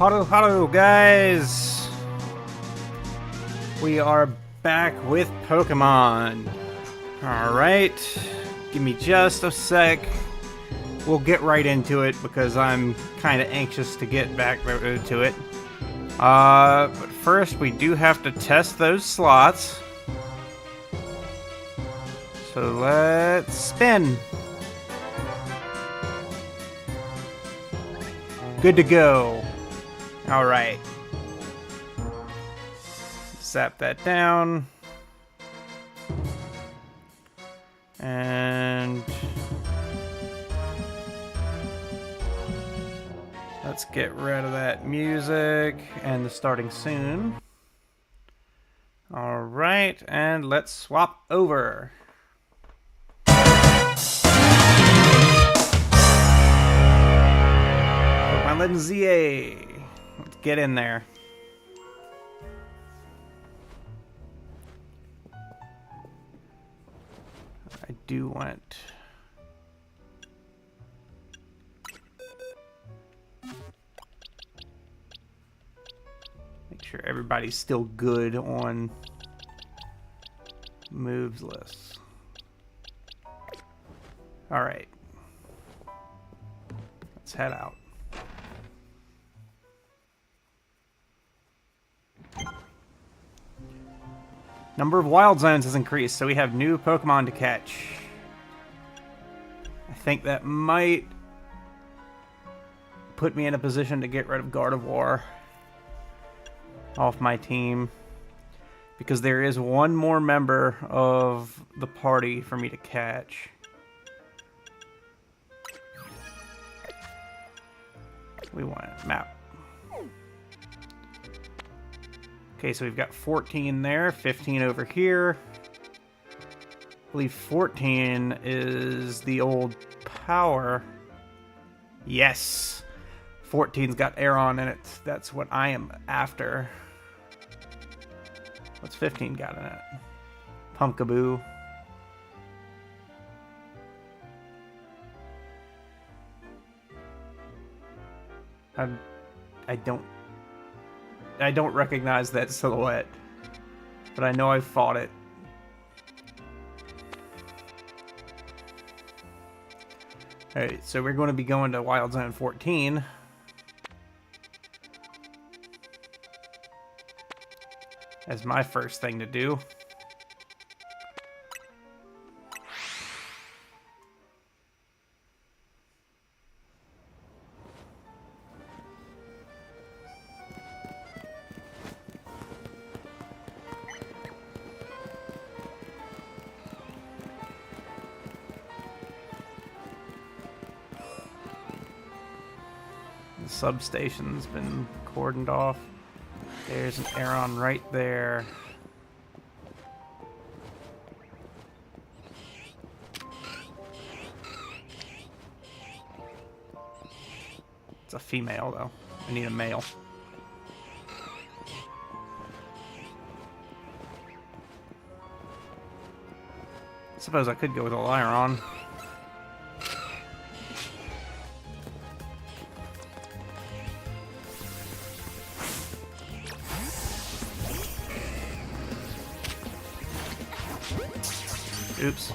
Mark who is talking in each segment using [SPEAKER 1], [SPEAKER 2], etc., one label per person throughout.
[SPEAKER 1] Hello, guys! We are back with Pokemon. Alright, give me just a sec. We'll get right into it because I'm kind of anxious to get back to it. But first, we do have to test those slots. So let's spin. Good to go. Alright. Zap that down. And let's get rid of that music and the starting soon. Alright, and let's swap over. Pokemon Legend ZA. Let's get in there. I do want... make sure everybody's still good on moves lists. Alright. Let's head out. Number of wild zones has increased, so we have new Pokemon to catch. I think that might put me in a position to get rid of Gardevoir off my team, because there is one more member of the party for me to catch. We want a map. Okay, so we've got 14 there, 15 over here. I believe 14 is the old power. Yes! 14's got Aeron in it. That's what I am after. What's 15 got in it? Pumpkaboo. I don't recognize that silhouette, but I know I've fought it. Alright, so we're going to be going to Wild Zone 14. As my first thing to do. The substation's been cordoned off. There's an Aeron right there. It's a female, though. I need a male. I suppose I could go with a Lyron. Oops.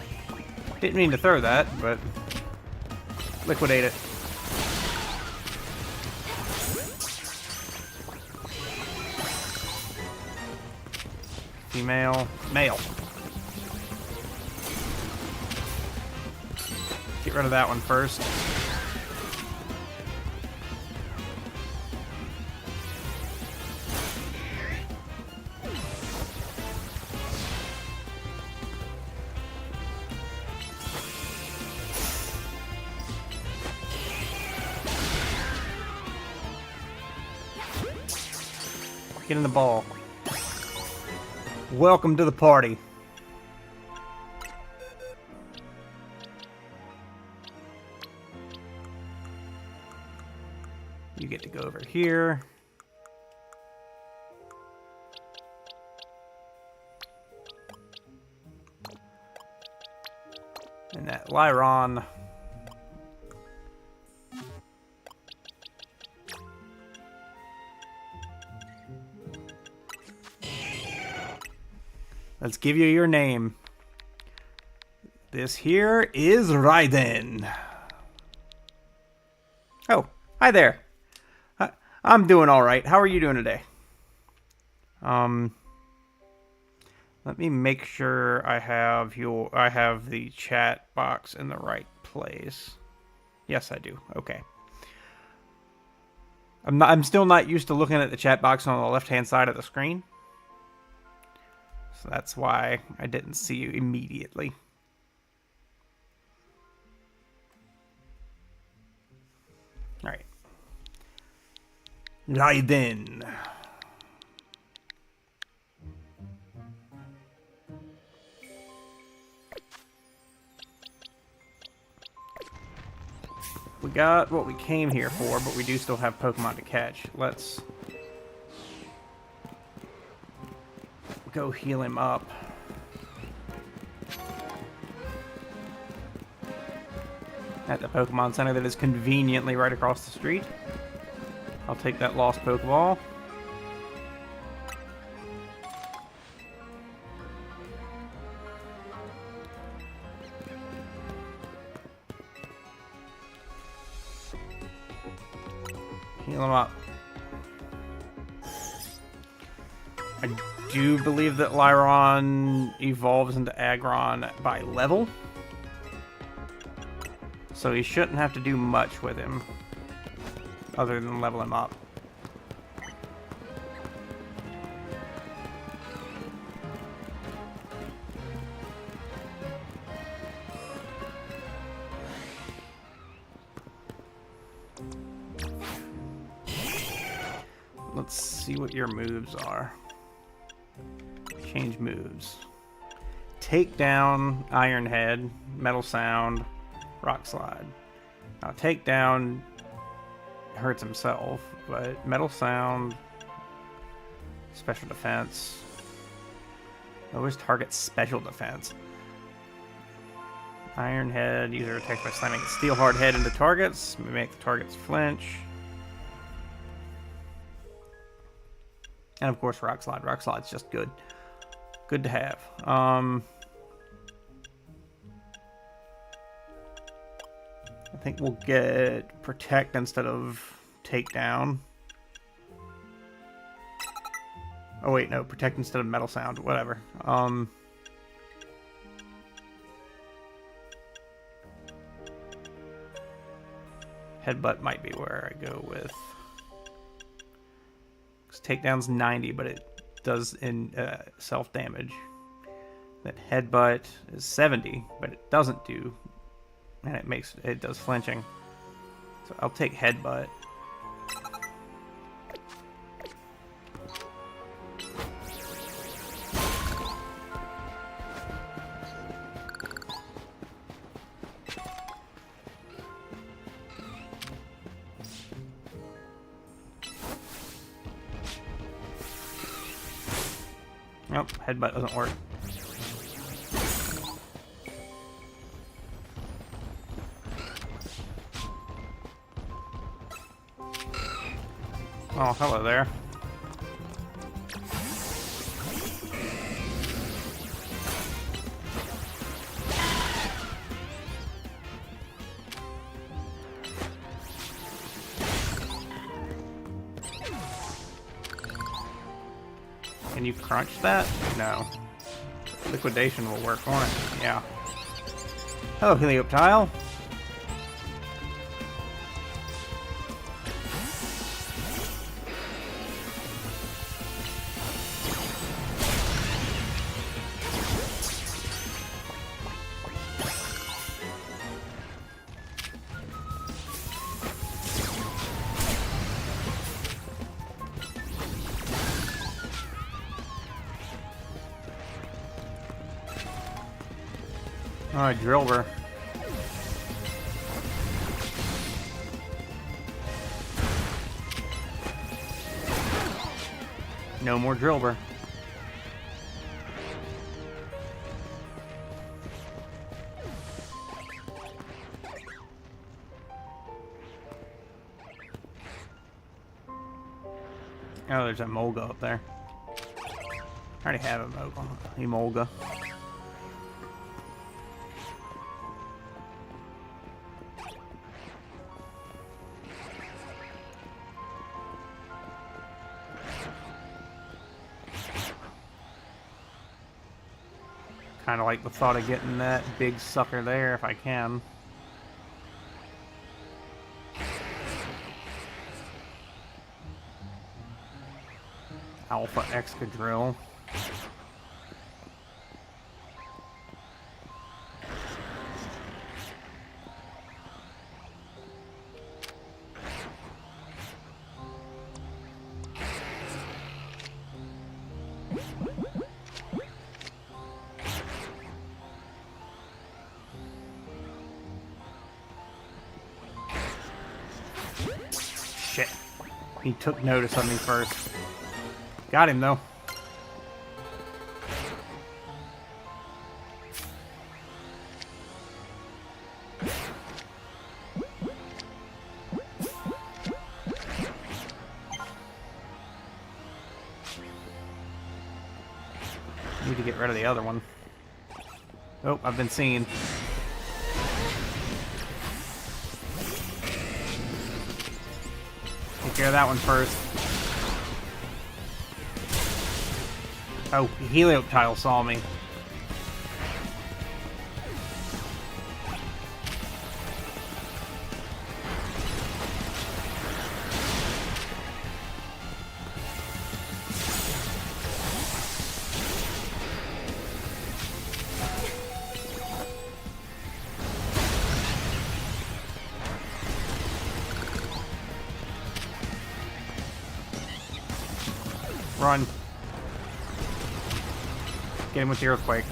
[SPEAKER 1] Didn't mean to throw that, but liquidate it. Female, male. Get rid of that one first. Get in the ball. Welcome to the party. You get to go over here. And that Lyron. Let's give you your name. This here is Raiden. Oh, hi there. I'm doing all right. How are you doing today? Let me make sure I have the chat box in the right place. Yes, I do. Okay. I'm still not used to looking at the chat box on the left-hand side of the screen. So that's why I didn't see you immediately. All right. Raiden. We got what we came here for, but we do still have Pokemon to catch. Let's go heal him up. At the Pokemon Center that is conveniently right across the street. I'll take that lost Pokeball. Heal him up. I do believe that Lyron evolves into Aggron by level. So he shouldn't have to do much with him other than level him up. Let's see what your moves are. Change moves. Take down, Iron Head, Metal Sound, Rock Slide. Now take down hurts himself, but Metal Sound, Special Defense. Always target Special Defense. Iron Head, user attacks by slamming its Steel Hard Head into targets, make the targets flinch. And of course, Rock Slide. Rock Slide's just good. Good to have. I think we'll get Protect instead of Takedown. Oh wait, no, Protect instead of Metal Sound. Whatever. Headbutt might be where I go with. Takedown's 90, but it does in self damage. That Headbutt is 70, but it doesn't do, and it does flinching. So I'll take Headbutt. Nope, Headbutt doesn't work. Oh, hello there. Can you crunch that? No. Liquidation will work on it. Yeah. Hello, Helioptile. Alright, Drillbur. No more Drillbur. Oh, there's a Molga up there. already have Emolga. Kind of like the thought of getting that big sucker there if I can. Alpha Excadrill. Shit. He took notice of me first. Got him, though. Need to get rid of the other one. Oh, I've been seen. Take care of that one first. Oh, Helioptile saw me. Run. Get him with the earthquake.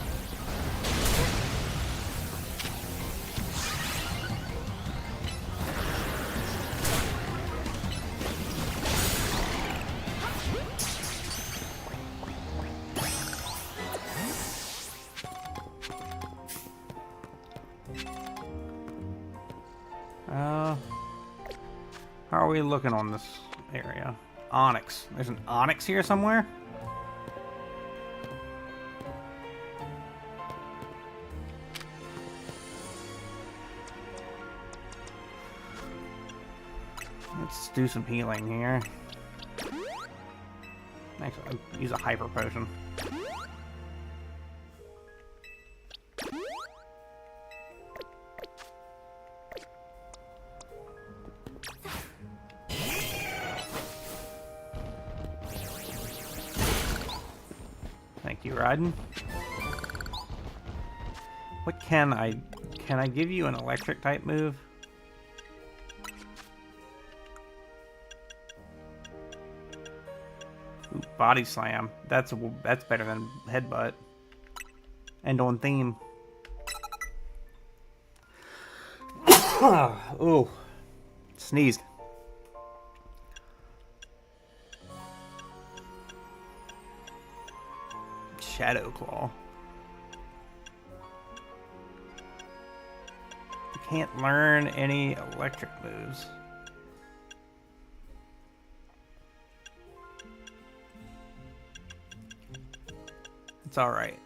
[SPEAKER 1] How are we looking on this area? Onyx. There's an Onyx here somewhere? Let's do some healing here. Actually, I'll use a hyper potion. Thank you, Raiden. What can I give you an electric type move? Ooh, body slam. That's better than headbutt. And on theme. Ooh, sneezed. Shadow Claw. You can't learn any electric moves. It's alright.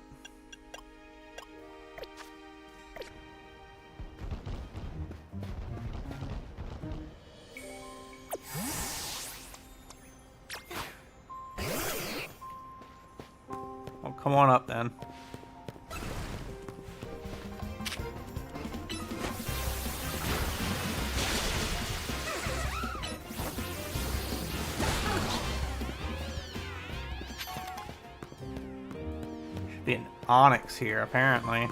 [SPEAKER 1] Well, come on up then. Should be an Onyx here, apparently.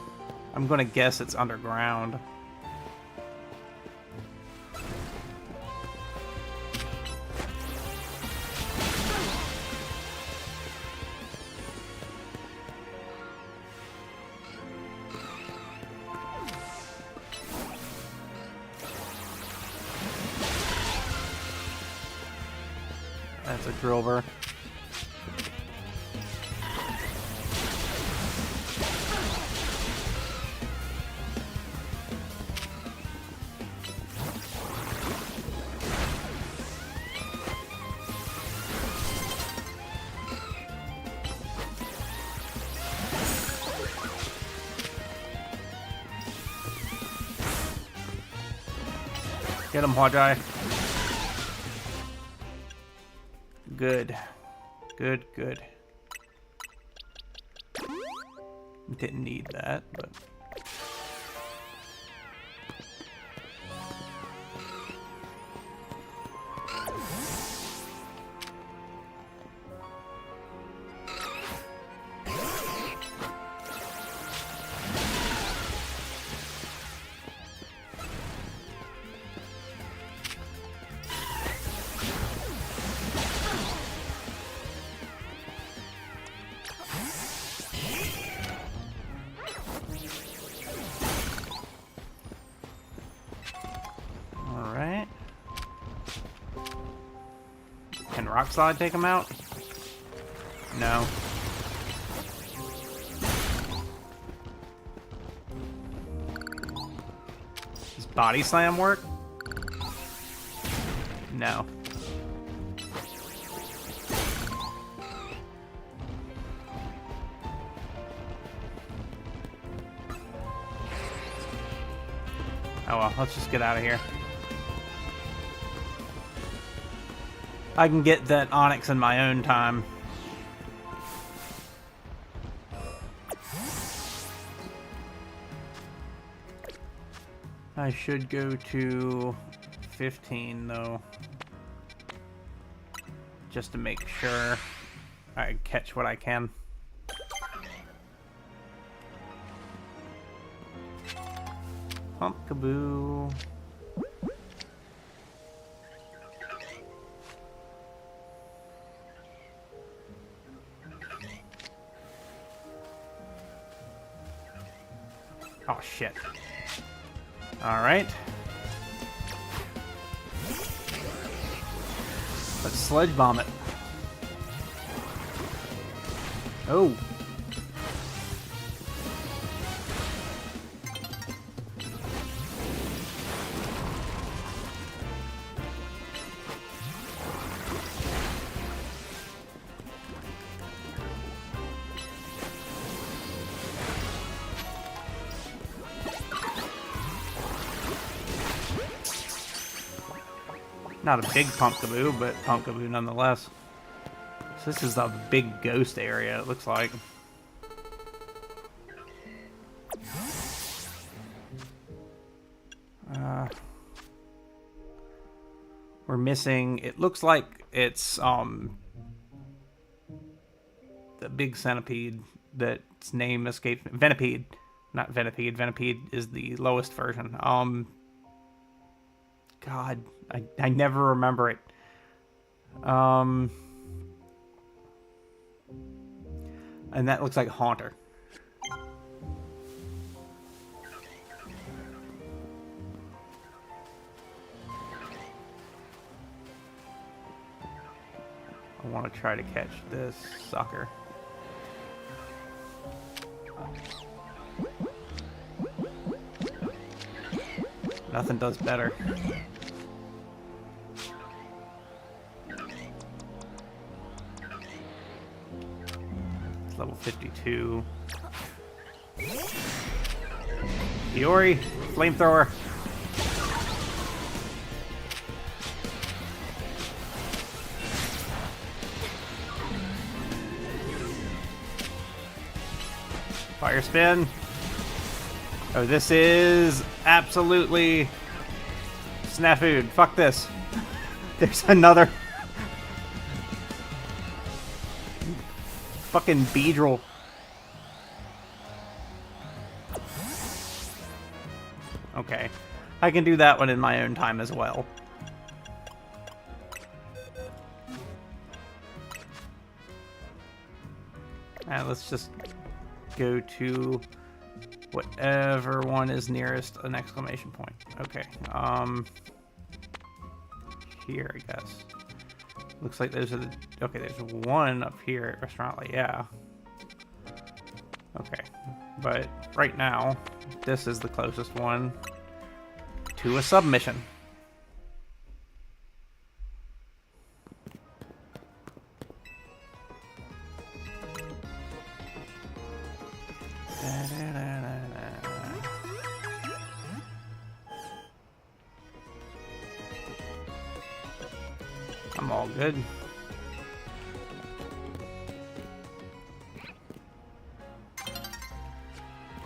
[SPEAKER 1] I'm gonna guess it's underground. That's a Drilver. Get him, Hwajai. Good. Good, good. Didn't need that, but... Alright. Can Rock Slide take him out? No. Does Body Slam work? No. Oh well, let's just get out of here. I can get that Onyx in my own time. I should go to 15 though, just to make sure I catch what I can. Pumpkaboo. Oh shit. Alright. Let's Sledge Bomb it. Oh. Not a big Pumpkaboo, but Pumpkaboo nonetheless. So this is a big ghost area, it looks like. We're missing, it looks like it's the big centipede that's name escapes me. Venipede. Not Venipede. Venipede is the lowest version. God, I never remember it. And that looks like Haunter. I want to try to catch this sucker. Nothing does better. It's level 52. Iori, flamethrower. Fire spin. Oh, this is absolutely snafu'd. Fuck this. There's another fucking Beedrill. Okay. I can do that one in my own time as well. Let's just go to whatever one is nearest an exclamation point. Okay. Here, I guess. Looks like those are the... Okay, there's one up here at Restaurant, yeah. Okay. But right now, this is the closest one to a submission. I'm all good.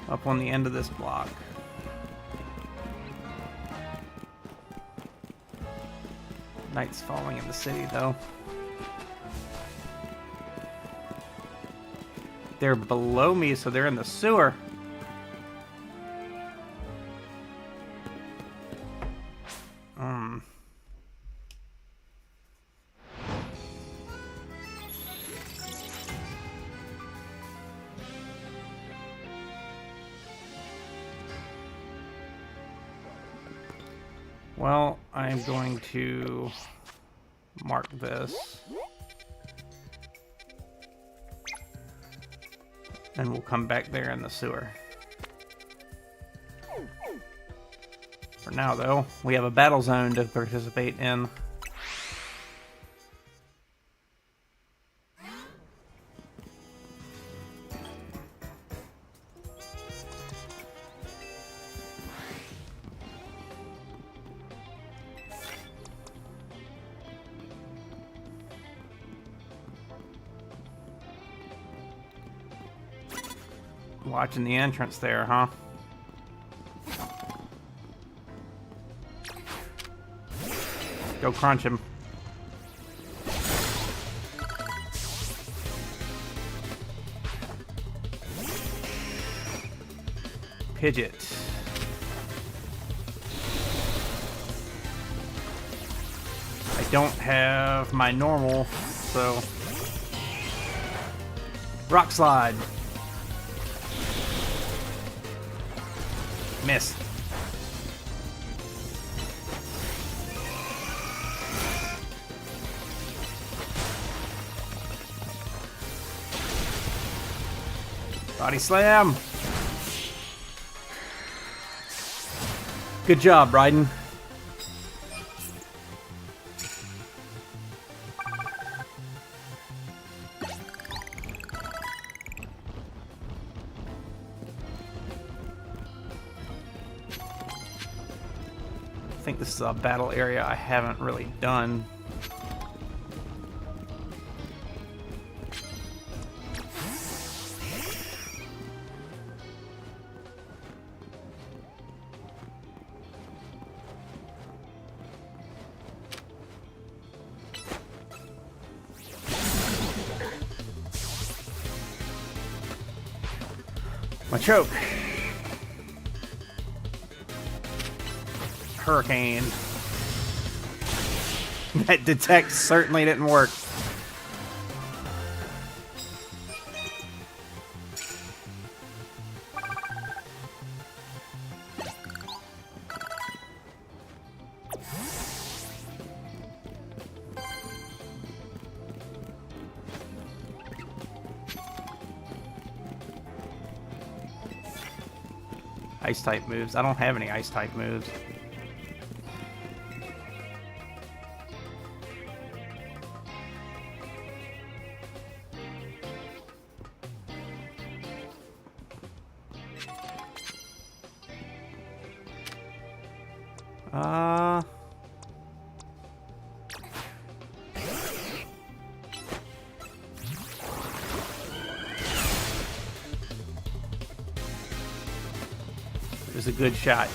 [SPEAKER 1] Up on the end of this block. Night's falling in the city, though. They're below me, so they're in the sewer. Well, I'm going to mark this. And we'll come back there in the sewer. For now, though, we have a battle zone to participate in. Watching the entrance there, huh? Go crunch him. Pidget. I don't have my normal, so... Rock slide. Miss. Body slam. Good job, Raiden. I think this is a battle area I haven't really done. My choke. Hurricane. That detect certainly didn't work. Ice type moves. I don't have any ice type moves. It was a good shot.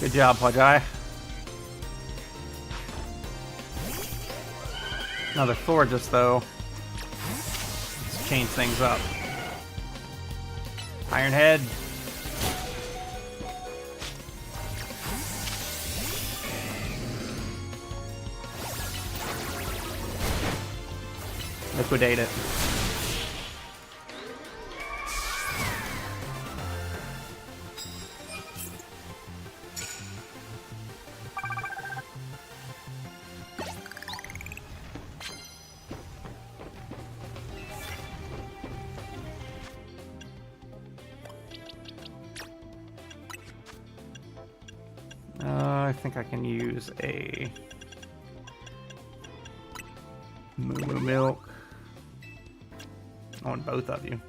[SPEAKER 1] Good job, Pudgy. Another Forgus, though. Let's change things up. Iron Head. Liquidate it. I think I can use a moo milk on both of you.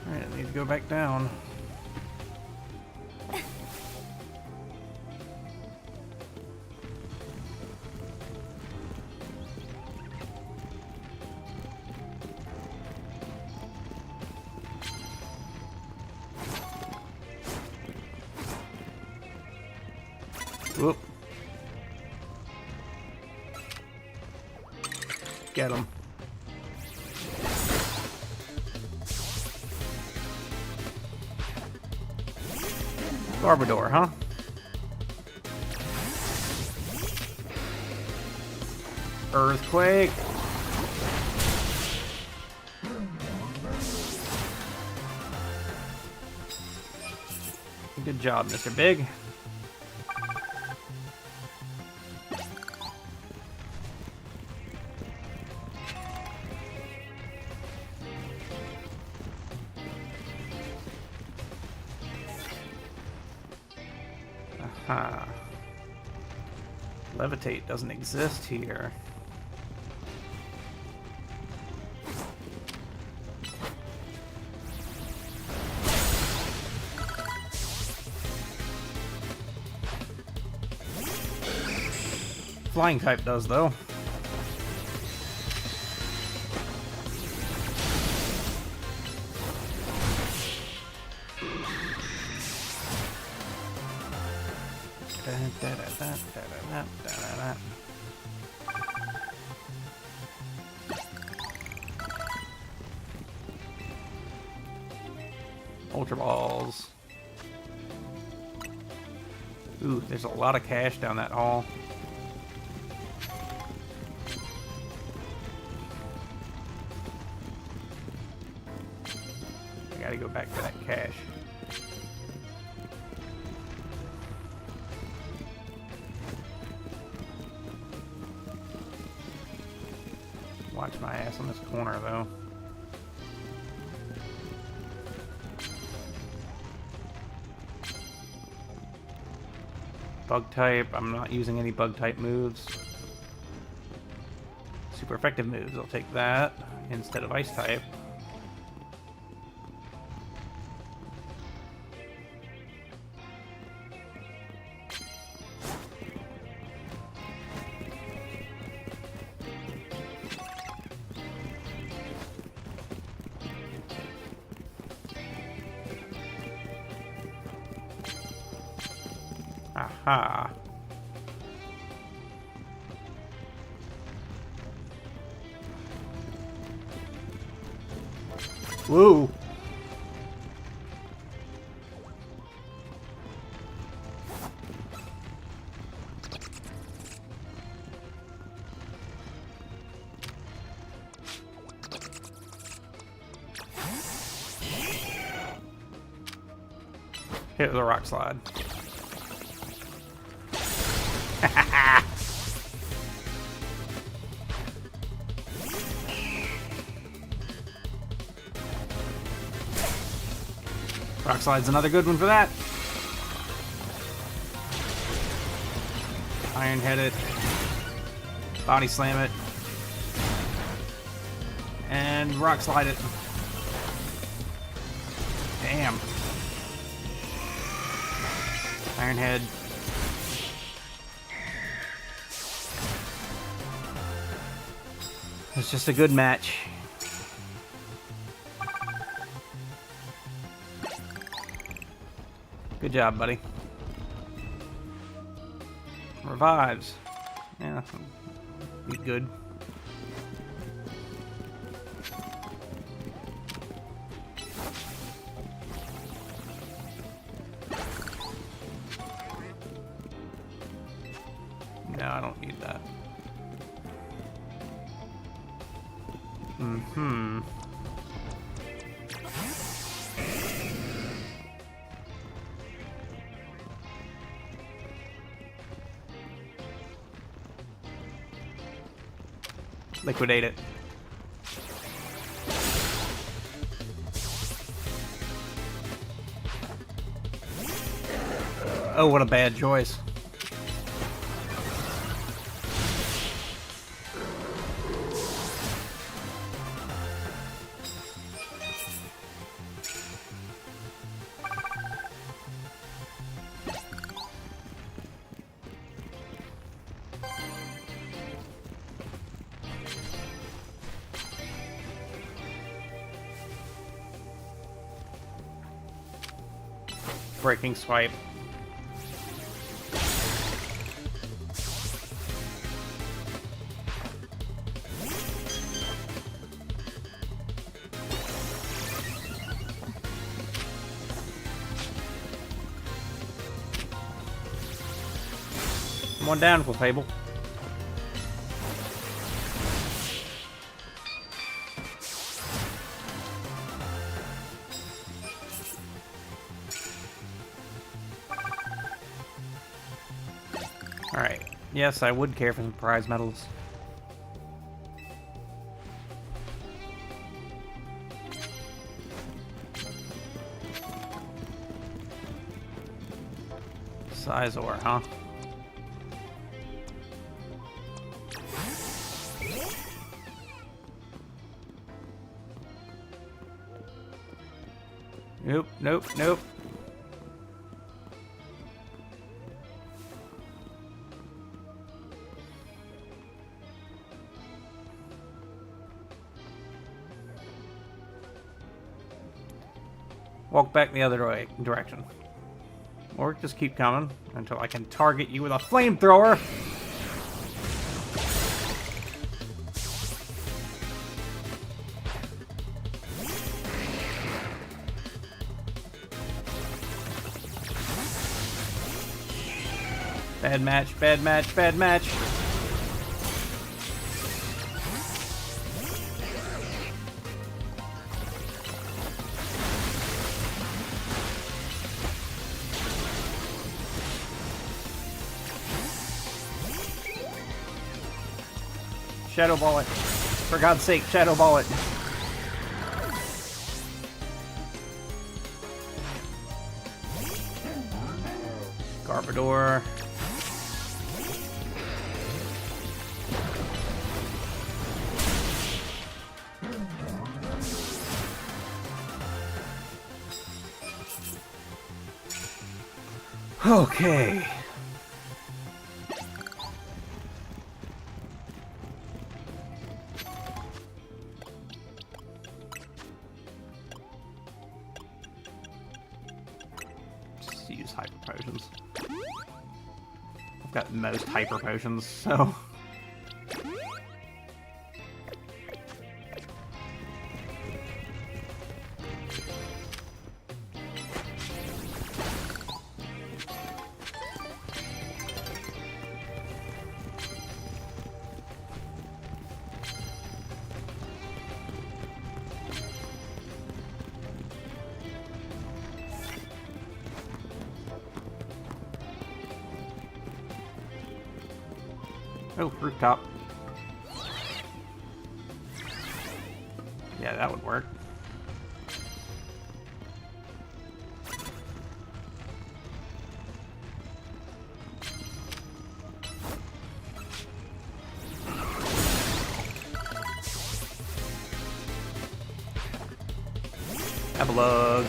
[SPEAKER 1] Alright, I need to go back down. Whoop. Get him. Garbodor, huh? Earthquake. Good job, Mr. Big. Aha. Levitate doesn't exist here. Flying type does, though. Ultra balls. Ooh, there's a lot of cash down that hall. I gotta go back to that cache. Watch my ass on this corner, though. Bug type, I'm not using any bug type moves. Super effective moves, I'll take that instead of ice type. Aha. Woo. Hit with a rock slide. Rock slide's another good one for that. Iron head it. Body slam it. And rock slide it. Damn. Iron head. It's just a good match. Good job, buddy. Revives. Yeah, be good. No, I don't need that. Mm-hmm. liquidate it. Oh, what a bad choice. Breaking swipe. Come on down, Clefable. Alright. Yes, I would care for some prize medals. Sizor, huh? Nope, nope, nope. Walk back the other way, direction. Or just keep coming until I can target you with a flamethrower. Bad match, bad match, bad match. Shadow Ball it. For God's sake, Shadow Ball it. Garbodor. Okay. Just use hyper potions. I've got most hyper potions, so. Oh, rooftop. Yeah, that would work. Epilogue.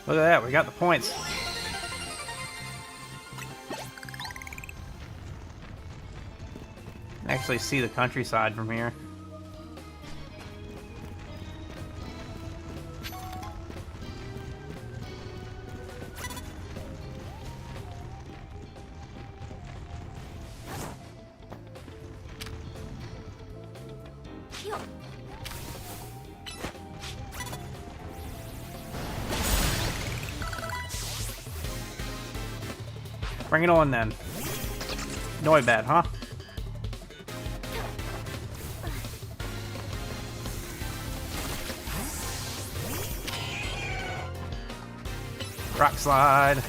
[SPEAKER 1] Look at that, we got the points. Actually see the countryside from here. Bring it on then. Noibat, huh? Rock slide.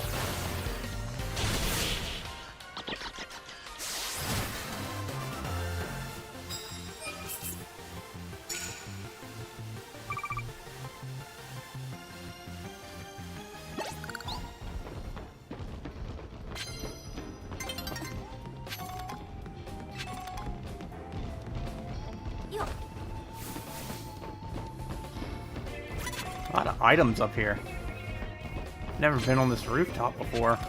[SPEAKER 1] A lot of items up here. Never been on this rooftop before.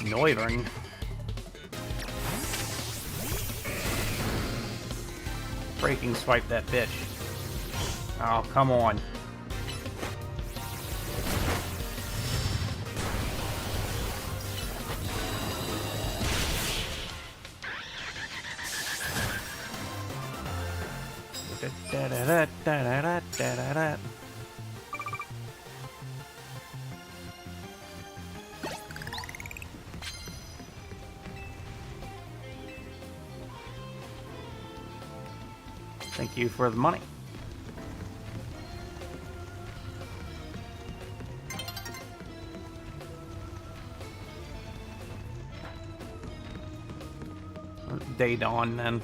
[SPEAKER 1] Noivern. Breaking swipe that bitch. Oh, come on. Da da da da da da da da. Thank you for the money. Day dawn then.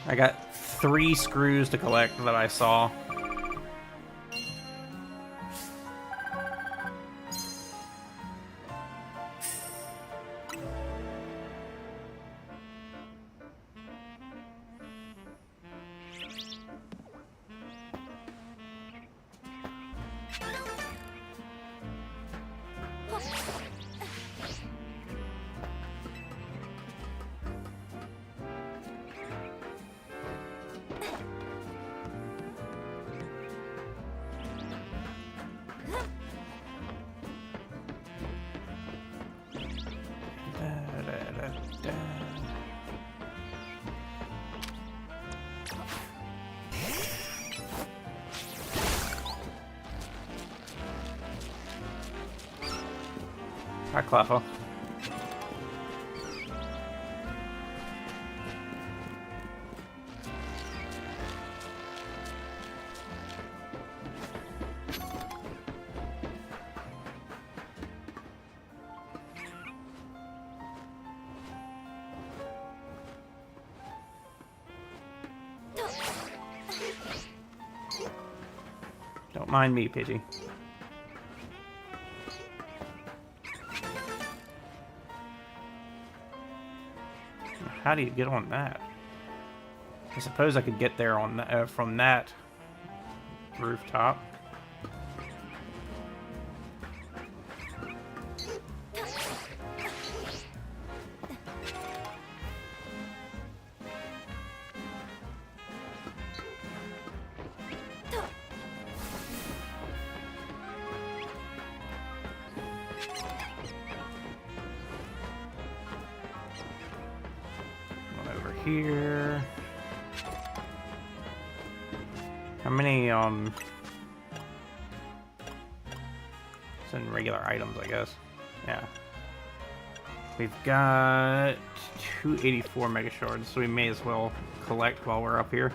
[SPEAKER 1] I got 3 screws to collect that I saw. Hi, Cleffa. Don't mind me, Pidgey. How do you get on that? I suppose I could get there on from that rooftop. Here. How many, it's in regular items, I guess. Yeah. We've got 284 Mega Shards, so we may as well collect while we're up here.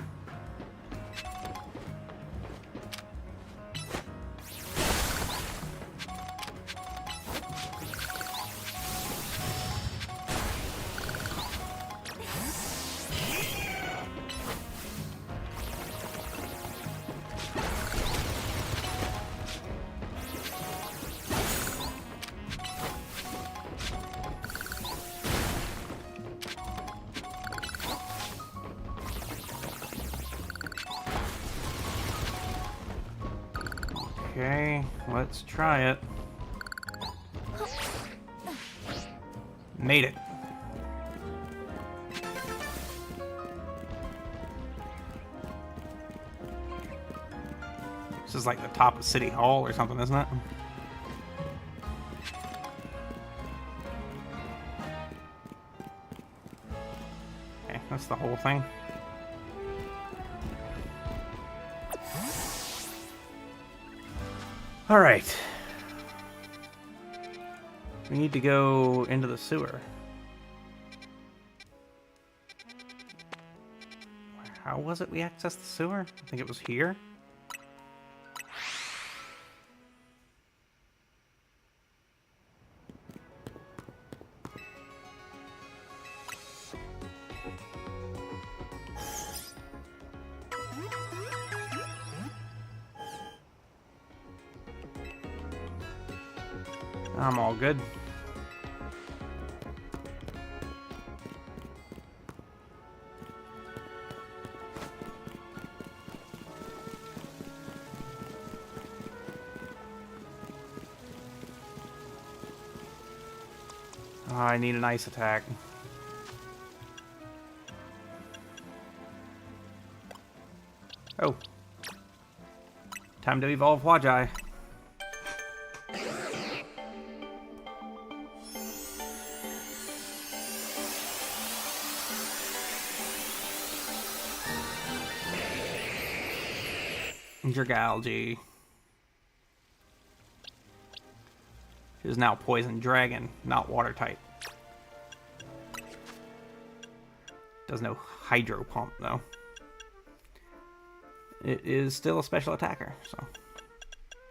[SPEAKER 1] Okay, let's try it. Made it. This is like the top of City Hall or something, isn't it? Okay, that's the whole thing. All right. We need to go into the sewer. How was it we accessed the sewer? I think it was here. I'm all good. Oh, I need an ice attack. Oh. Time to evolve Wajai. Dragalge is now Poison Dragon, not water type. Does no Hydro Pump though. It is still a special attacker, so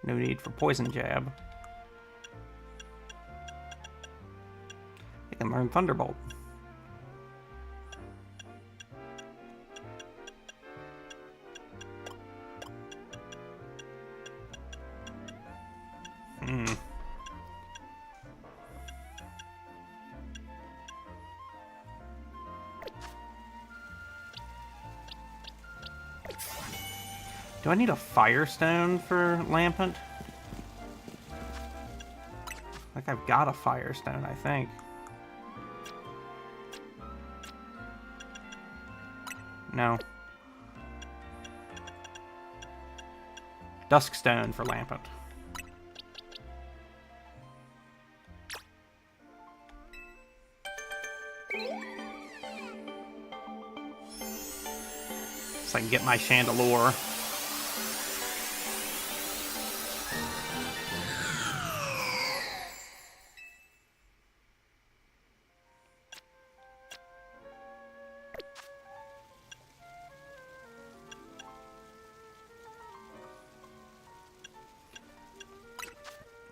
[SPEAKER 1] no need for Poison Jab. It can learn Thunderbolt. Do I need a Firestone for Lampent? Like I've got a Firestone, I think. No. Duskstone for Lampent. So I can get my Chandelure.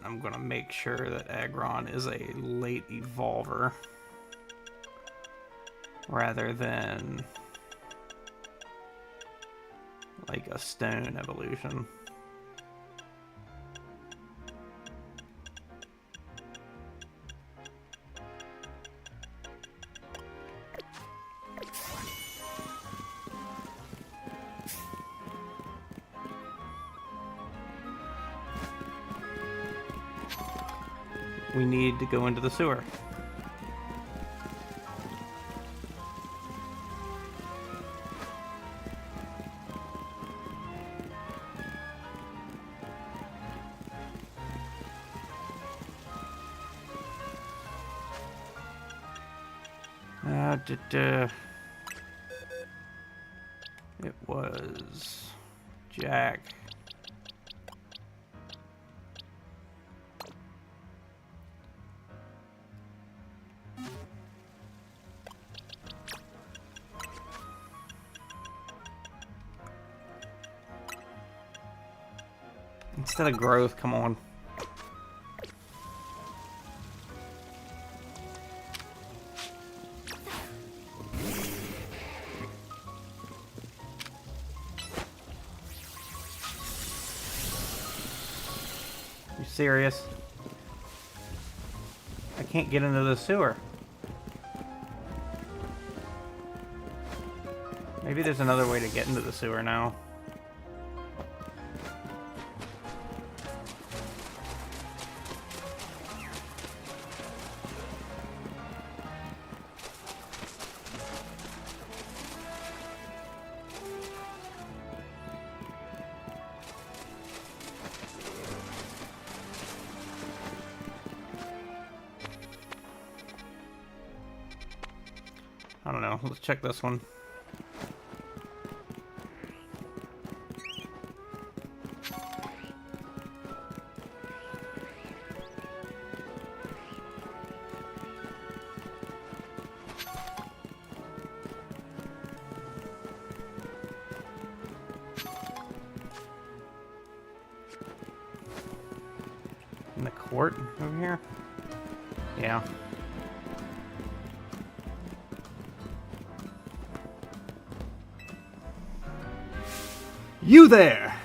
[SPEAKER 1] I'm gonna make sure that Aggron is a late evolver rather than like a stone evolution. We need to go into the sewer. It was Jack. Instead of growth, come on. You serious? I can't get into the sewer. Maybe there's another way to get into the sewer now. I don't know. Let's check this one. In the court over here? Yeah. You there!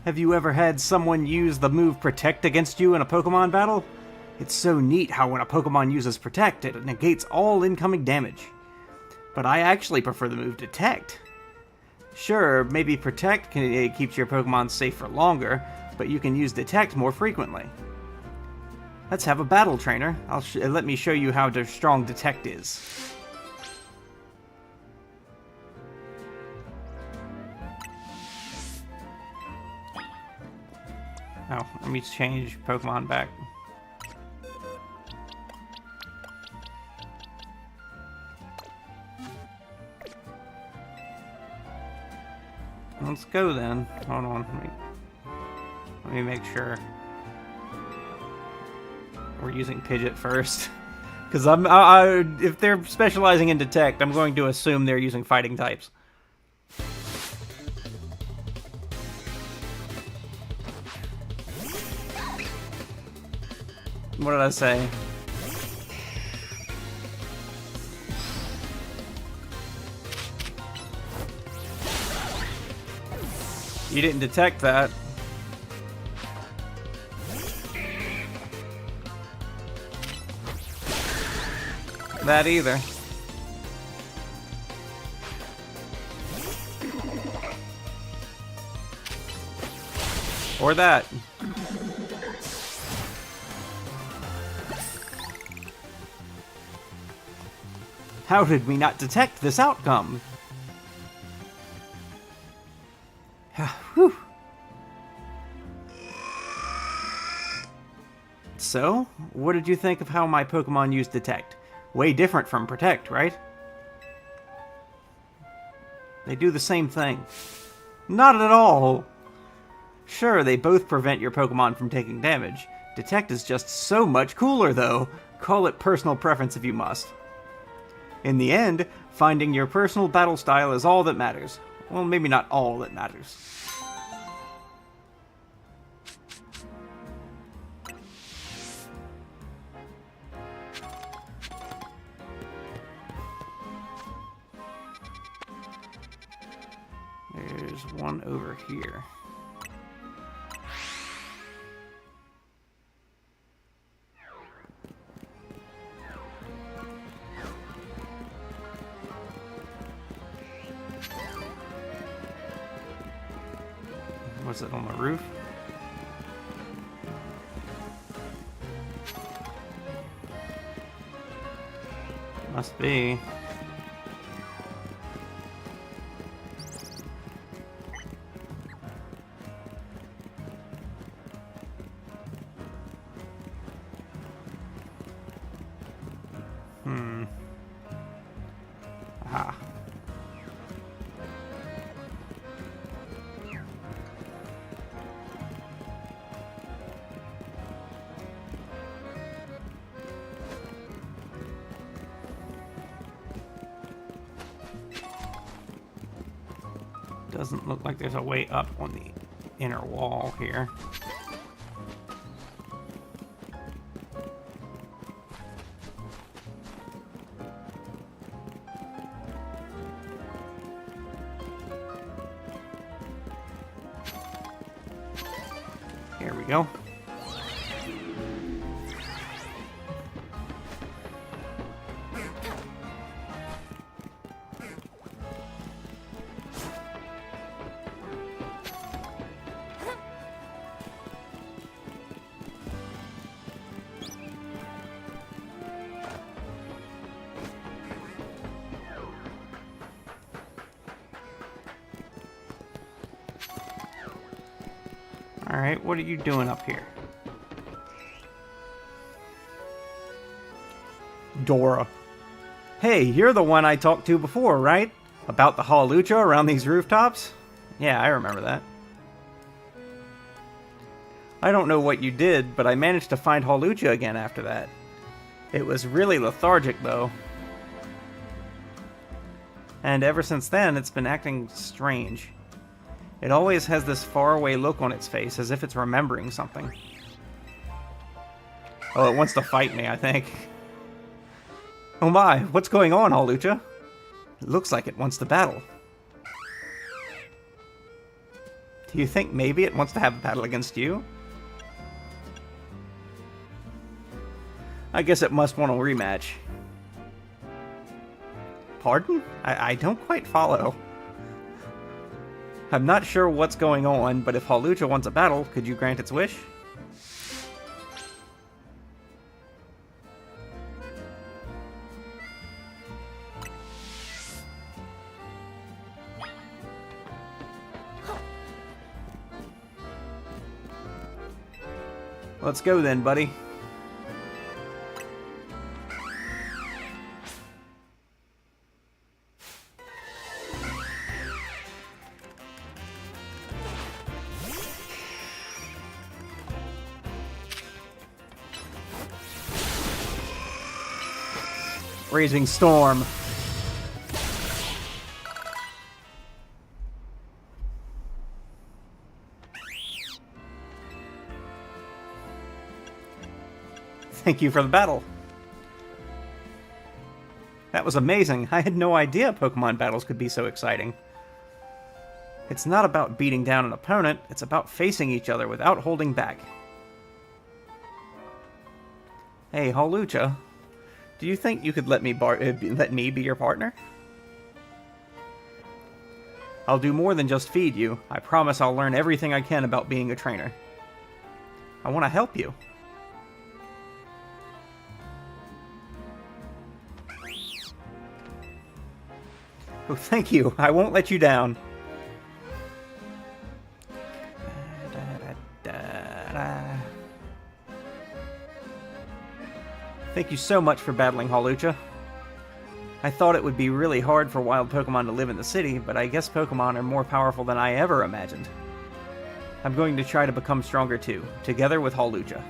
[SPEAKER 1] Have you ever had someone use the move Protect against you in a Pokemon battle? It's so neat how when a Pokemon uses Protect, it negates all incoming damage. But I actually prefer the move Detect. Sure, maybe Protect keeps your Pokemon safe for longer, but you can use Detect more frequently. Let's have a battle, trainer. Let me show you how strong Detect is. Oh, let me change Pokemon back. Let's go then. Hold on. Let me make sure we're using Pidgeot first. Because if they're specializing in Detect, I'm going to assume they're using fighting types. What did I say? You didn't detect that. That either. Or that. How did we not detect this outcome? Whew. So, what did you think of how my Pokemon used Detect? Way different from Protect, right? They do the same thing. Not at all! Sure, they both prevent your Pokemon from taking damage. Detect is just so much cooler, though. Call it personal preference if you must. In the end, finding your personal battle style is all that matters. Well, maybe not all that matters. There's one over here. Was it on the roof? Must be. Aha. Doesn't look like there's a way up on the inner wall here. Here we go. Alright, what are you doing up here? Dora. Hey, you're the one I talked to before, right? About the Hallelujah around these rooftops? Yeah, I remember that. I don't know what you did, but I managed to find Hallelujah again after that. It was really lethargic, though. And ever since then, it's been acting strange. It always has this faraway look on its face, as if it's remembering something. Oh, it wants to fight me, I think. Oh my, what's going on, Hallelujah? It looks like it wants to battle. Do you think maybe it wants to have a battle against you? I guess it must want a rematch. Pardon? I don't quite follow. I'm not sure what's going on, but if Hallelujah wants a battle, could you grant its wish? Let's go then, buddy. Raising Storm. Thank you for the battle. That was amazing. I had no idea Pokemon battles could be so exciting. It's not about beating down an opponent, it's about facing each other without holding back. Hey, Hallelujah. Do you think you could let me be your partner? I'll do more than just feed you. I promise I'll learn everything I can about being a trainer. I want to help you. Oh, thank you. I won't let you down. Thank you so much for battling Hallelujah. I thought it would be really hard for wild Pokemon to live in the city, but I guess Pokemon are more powerful than I ever imagined. I'm going to try to become stronger too, together with Hallelujah.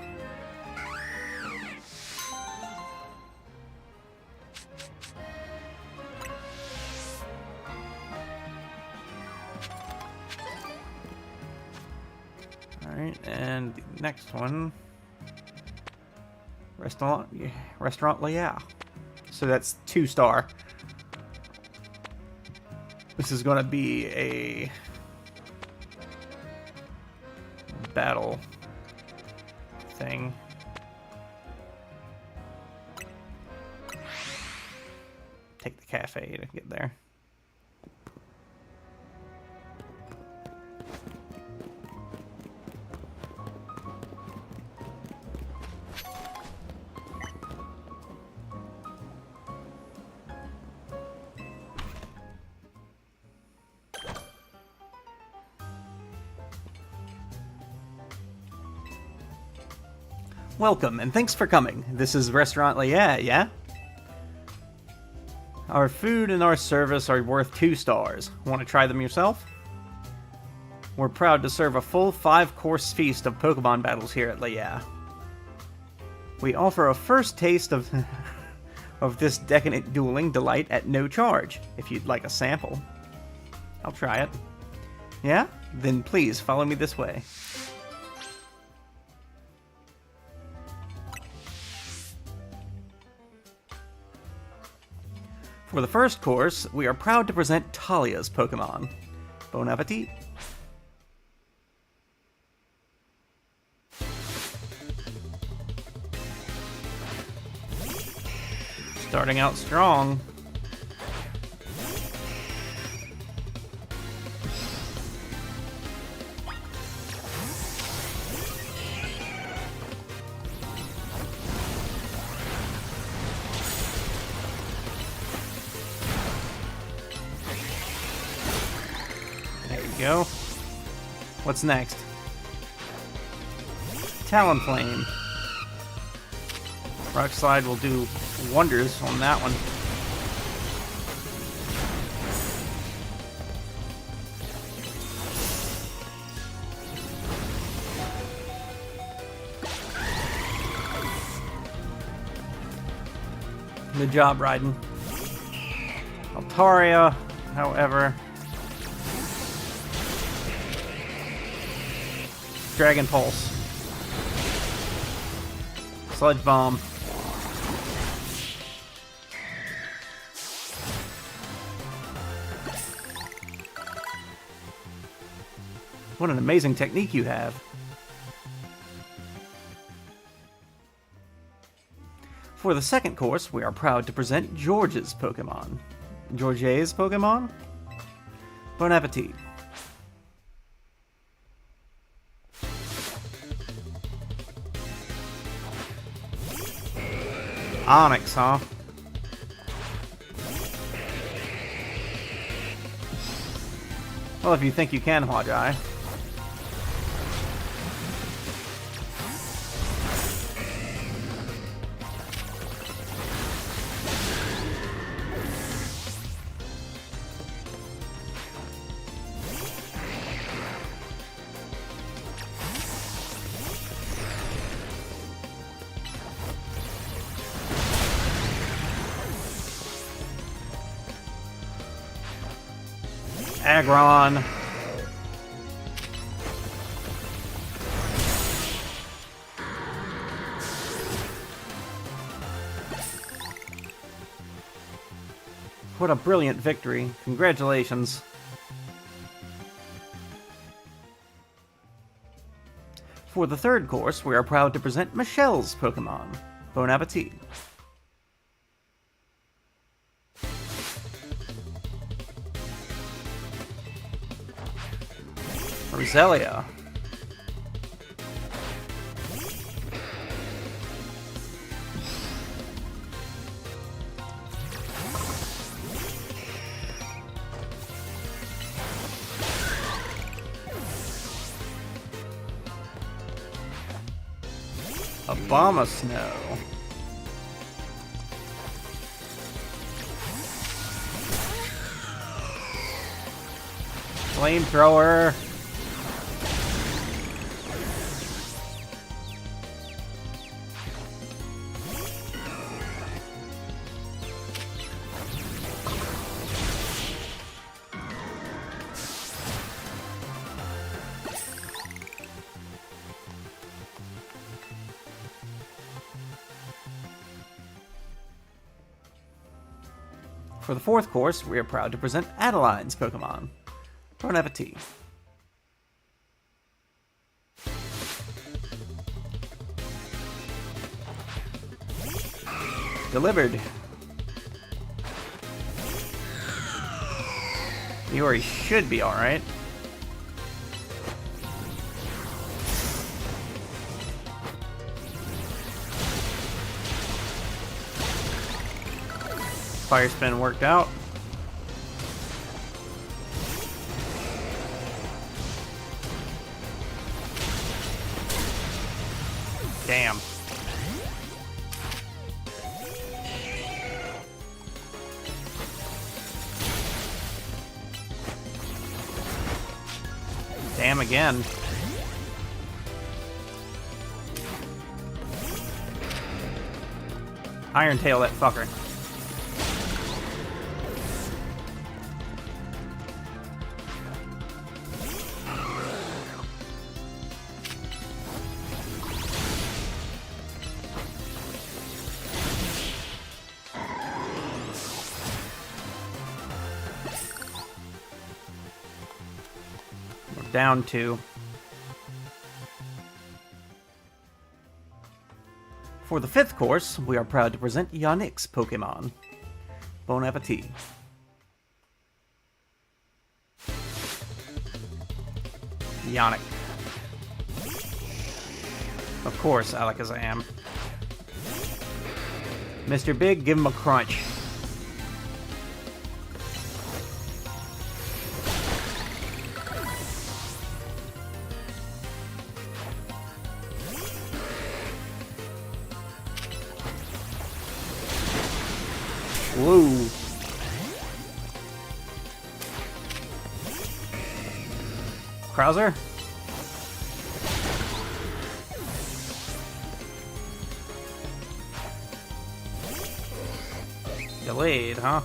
[SPEAKER 1] Alright, and the next one... Restaurant Leia. So that's 2-star. This is gonna be a battle thing. Take the cafe to get there. Welcome, and thanks for coming. This is Restaurant Leia, yeah? Our food and our service are worth 2 stars. Want to try them yourself? We're proud to serve a full 5-course feast of Pokemon battles here at Leia. We offer a first taste of this decadent dueling delight at no charge, if you'd like a sample. I'll try it. Yeah? Then please follow me this way. For the first course, we are proud to present Talia's Pokemon. Bon appetit! Starting out strong. Go. What's next? Talonflame. Rock Slide will do wonders on that one. Good job, Raiden. Altaria, however. Dragon Pulse. Sludge Bomb. What an amazing technique you have. For the second course, we are proud to present George's Pokemon. George's Pokemon? Bon appetit. Onyx, huh? Well, if you think you can, Hawkeye. Aggron. What a brilliant victory. Congratulations. For the third course, we are proud to present Michelle's Pokemon. Bon appetit. Roselia. Obama Snow. Flamethrower. For the fourth course, we are proud to present Adeline's Pokemon. Bon appetit. Delivered. Yori should be alright. Fire Spin worked out. Damn. Damn again. Iron Tail that fucker. Down to. For the fifth course, we are proud to present Yannick's Pokemon. Bon appetit. Yannick. Of course, Alakazam. Mr. Big, give him a crunch. Woo. Krauser? Blade, huh?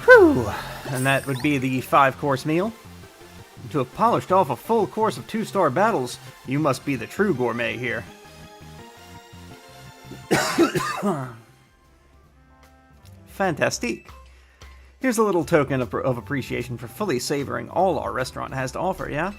[SPEAKER 1] Whew! And that would be the 5-course meal. To have polished off a full course of 2-star battles, you must be the true gourmet here. Fantastique. Here's a little token of appreciation for fully savoring all our restaurant has to offer, yeah?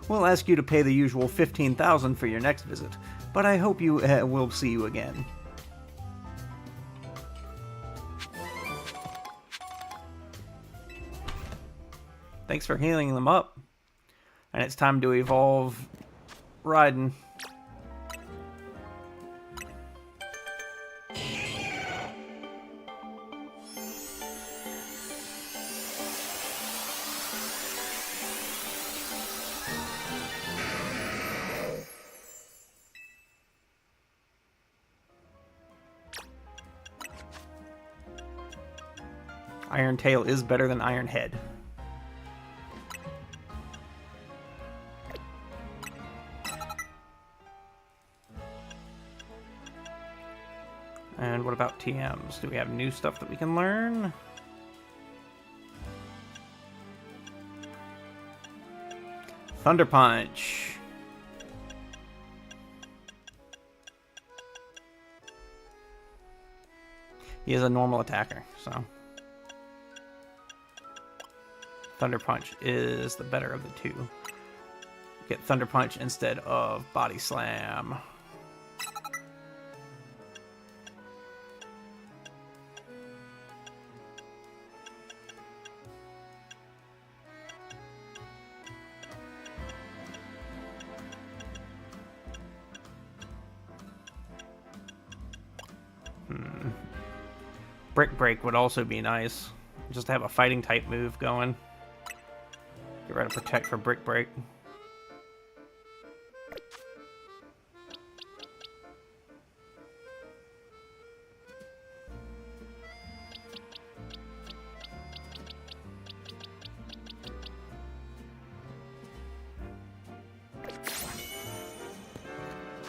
[SPEAKER 1] We'll ask you to pay the usual $15,000 for your next visit, but I hope you will see you again. Thanks for healing them up. And it's time to evolve Raiden. Iron Tail is better than Iron Head. And what about TMs? Do we have new stuff that we can learn? Thunder Punch. He is a normal attacker, so Thunder Punch is the better of the two. Get Thunder Punch instead of Body Slam. Brick Break would also be nice. Just to have a fighting type move going. Get rid of Protect for Brick Break.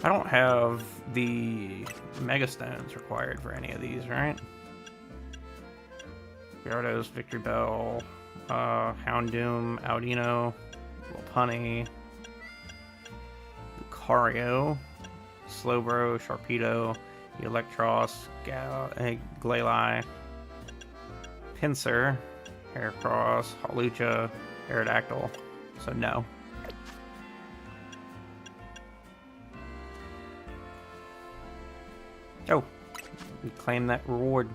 [SPEAKER 1] I don't have the Mega Stones required for any of these, right? Gyarados, Victory Bell, Houndoom, Audino, Lopunny, Lucario, Slowbro, Sharpedo, Electros, Glalie, Pinsir, Heracross, Hawlucha, Aerodactyl. So no. Oh, we claim that reward.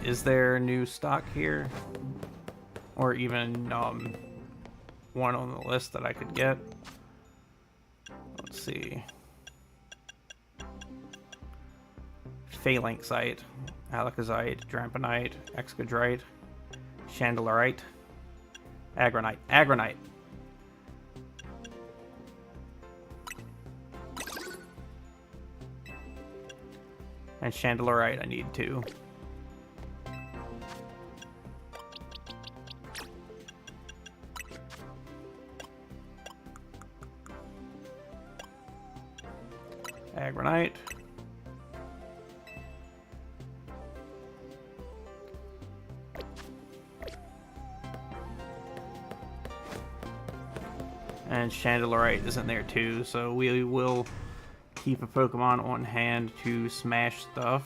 [SPEAKER 1] Is there new stock here? Or even one on the list that I could get? Let's see. Phalanxite, Alakazite, Drampinite, Excadrite, Chandelerite, Agronite. And Chandelerite I need too. Agronite. And Chandelerite is in there too, so we will keep a Pokemon on hand to smash stuff.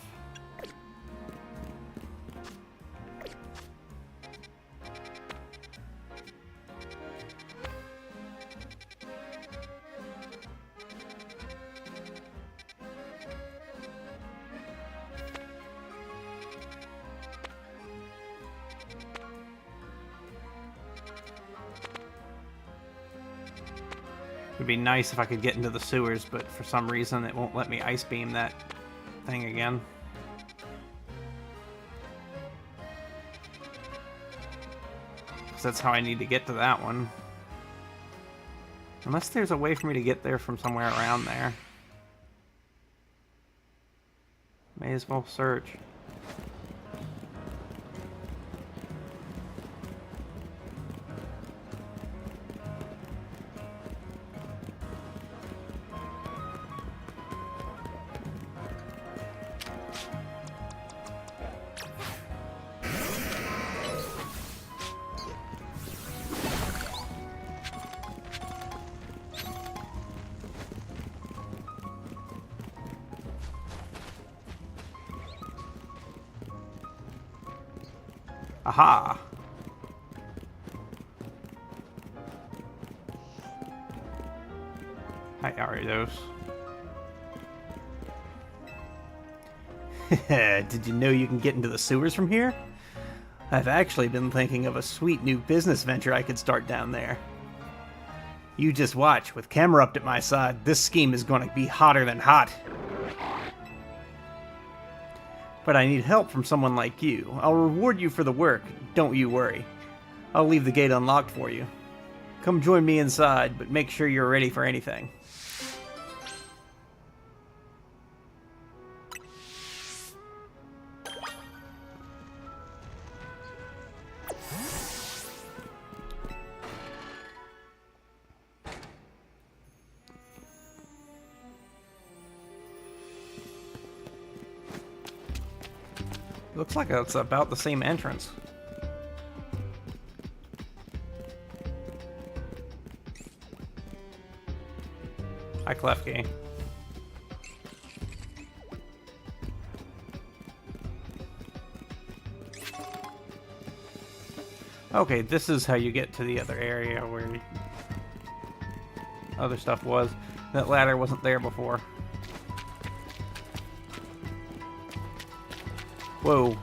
[SPEAKER 1] It'd be nice if I could get into the sewers, but for some reason it won't let me ice beam that thing again. So that's how I need to get to that one. Unless there's a way for me to get there from somewhere around there. May as well search. Aha! Hi, Aridos. Did you know you can get into the sewers from here? I've actually been thinking of a sweet new business venture I could start down there. You just watch. With Camerupt at my side, this scheme is going to be hotter than hot. But I need help from someone like you. I'll reward you for the work, don't you worry. I'll leave the gate unlocked for you. Come join me inside, but make sure you're ready for anything. Looks like it's about the same entrance. Hi, Klefki. Okay, this is how you get to the other area where other stuff was. That ladder wasn't there before. Whoa.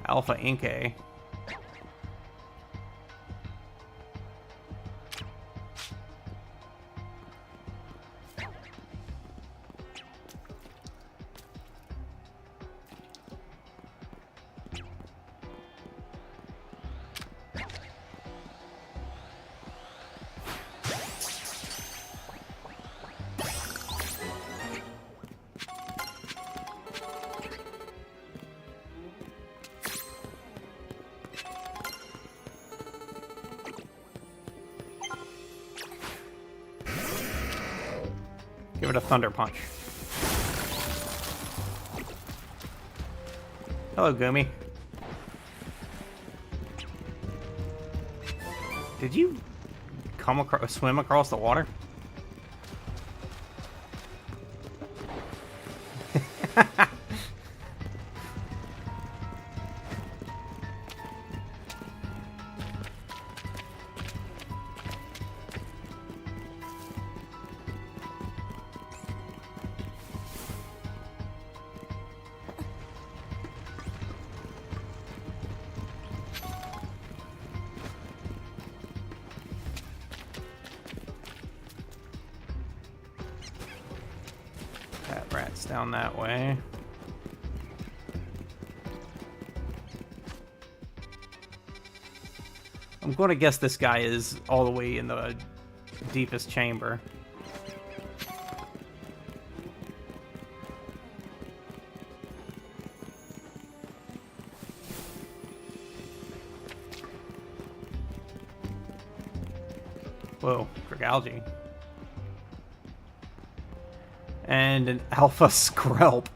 [SPEAKER 1] Alpha Inke. Give it a thunder punch. Hello, Gumi. Did you swim across the water? That rat's down that way. I'm going to guess this guy is all the way in the deepest chamber. Whoa, Grigalgi. And an Alpha Skrelp.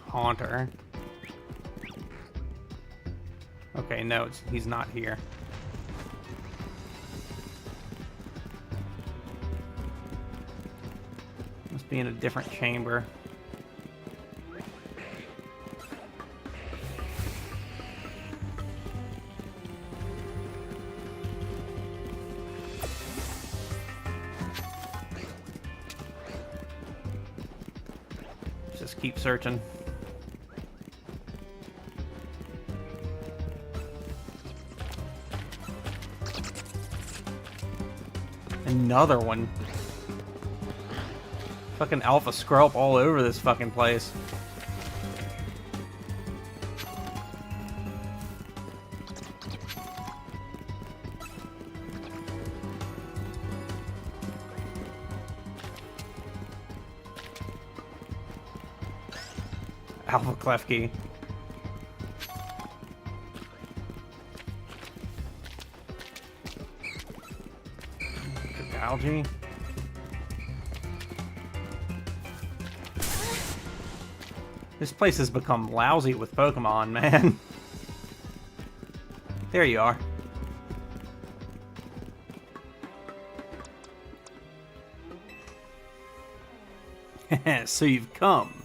[SPEAKER 1] Haunter. Okay, no, he's not here. Must be in a different chamber. Just keep searching. Another one. Fucking alpha scrub all over this fucking place. Alpha Klefki. Algae. This place has become lousy with Pokemon, man. There you are. So you've come.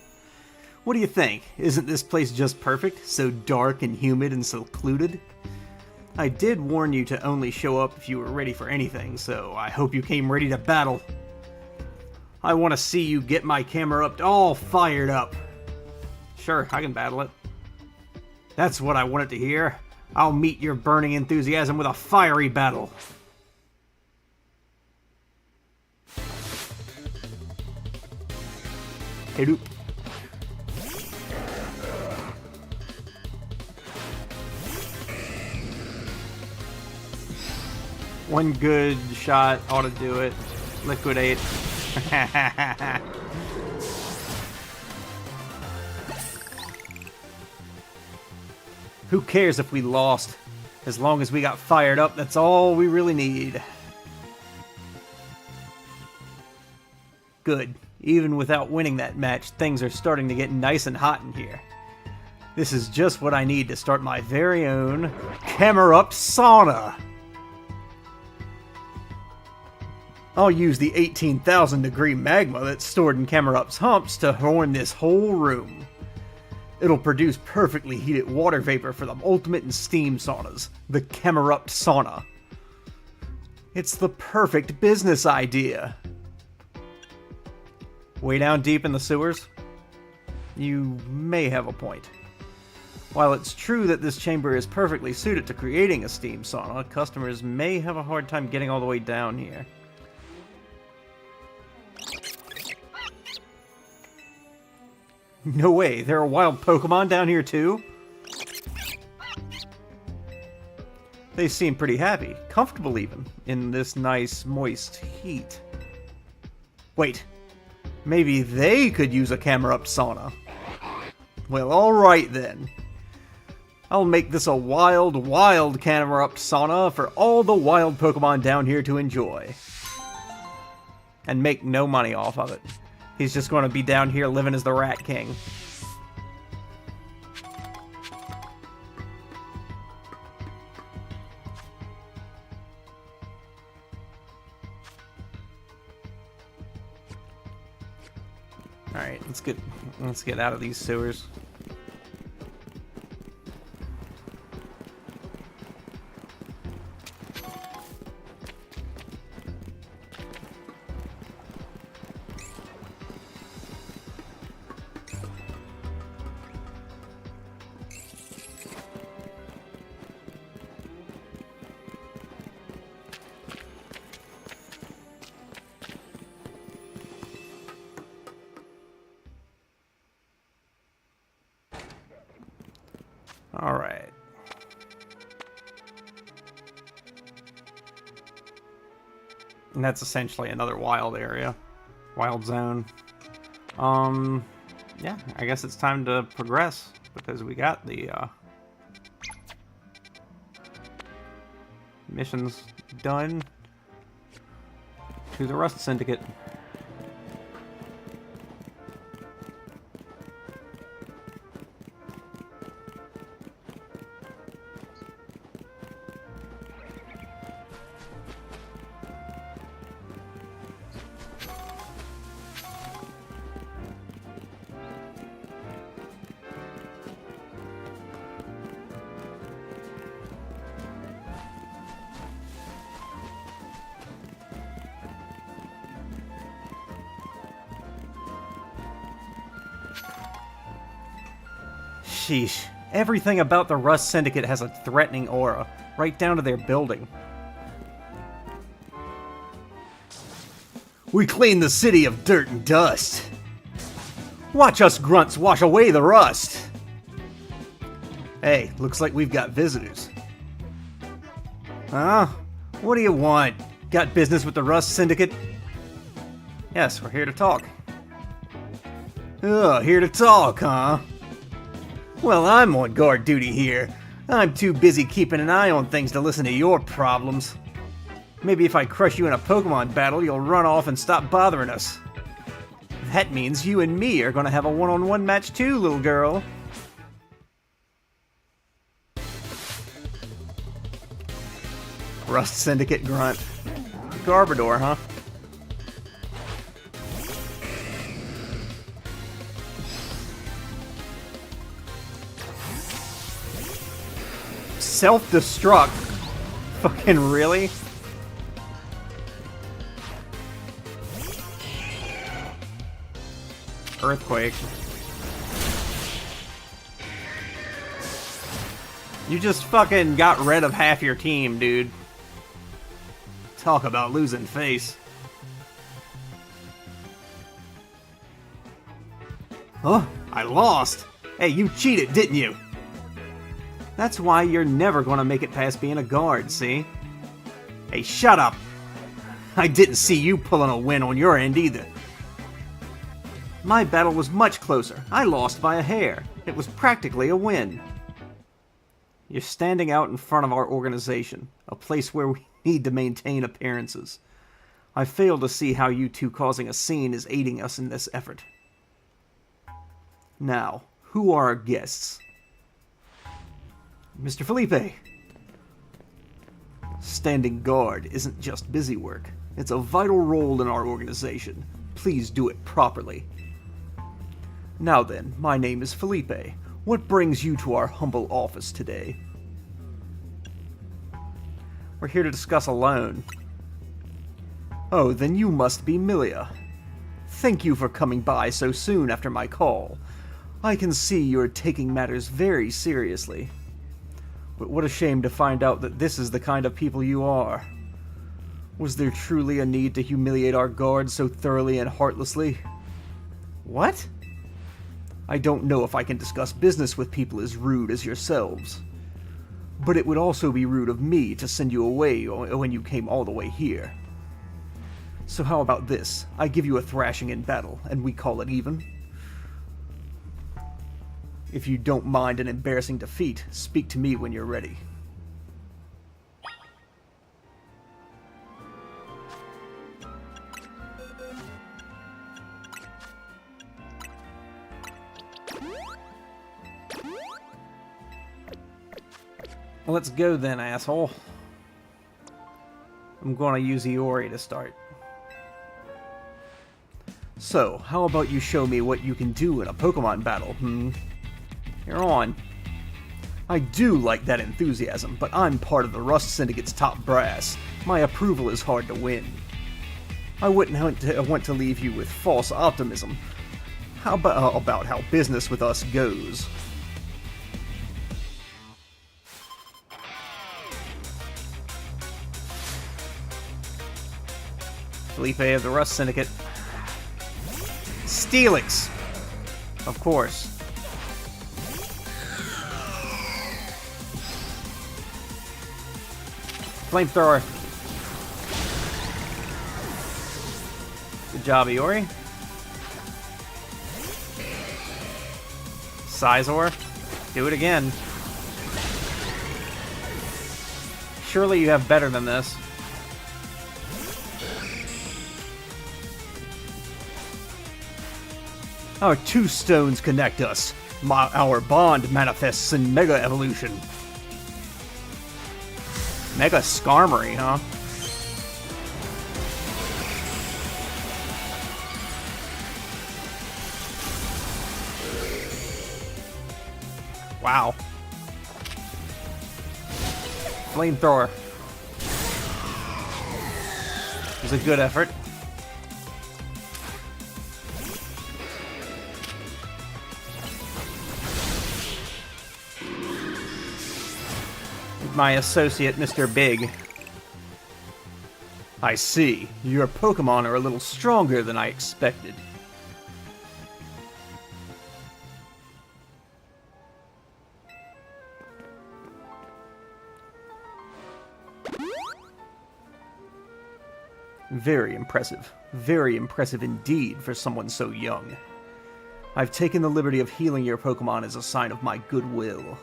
[SPEAKER 1] What do you think? Isn't this place just perfect? So dark and humid and secluded? I did warn you to only show up if you were ready for anything, so I hope you came ready to battle. I want to see you get my camera up all fired up. Sure, I can battle it. That's what I wanted to hear. I'll meet your burning enthusiasm with a fiery battle. Hey, dude. One good shot ought to do it. Liquidate. Who cares if we lost? As long as we got fired up, that's all we really need. Good. Even without winning that match, things are starting to get nice and hot in here. This is just what I need to start my very own Camera-Up Sauna. I'll use the 18,000 degree magma that's stored in Camera-Up's humps to warm this whole room. It'll produce perfectly heated water vapor for the ultimate in steam saunas, the Camera-Up Sauna. It's the perfect business idea. Way down deep in the sewers? You may have a point. While it's true that this chamber is perfectly suited to creating a steam sauna, customers may have a hard time getting all the way down here. No way, there are wild Pokemon down here too? They seem pretty happy, comfortable even, in this nice, moist heat. Wait, maybe they could use a Camera-Up Sauna. Well, alright then. I'll make this a wild, wild Camera-Up Sauna for all the wild Pokemon down here to enjoy. And make no money off of it. He's just going to be down here living as the Rat King. Alright, let's get out of these sewers. Alright. And that's essentially another wild area. Wild zone. Yeah, I guess it's time to progress, because we got the, missions done to the Rust Syndicate. Sheesh. Everything about the Rust Syndicate has a threatening aura, right down to their building. We clean the city of dirt and dust. Watch us grunts wash away the rust. Hey, looks like we've got visitors. Huh? What do you want? Got business with the Rust Syndicate? Yes, we're here to talk. Oh, here to talk, huh? Well, I'm on guard duty here. I'm too busy keeping an eye on things to listen to your problems. Maybe if I crush you in a Pokemon battle, you'll run off and stop bothering us. That means you and me are gonna have a one-on-one match too, little girl. Rust Syndicate grunt. Garbodor, huh? Self-destruct? Fucking really? Earthquake. You just fucking got rid of half your team, dude. Talk about losing face. Huh? I lost. Hey, you cheated, didn't you? That's why you're never gonna make it past being a guard, see? Hey, shut up! I didn't see you pulling a win on your end either. My battle was much closer. I lost by a hair. It was practically a win. You're standing out in front of our organization, a place where we need to maintain appearances. I fail to see how you two causing a scene is aiding us in this effort. Now, who are our guests? Mr. Felipe. Standing guard isn't just busy work. It's a vital role in our organization. Please do it properly. Now then, my name is Felipe. What brings you to our humble office today? We're here to discuss a loan. Oh, then you must be Milia. Thank you for coming by so soon after my call. I can see you're taking matters very seriously. But what a shame to find out that this is the kind of people you are. Was there truly a need to humiliate our guards so thoroughly and heartlessly? What? I don't know if I can discuss business with people as rude as yourselves. But it would also be rude of me to send you away when you came all the way here. So how about this? I give you a thrashing in battle, and we call it even. If you don't mind an embarrassing defeat, speak to me when you're ready. Let's go then, asshole. I'm gonna use Iori to start. So, how about you show me what you can do in a Pokemon battle, You're on. I do like that enthusiasm, but I'm part of the Rust Syndicate's top brass. My approval is hard to win. I wouldn't want to leave you with false optimism. How about how business with us goes? Felipe of the Rust Syndicate. Steelix! Of course. Flamethrower. Good job, Iori. Sizor. Do it again. Surely you have better than this. Our two stones connect us. Our bond manifests in Mega Evolution. Mega Skarmory, huh? Wow. Flamethrower. It was a good effort. Meet my associate, Mr. Big. I see. Your Pokemon are a little stronger than I expected. Very impressive. Very impressive indeed for someone so young. I've taken the liberty of healing your Pokemon as a sign of my goodwill.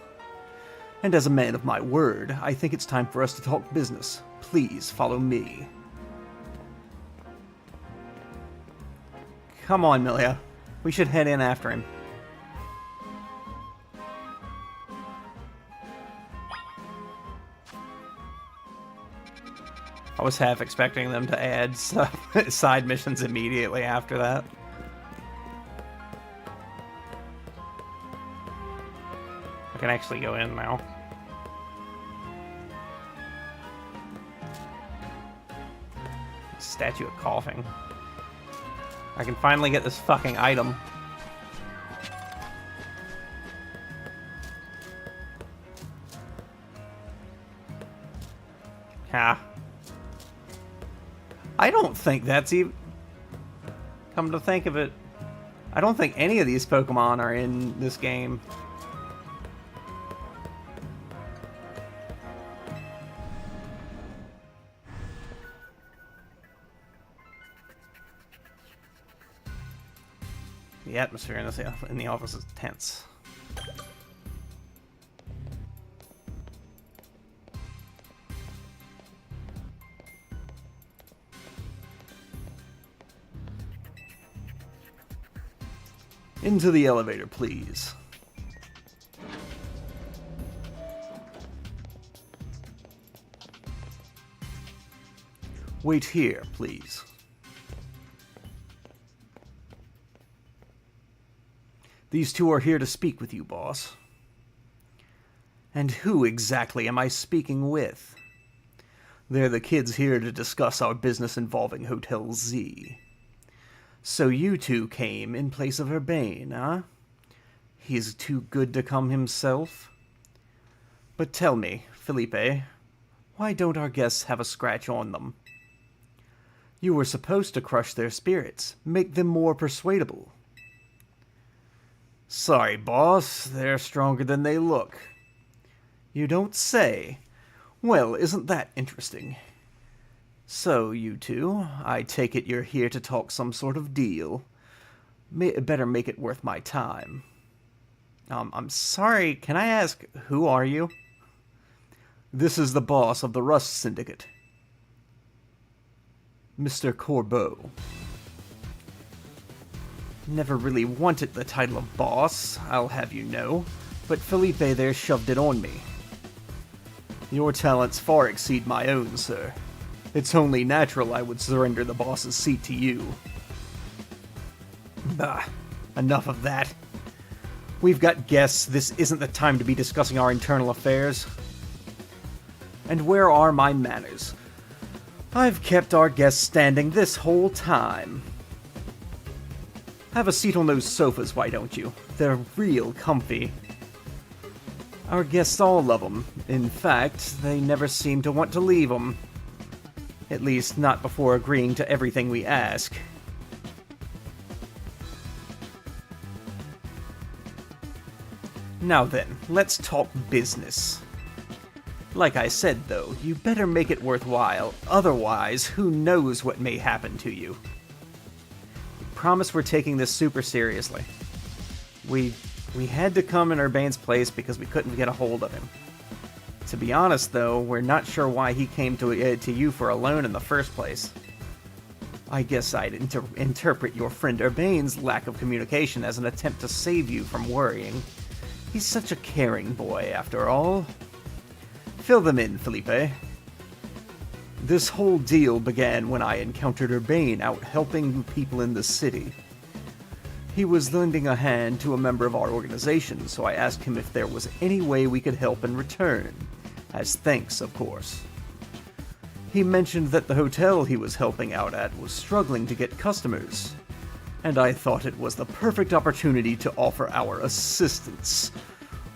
[SPEAKER 1] And as a man of my word, I think it's time for us to talk business. Please follow me. Come on, Milia. We should head in after him. I was half expecting them to add side missions immediately after that. I can actually go in now. Statue of Coughing. I can finally get this fucking item. Ha. I don't think that's even... Come to think of it, I don't think any of these Pokemon are in this game. The atmosphere in the office is tense. Into the elevator, please. Wait here, please. These two are here to speak with you, boss. And who exactly am I speaking with? They're the kids here to discuss our business involving Hotel Z. So you two came in place of Urbane, huh? He's too good to come himself? But tell me, Felipe, why don't our guests have a scratch on them? You were supposed to crush their spirits, make them more persuadable. Sorry, boss, they're stronger than they look. You don't say. Well, isn't that interesting? So, you two, I take it you're here to talk some sort of deal. Better make it worth my time. I'm sorry, can I ask, who are you? This is the boss of the Rust Syndicate. Mr. Corbeau. Never really wanted the title of boss, I'll have you know, but Felipe there shoved it on me. Your talents far exceed my own, sir. It's only natural I would surrender the boss's seat to you. Bah, enough of that. We've got guests, this isn't the time to be discussing our internal affairs. And where are my manners? I've kept our guests standing this whole time. Have a seat on those sofas, why don't you? They're real comfy. Our guests all love them. In fact, they never seem to want to leave them. At least, not before agreeing to everything we ask. Now then, let's talk business. Like I said, though, you better make it worthwhile, otherwise, who knows what may happen to you. Promise we're taking this super seriously. We had to come in Urbane's place because we couldn't get a hold of him. To be honest, though, we're not sure why he came to you for a loan in the first place. I guess I'd interpret your friend Urbane's lack of communication as an attempt to save you from worrying. He's such a caring boy, after all. Fill them in, Felipe. This whole deal began when I encountered Urbane out helping people in the city. He was lending a hand to a member of our organization, so I asked him if there was any way we could help in return. As thanks, of course. He mentioned that the hotel he was helping out at was struggling to get customers, and I thought it was the perfect opportunity to offer our assistance.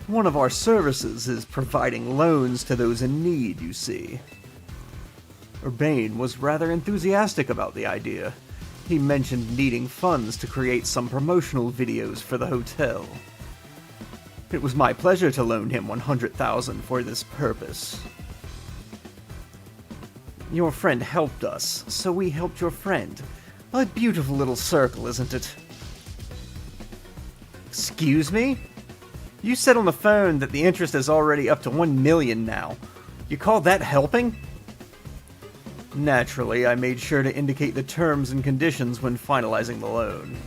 [SPEAKER 2] One of our services is providing loans to those in need, you see. Urbane was rather enthusiastic about the idea. He mentioned needing funds to create some promotional videos for the hotel. It was my pleasure to loan him 100,000 for this purpose. Your friend helped us, so we helped your friend. A beautiful little circle, isn't it?
[SPEAKER 1] Excuse me? You said on the phone that the interest is already up to 1 million now. You call that helping?
[SPEAKER 2] Naturally, I made sure to indicate the terms and conditions when finalizing the loan.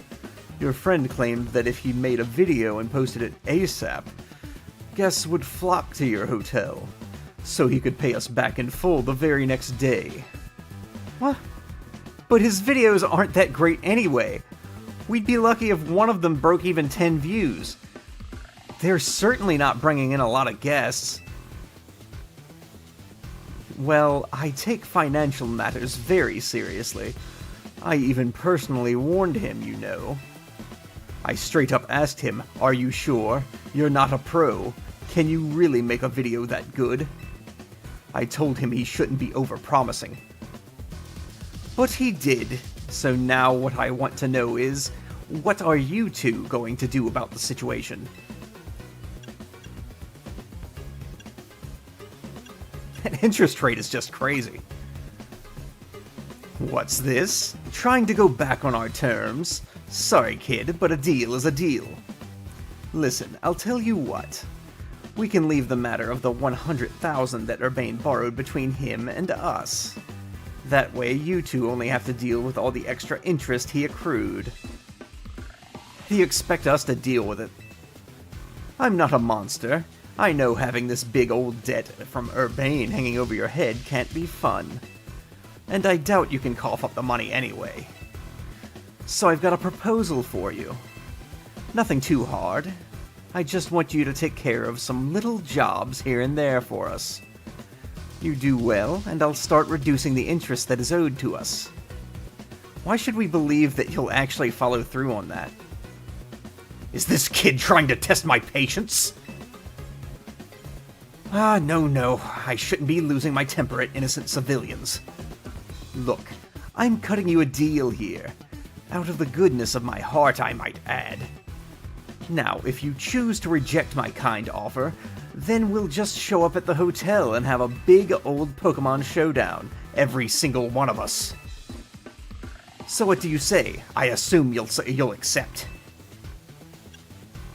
[SPEAKER 2] Your friend claimed that if he made a video and posted it ASAP, guests would flock to your hotel, so he could pay us back in full the very next day.
[SPEAKER 1] What? But his videos aren't that great anyway. We'd be lucky if one of them broke even 10 views. They're certainly not bringing in a lot of guests.
[SPEAKER 2] Well, I take financial matters very seriously. I even personally warned him, you know. I straight up asked him, "Are you sure? You're not a pro. Can you really make a video that good?" I told him he shouldn't be overpromising.
[SPEAKER 1] But he did. So now what I want to know is, what are you two going to do about the situation? That interest rate is just crazy.
[SPEAKER 2] What's this? Trying to go back on our terms? Sorry, kid, but a deal is a deal. Listen, I'll tell you what. We can leave the matter of the 100,000 that Urbane borrowed between him and us. That way, you two only have to deal with all the extra interest he accrued. Do you expect us to deal with it? I'm not a monster. I know having this big old debt from Urbane hanging over your head can't be fun. And I doubt you can cough up the money anyway. So I've got a proposal for you. Nothing too hard. I just want you to take care of some little jobs here and there for us. You do well, and I'll start reducing the interest that is owed to us.
[SPEAKER 1] Why should we believe that he'll actually follow through on that? Is this kid trying to test my patience? No. I shouldn't be losing my temper at innocent civilians. Look, I'm cutting you a deal here. Out of the goodness of my heart, I might add. Now, if you choose to reject my kind offer, then we'll just show up at the hotel and have a big old Pokemon showdown, every single one of us. So what do you say? I assume you'll accept.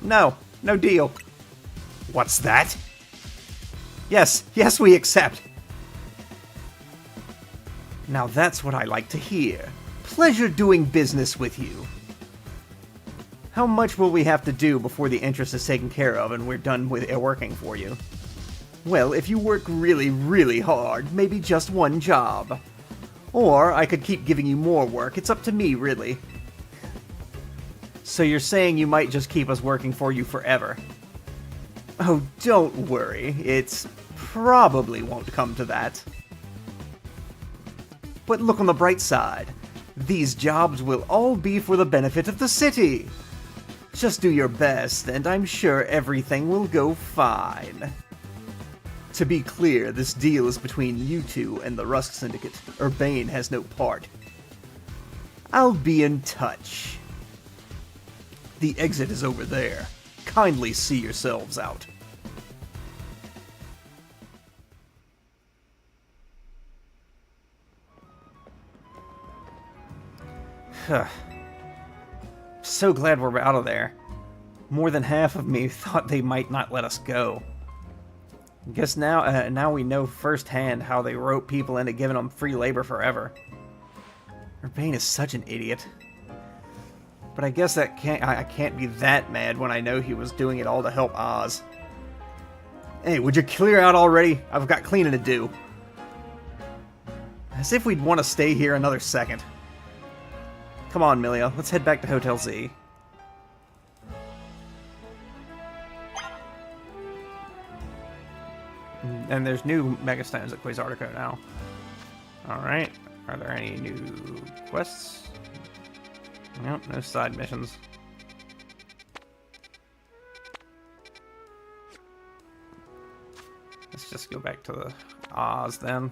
[SPEAKER 1] No deal. What's that? Yes, we accept. Now that's what I like to hear. Pleasure doing business with you. How much will we have to do before the interest is taken care of and we're done with it working for you? Well, if you work really, really hard, maybe just one job. Or I could keep giving you more work. It's up to me, really. So you're saying you might just keep us working for you forever? Oh, don't worry. It's probably won't come to that. But look on the bright side. These jobs will all be for the benefit of the city. Just do your best, and I'm sure everything will go fine. To be clear, this deal is between you two and the Rusk Syndicate. Urbane has no part. I'll be in touch. The exit is over there. Kindly see yourselves out. So glad we're out of there. More than half of me thought they might not let us go. Guess now we know firsthand how they rope people into giving them free labor forever. Urbane is such an idiot. But I guess I can't be that mad when I know he was doing it all to help Oz. Hey, would you clear out already? I've got cleaning to do. As if we'd want to stay here another second. Come on, Milia, let's head back to Hotel Z. And there's new Mega Stones at Quasartico now. Alright, are there any new quests? Nope, no side missions. Let's just go back to the Oz then.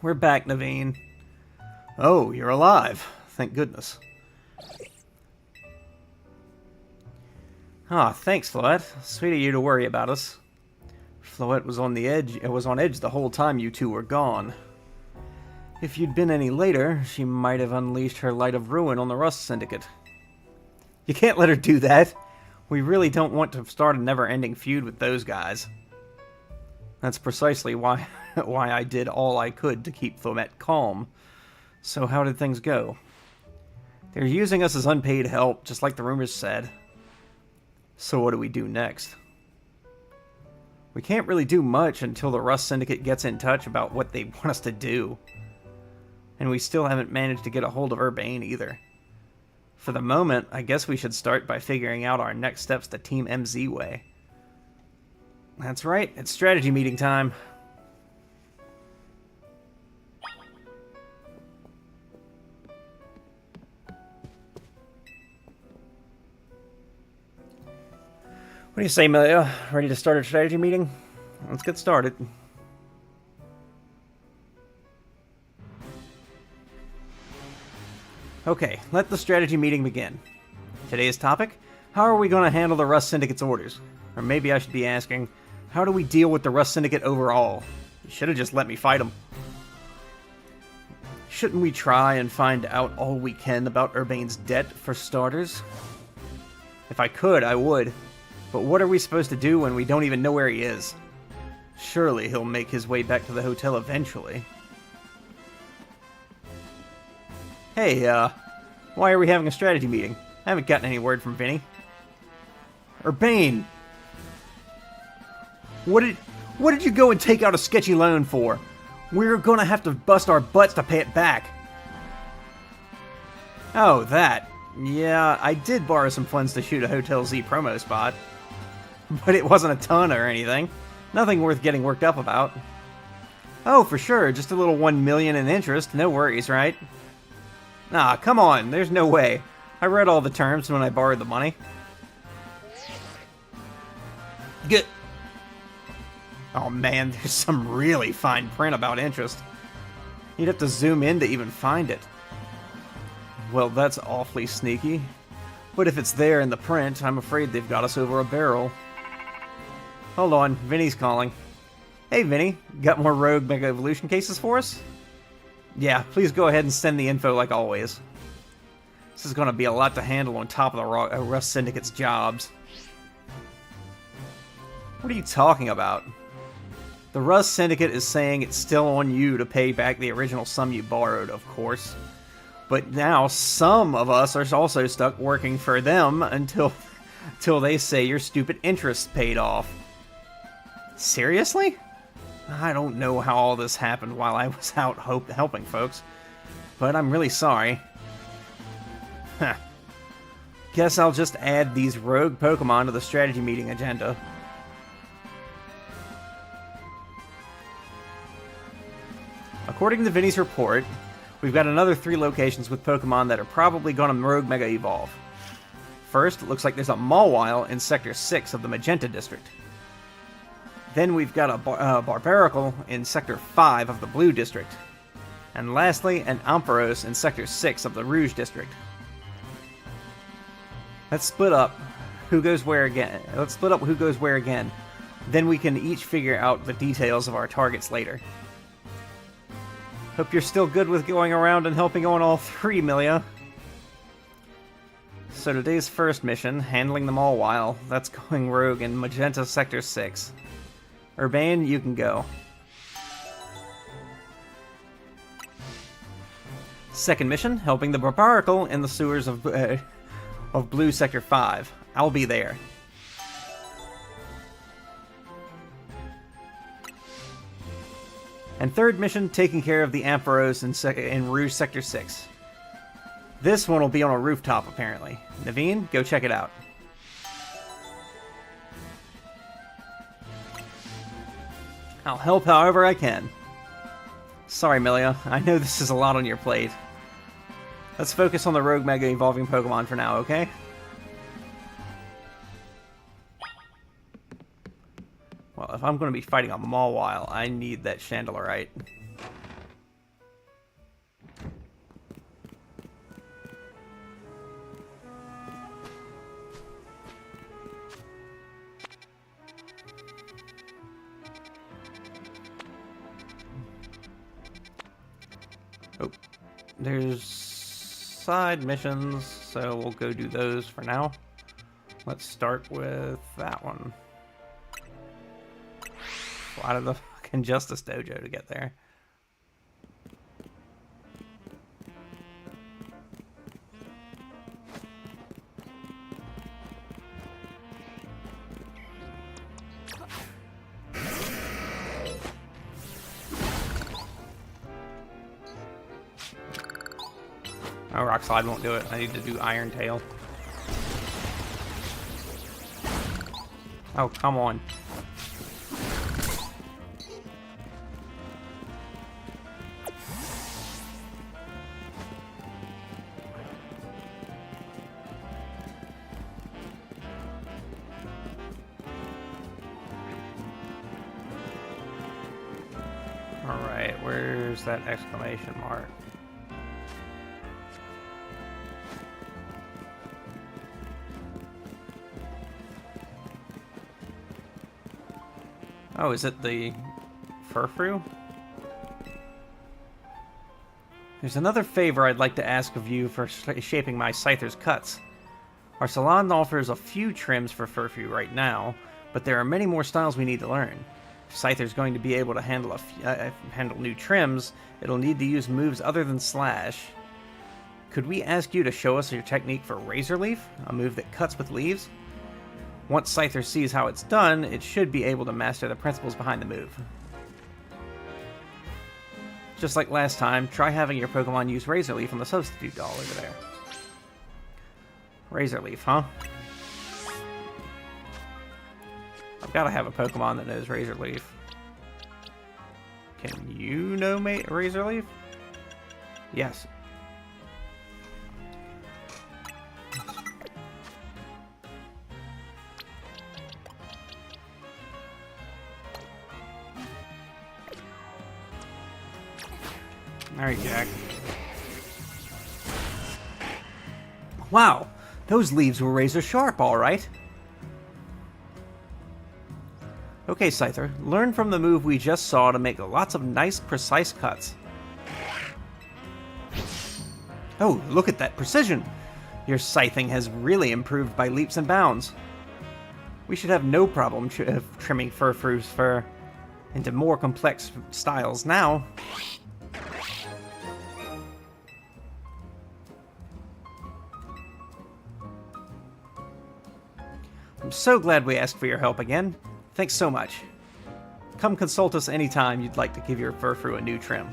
[SPEAKER 1] We're back, Naveen. Oh, you're alive. Thank goodness. Ah, thanks, Floette. Sweet of you to worry about us. Floette was on the edge. It was on edge the whole time you two were gone. If you'd been any later, she might have unleashed her light of ruin on the Rust Syndicate. You can't let her do that. We really don't want to start a never-ending feud with those guys. That's precisely why I did all I could to keep Floette calm. So how did things go? They're using us as unpaid help, just like the rumors said. So what do we do next? We can't really do much until the Rust Syndicate gets in touch about what they want us to do. And we still haven't managed to get a hold of Urbane either. For the moment, I guess we should start by figuring out our next steps the Team MZ way. That's right, it's strategy meeting time. What do you say, Melia? Ready to start a strategy meeting? Let's get started. Okay, let the strategy meeting begin. Today's topic, how are we going to handle the Rust Syndicate's orders? Or maybe I should be asking, how do we deal with the Rust Syndicate overall? You should have just let me fight them. Shouldn't we try and find out all we can about Urbane's debt, for starters? If I could, I would. But what are we supposed to do when we don't even know where he is? Surely he'll make his way back to the hotel eventually. Hey, why are we having a strategy meeting? I haven't gotten any word from Vinny. Urbane! What did you go and take out a sketchy loan for? We're gonna have to bust our butts to pay it back. Oh, that. Yeah, I did borrow some funds to shoot a Hotel Z promo spot. But it wasn't a ton or anything. Nothing worth getting worked up about. Oh, for sure, just a little 1 million in interest. No worries, right? Nah, come on, there's no way. I read all the terms when I borrowed the money. Get. Oh man, there's some really fine print about interest. You'd have to zoom in to even find it. Well, that's awfully sneaky. But if it's there in the print, I'm afraid they've got us over a barrel. Hold on, Vinny's calling. Hey Vinny, got more Rogue Mega Evolution cases for us? Yeah, please go ahead and send the info like always. This is going to be a lot to handle on top of the Rust Syndicate's jobs. What are you talking about? The Rust Syndicate is saying it's still on you to pay back the original sum you borrowed, of course. But now some of us are also stuck working for them until they say your stupid interest paid off. Seriously? I don't know how all this happened while I was out helping folks, but I'm really sorry. Huh. Guess I'll just add these rogue Pokemon to the strategy meeting agenda. According to Vinny's report, we've got another 3 locations with Pokemon that are probably going to Rogue Mega Evolve. First, it looks like there's a Mawile in Sector 6 of the Magenta District. Then we've got a Barbaracle in Sector 5 of the Blue District. And lastly, an Ampharos in Sector 6 of the Rouge District. Let's split up who goes where again. Then we can each figure out the details of our targets later. Hope you're still good with going around and helping on all 3, Milia. So today's first mission, handling the Mawile, that's going rogue in Magenta Sector 6. Urbane, you can go. Second mission, helping the Barbaracle in the sewers of Blue Sector 5. I'll be there. And third mission, taking care of the Ampharos in Rouge Sector 6. This one will be on a rooftop, apparently. Naveen, go check it out. I'll help however I can.
[SPEAKER 2] Sorry, Melia. I know this is a lot on your plate. Let's focus on the rogue mega evolving Pokemon for now, okay? Well, if I'm going to be fighting a Mawile, I need that Chandelerite. Oh, there's side missions, so we'll go do those for now. Let's start with that one. Out of the fucking Justice Dojo to get there. Oh, Rock Slide won't do it. I need to do Iron Tail. Oh, come on. Alright, where's that exclamation mark? Oh, is it the Furfrou? There's another favor I'd like to ask of you for shaping my Scyther's cuts. Our salon offers a few trims for Furfrou right now, but there are many more styles we need to learn. If Scyther's going to be able to handle handle new trims, it'll need to use moves other than Slash. Could we ask you to show us your technique for Razor Leaf, a move that cuts with leaves? Once Scyther sees how it's done, it should be able to master the principles behind the move. Just like last time, try having your Pokemon use Razor Leaf on the substitute doll over there. Razor Leaf, huh? I've got to have a Pokemon that knows Razor Leaf. Can you know Razor Leaf? Yes. Alright, Jack. Wow, those leaves were razor sharp, alright. Okay, Scyther, learn from the move we just saw to make lots of nice, precise cuts. Oh, look at that precision! Your scything has really improved by leaps and bounds. We should have no problem trimming Furfrou's fur into more complex styles now. I'm so glad we asked for your help again. Thanks so much. Come consult us anytime you'd like to give your Furfrou a new trim.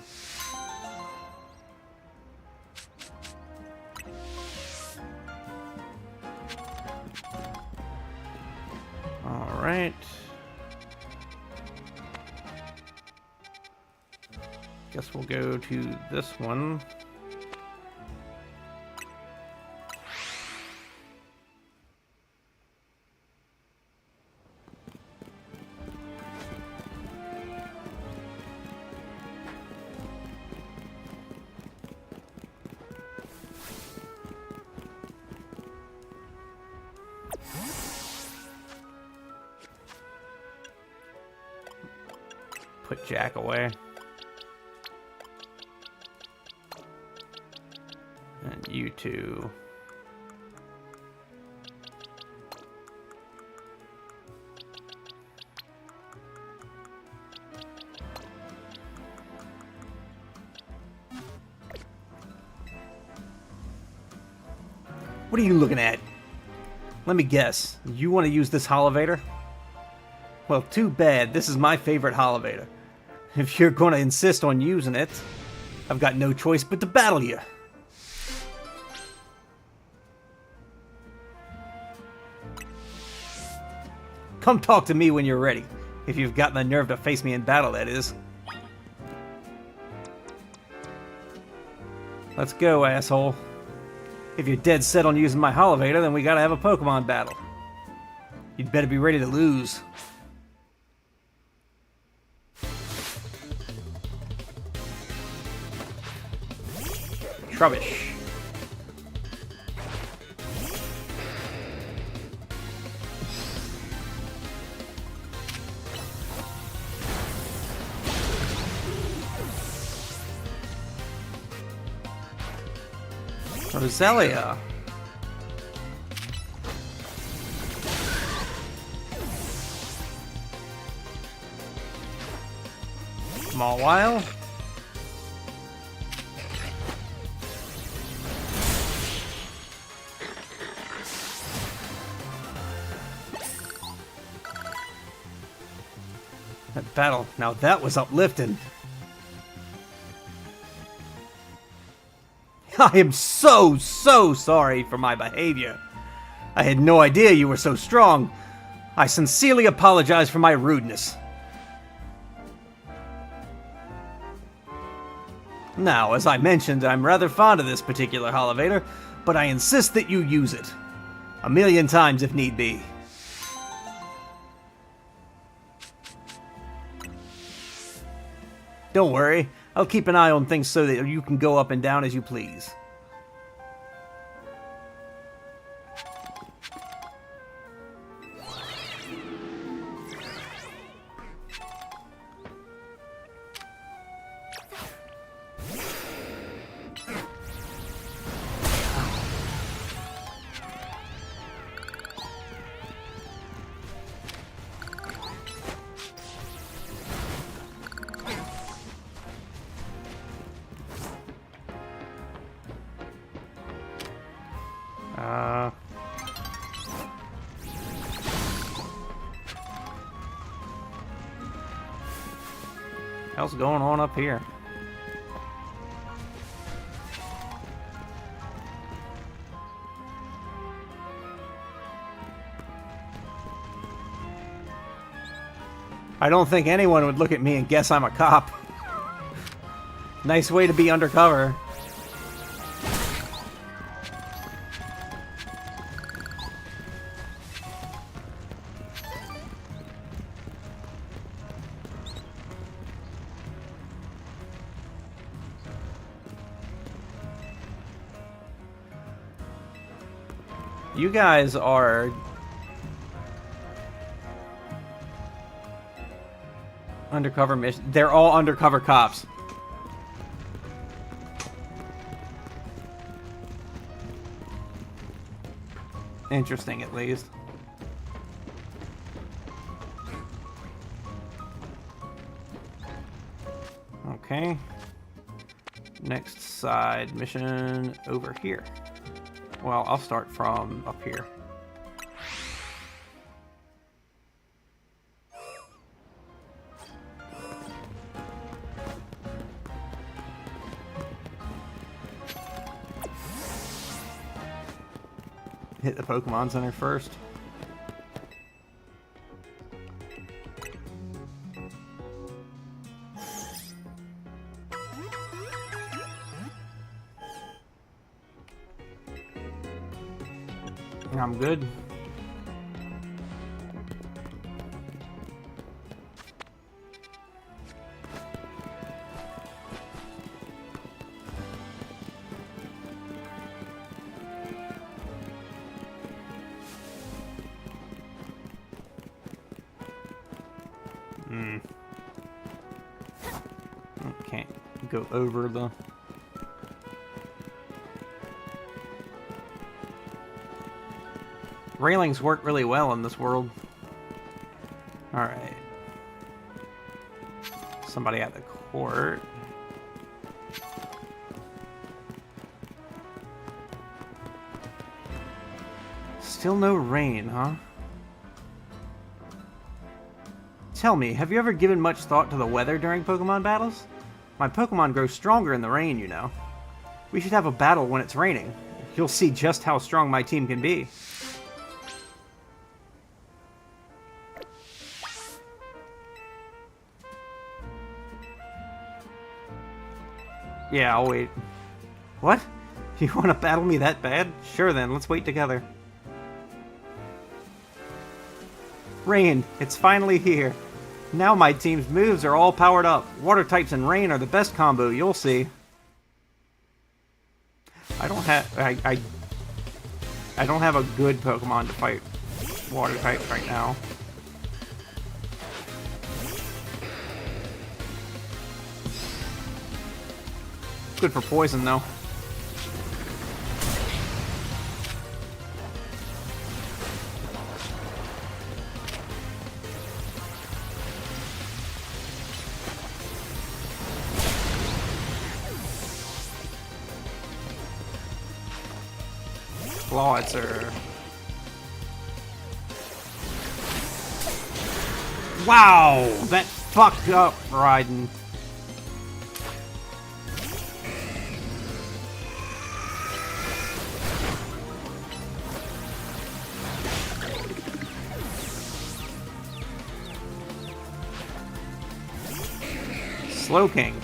[SPEAKER 2] Alright. Guess we'll go to this one. Put Jack away. And you two. What are you looking at? Let me guess. You want to use this Holovator? Well, too bad. This is my favorite Holovator. If you're going to insist on using it, I've got no choice but to battle you. Come talk to me when you're ready. If you've got the nerve to face me in battle, that is. Let's go, asshole. If you're dead set on using my Holovator, then we gotta have a Pokemon battle. You'd better be ready to lose. Trubbish. Roselia. Mawile. That battle, now that was uplifting. I am so sorry for my behavior. I had no idea you were so strong. I sincerely apologize for my rudeness. Now, as I mentioned, I'm rather fond of this particular Holovator, but I insist that you use it. 1,000,000 times if need be. Don't worry, I'll keep an eye on things so that you can go up and down as you please. Hell's going on up here? I don't think anyone would look at me and guess I'm a cop. Nice way to be undercover. You guys are undercover mission. They're all undercover cops. Interesting, at least. Okay. Next side mission over here. Well, I'll start from up here. Hit the Pokemon Center first. I'm good. Can't go over the... Railings work really well in this world. Alright. Somebody at the court. Still no rain, huh? Tell me, have you ever given much thought to the weather during Pokemon battles? My Pokemon grow stronger in the rain, you know. We should have a battle when it's raining. You'll see just how strong my team can be. Yeah, I'll wait.
[SPEAKER 1] What? You want to battle me that bad? Sure then, let's wait together. Rain, it's finally here. Now my team's moves are all powered up. Water types and rain are the best combo, you'll see. I don't have a good Pokemon to fight water types right now. Good for poison though. Clawitzer. Wow! That fucked up Raiden. Slowking.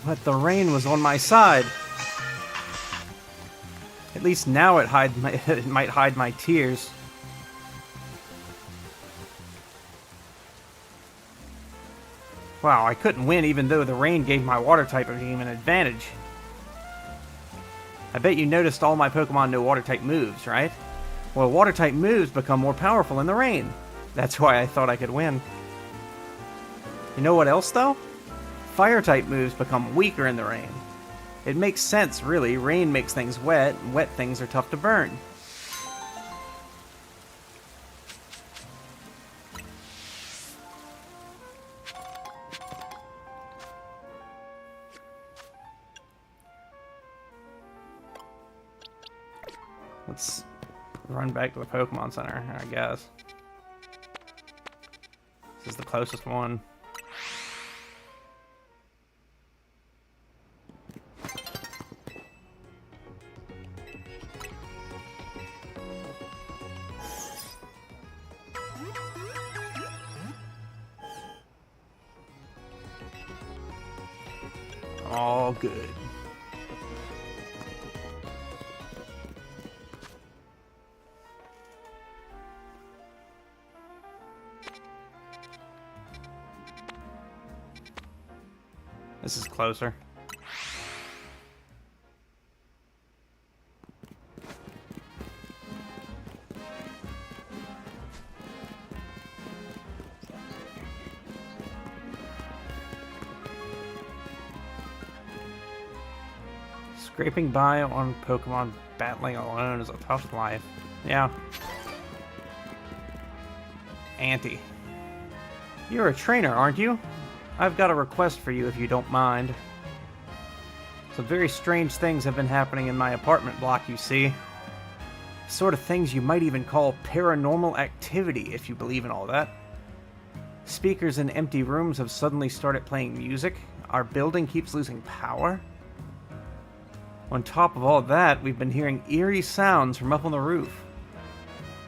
[SPEAKER 1] But the rain was on my side. At least now it might hide my tears. Wow, I couldn't win even though the rain gave my water type team an advantage. I bet you noticed all my Pokemon know water type moves, right? Well, water type moves become more powerful in the rain. That's why I thought I could win. You know what else though? Fire type moves become weaker in the rain. It makes sense, really. Rain makes things wet, and wet things are tough to burn. Let's run back to the Pokemon Center, I guess. This is the closest one. All good. This is closer. Scraping by on Pokemon battling alone is a tough life. Yeah. Auntie. You're a trainer, aren't you? I've got a request for you if you don't mind. Some very strange things have been happening in my apartment block, you see. Sort of things you might even call paranormal activity, if you believe in all that. Speakers in empty rooms have suddenly started playing music. Our building keeps losing power. On top of all that, we've been hearing eerie sounds from up on the roof.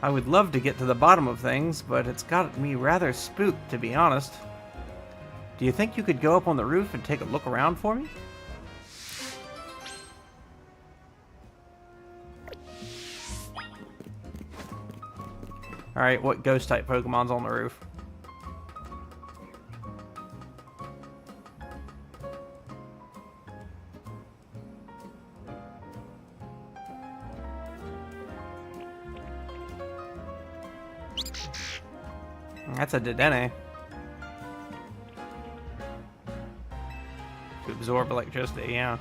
[SPEAKER 1] I would love to get to the bottom of things, but it's got me rather spooked, to be honest. Do you think you could go up on the roof and take a look around for me? Alright, what ghost-type Pokemon's on the roof? That's a Dedenne. To absorb electricity, yeah.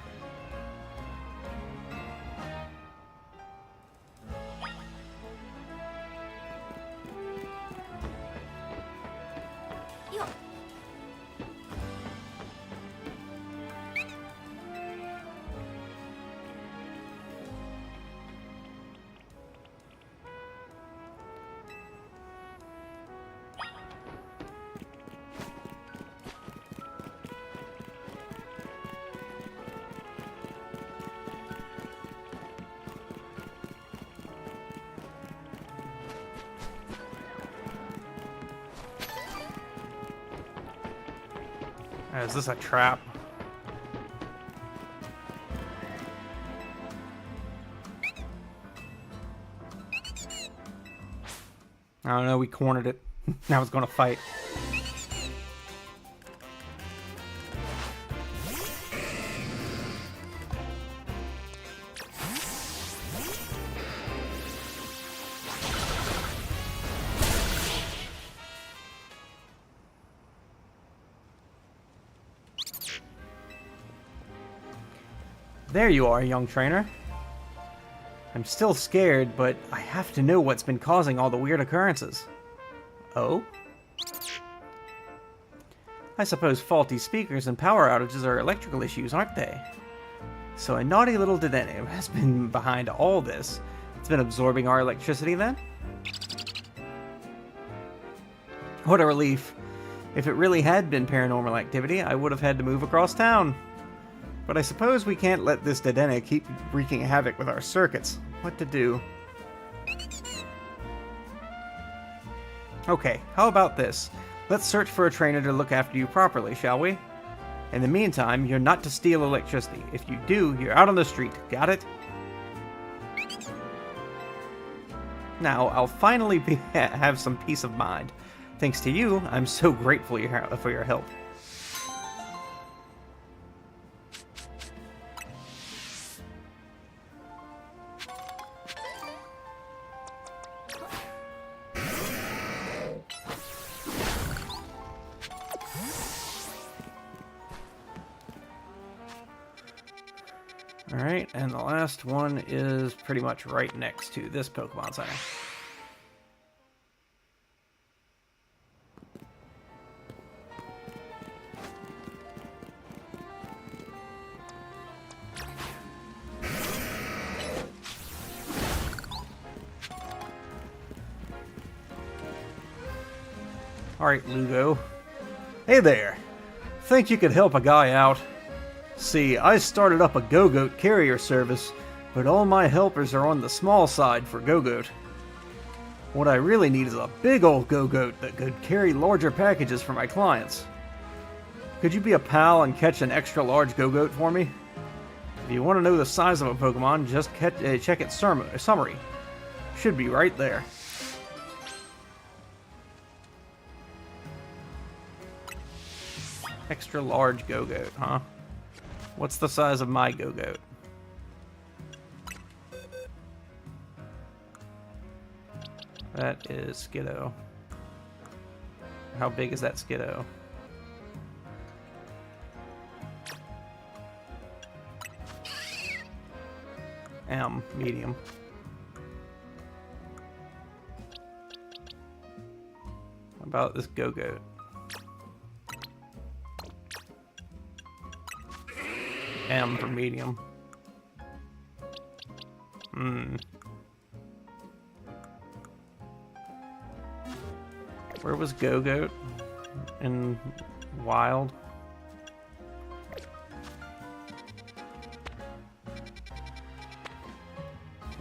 [SPEAKER 1] Is this a trap? I don't know, we cornered it. Now it's gonna fight. There you are, young trainer. I'm still scared, but I have to know what's been causing all the weird occurrences. Oh? I suppose faulty speakers and power outages are electrical issues, aren't they? So a naughty little Dedenne has been behind all this. It's been absorbing our electricity then? What a relief. If it really had been paranormal activity, I would have had to move across town. But I suppose we can't let this Dedenne keep wreaking havoc with our circuits. What to do? Okay, how about this? Let's search for a trainer to look after you properly, shall we? In the meantime, you're not to steal electricity. If you do, you're out on the street. Got it? Now, I'll finally have some peace of mind. Thanks to you, I'm so grateful for your help. Alright, and the last one is pretty much right next to this Pokemon Center. Alright, Lugo. Hey there. Think you could help a guy out? See, I started up a Go-Goat carrier service, but all my helpers are on the small side for Go-Goat. What I really need is a big old Go-Goat that could carry larger packages for my clients. Could you be a pal and catch an extra large Go-Goat for me? If you want to know the size of a Pokemon, just check its summary. Should be right there. Extra large Go-Goat, huh? What's the size of my Go-Goat? That is Skiddo. How big is that Skiddo? M, medium. What about this Go-Goat? M for medium. Where was Go-Goat in Wild?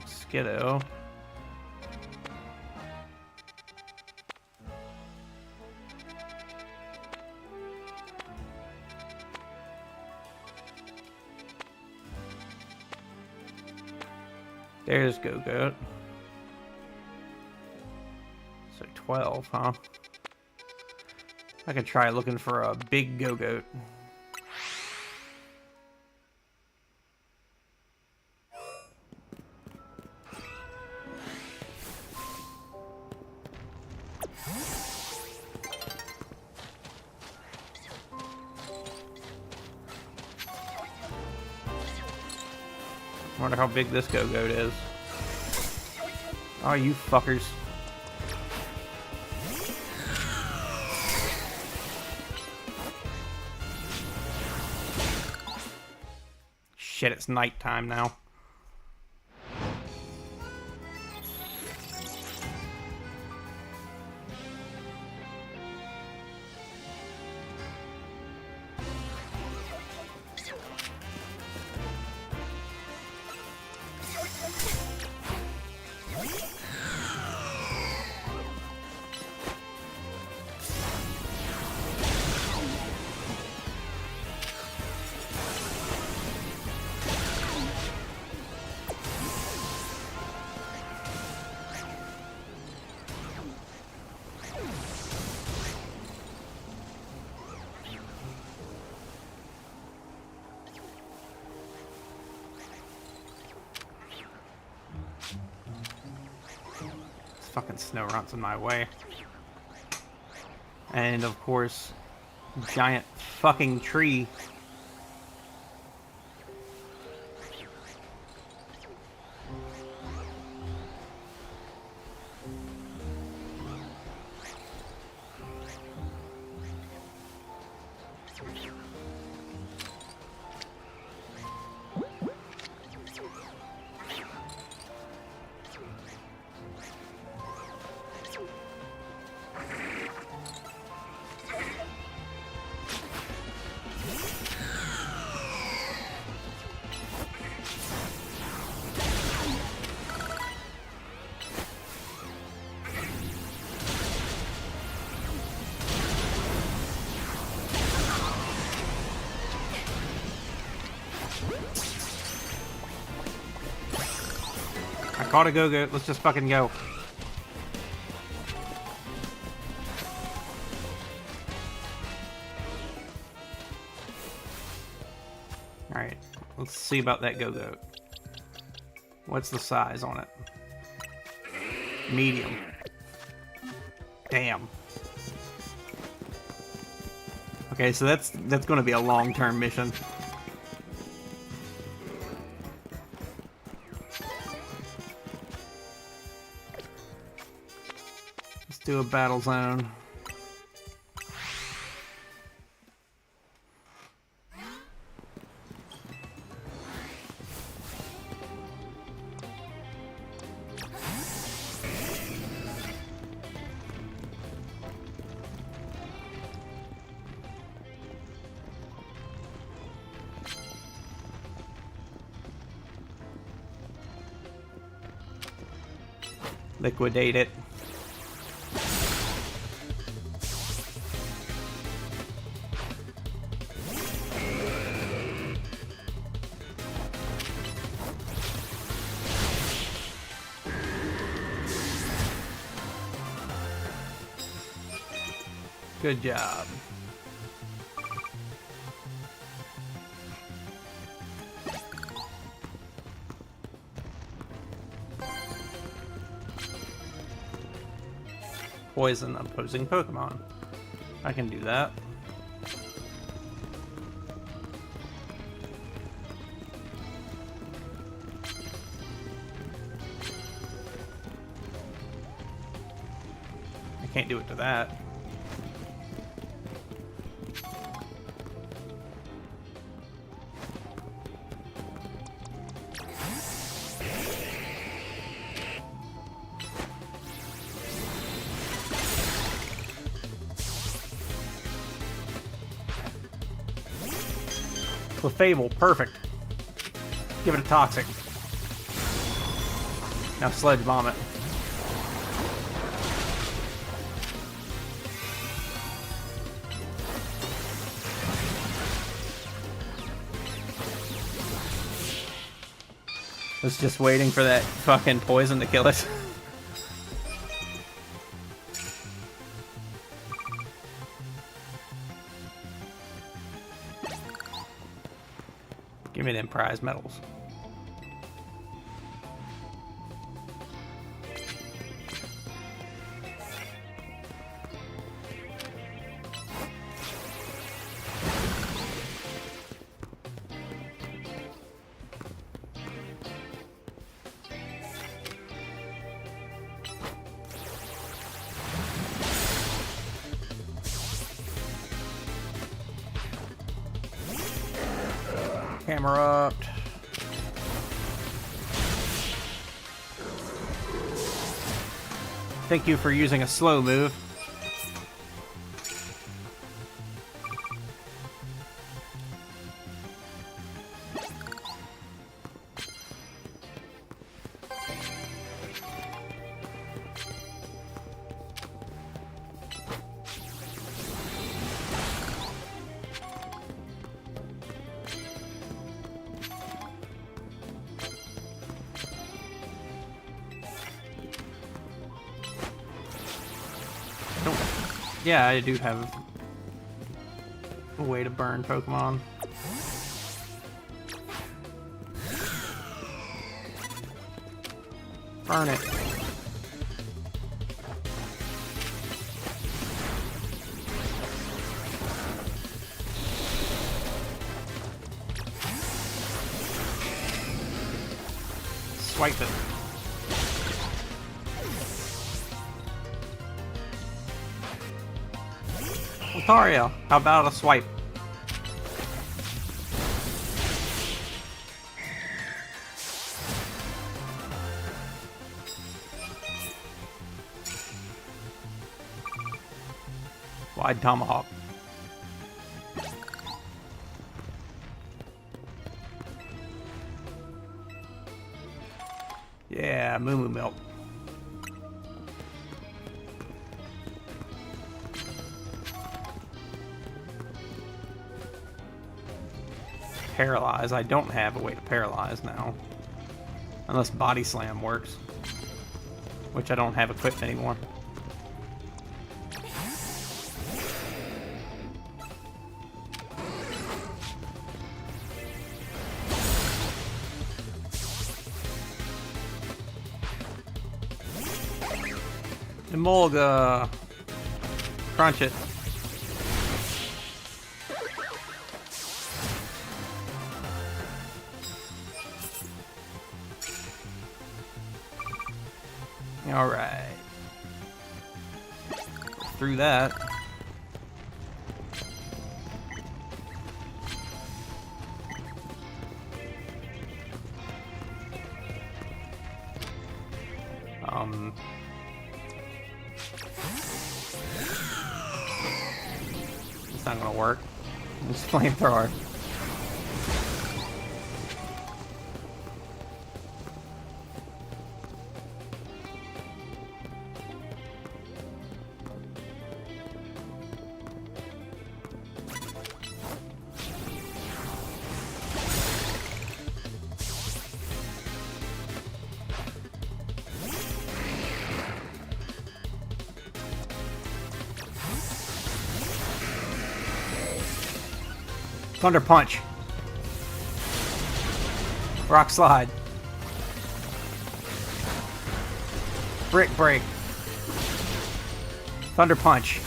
[SPEAKER 1] Skiddo. There's Go-Goat. So 12, huh? I could try looking for a big Go-Goat. I wonder how big this Go-Goat is. Oh, you fuckers. Shit, it's nighttime now. fucking snow runs in my way. And of course, giant fucking tree. I caught a go-go. Let's just fucking go. Alright, let's see about that go-go. What's the size on it? Medium. Damn. Okay, so that's going to be a long-term mission. Let's do a battle zone. Liquidate it. Good job. Poison opposing Pokemon. I can do that. I can't do it to that. Clefable, perfect. Give it a toxic. Now Sledge Bomb it. Was just waiting for that fucking poison to kill it. Give me them prize medals. Camera up. Thank you for using a slow move. Yeah, I do have a way to burn Pokemon. Burn it. swipe it. Altaria, how about a swipe? Wide tomahawk. Yeah, moo moo milk. Paralyze. I don't have a way to paralyze now. Unless body slam works. Which I don't have equipped anymore. Emolga. Crunch it. Alright. Through that. It's not gonna work. It's flamethrower. Thunder Punch. Rock Slide. Brick Break. Thunder Punch.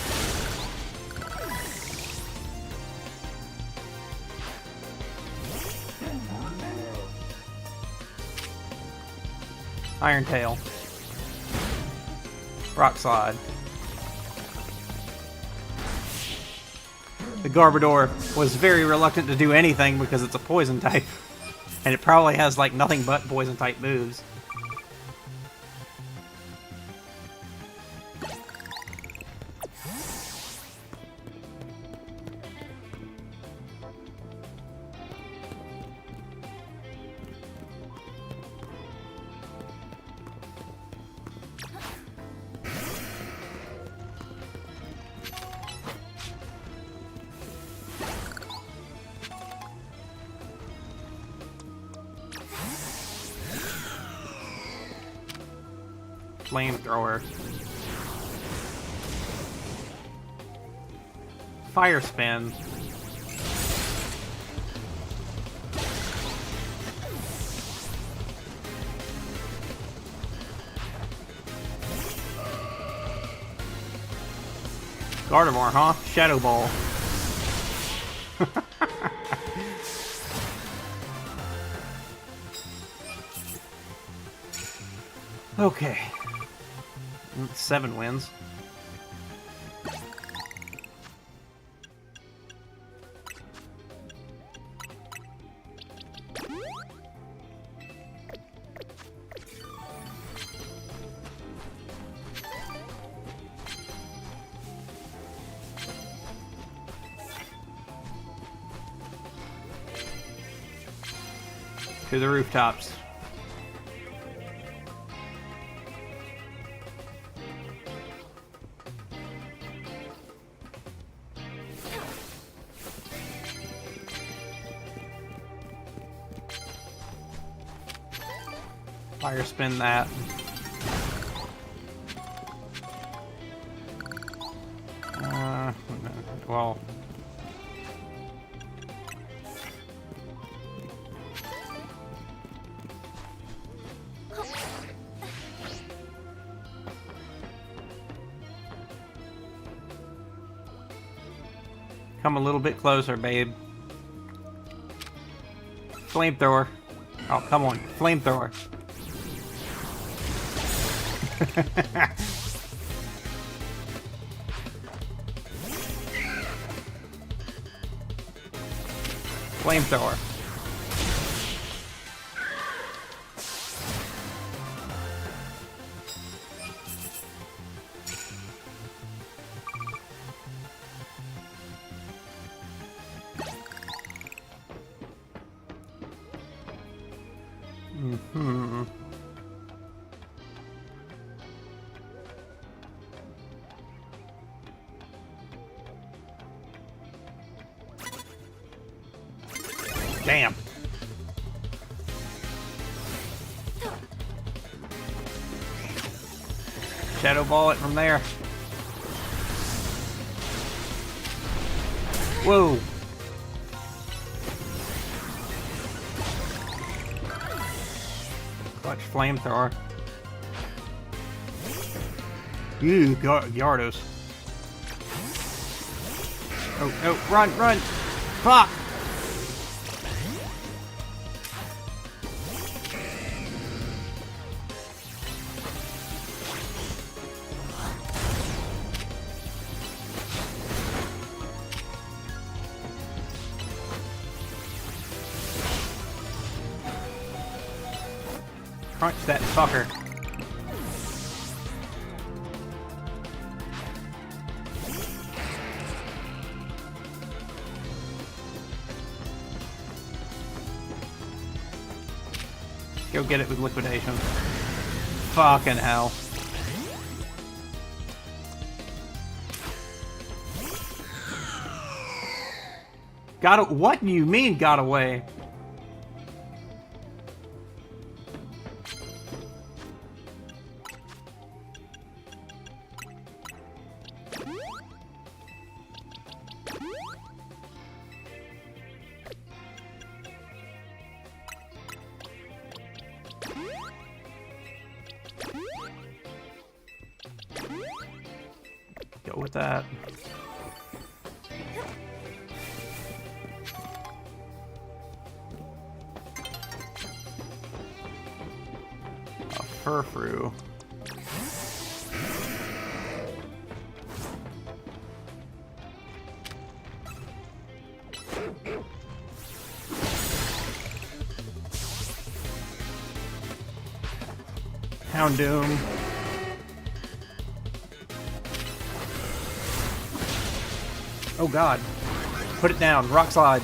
[SPEAKER 1] Iron Tail. Rock Slide. The Garbodor was very reluctant to do anything because it's a poison type. And it probably has like nothing but poison type moves. Flamethrower. Fire Spin. Gardevoir, huh? Shadow Ball. Okay. 7 wins. To the rooftops. Fire spin that. Well. Come a little bit closer, babe. Flamethrower. Oh, come on. Flamethrower. Flamethrower. Mm-hmm. Damn. Shadow ball it from there. Whoa. Clutch flamethrower. Ew, Gyarados. Oh, no, run, run! Fuck! Crunch that fucker. Go get it with liquidation. Fucking hell. What do you mean got away? Go with that. A Furfrou. Houndoom. Oh god. Put it down. Rock slide.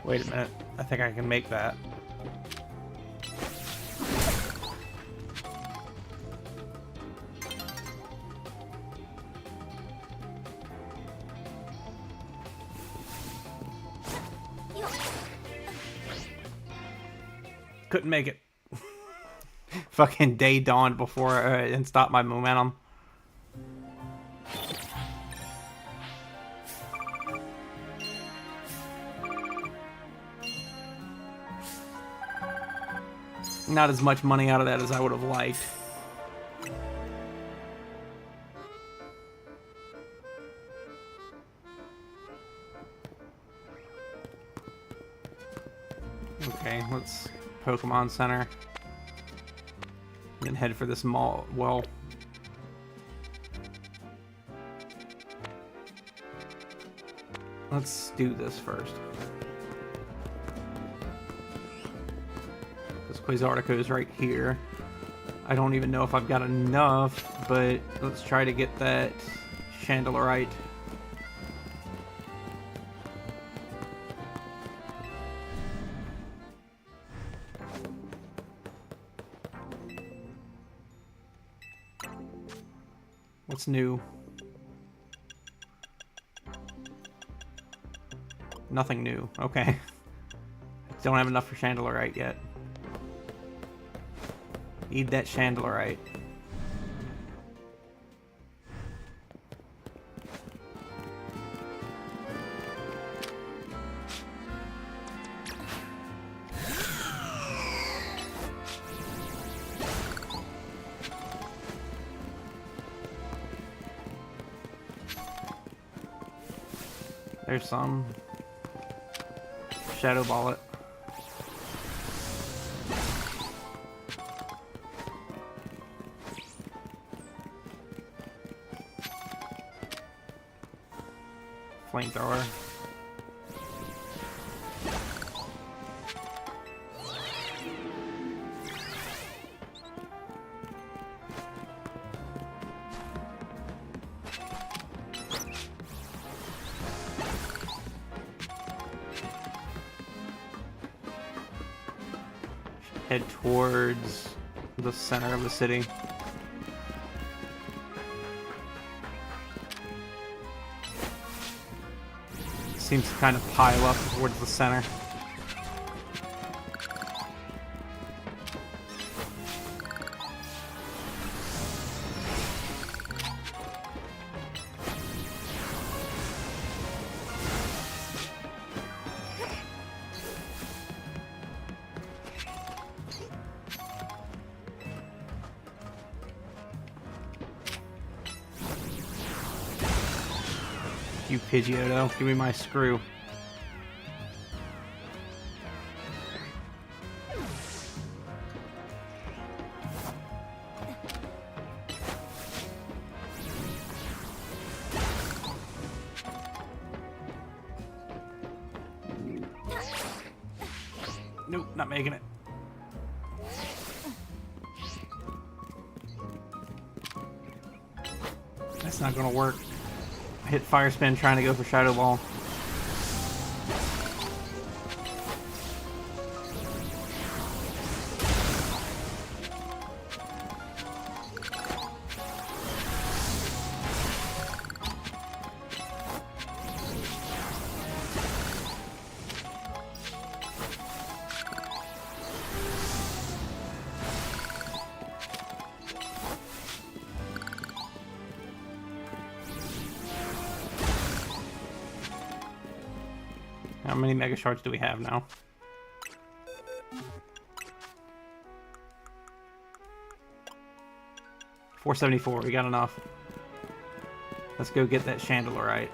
[SPEAKER 1] Wait a minute. I think I can make that. Couldn't make it. Fucking day dawned before and stopped my momentum. Not as much money out of that as I would have liked. Okay, let's Pokemon Center. And then head for this mall. Well, let's do this first. Quasartico is right here. I don't even know if I've got enough, but let's try to get that Chandelerite. What's new? Nothing new. Okay. Don't have enough for Chandelerite yet. Need that Chandelerite. There's some. Shadow Ball it. Flamethrower. Head towards the center of the city. Seems to kind of pile up towards the center. You Pidgeotto, give me my screw. Nope, not making it. That's not gonna work. Hit Fire Spin trying to go for Shadow Ball. How many Mega Shards do we have now? $474, we got enough. Let's go get that Chandelerite.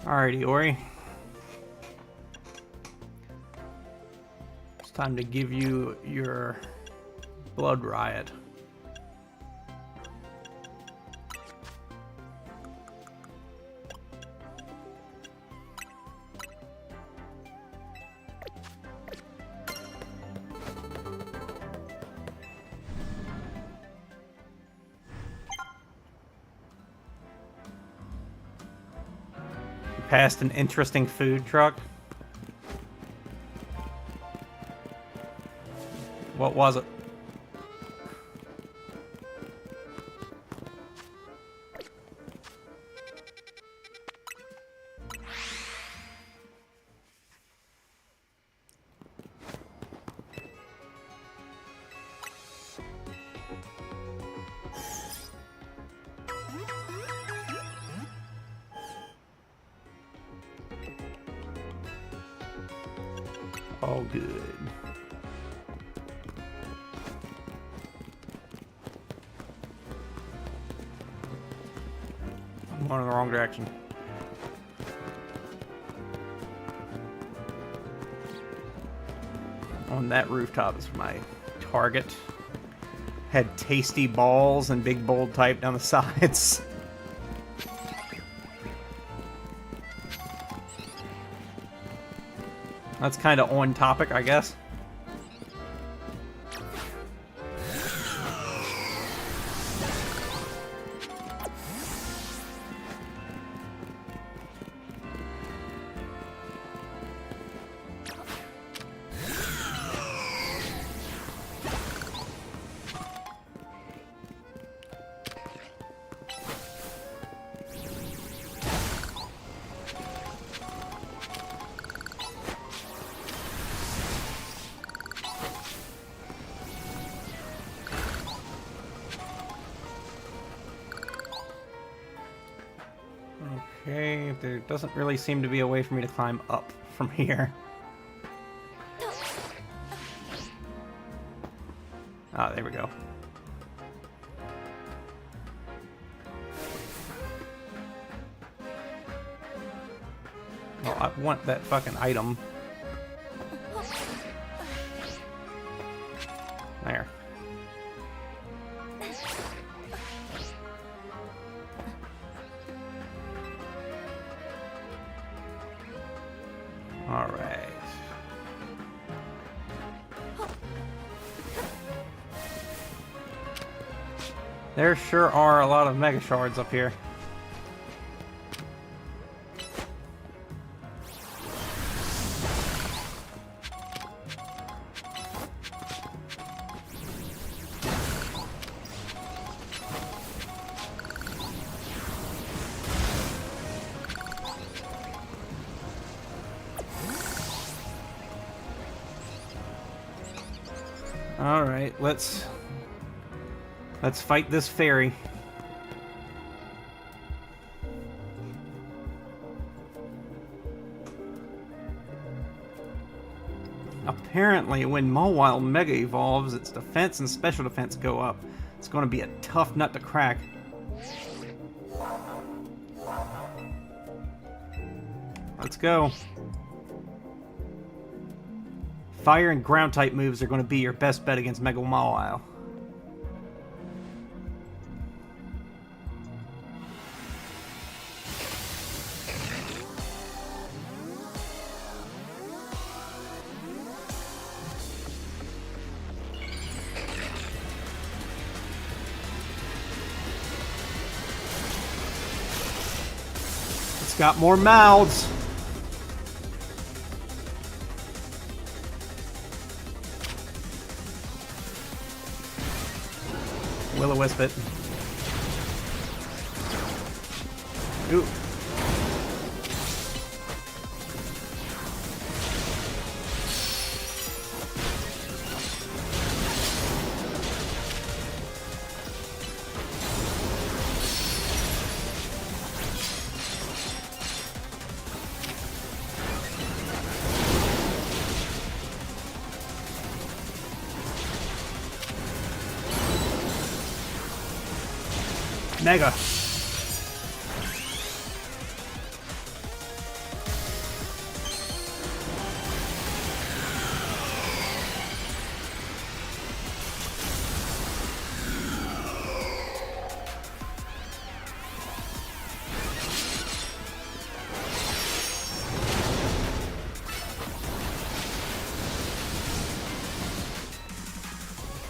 [SPEAKER 1] Alrighty, Ori. It's time to give you your Blood Riot. Passed an interesting food truck. What was it? All good. I'm going in the wrong direction. On that rooftop is my target. Had tasty balls and big bold type down the sides. That's kind of on topic, I guess. Okay, there doesn't really seem to be a way for me to climb up from here. Ah, there we go. Well, I want that fucking item. There. All right. There sure are a lot of mega shards up here. All right, let's fight this fairy. Apparently, when Mawile Mega evolves, its defense and special defense go up. It's going to be a tough nut to crack. Let's go. Fire and ground type moves are going to be your best bet against Mega Mawile. It's got more mouths. Will-o-wisp it. Ooh. Mega.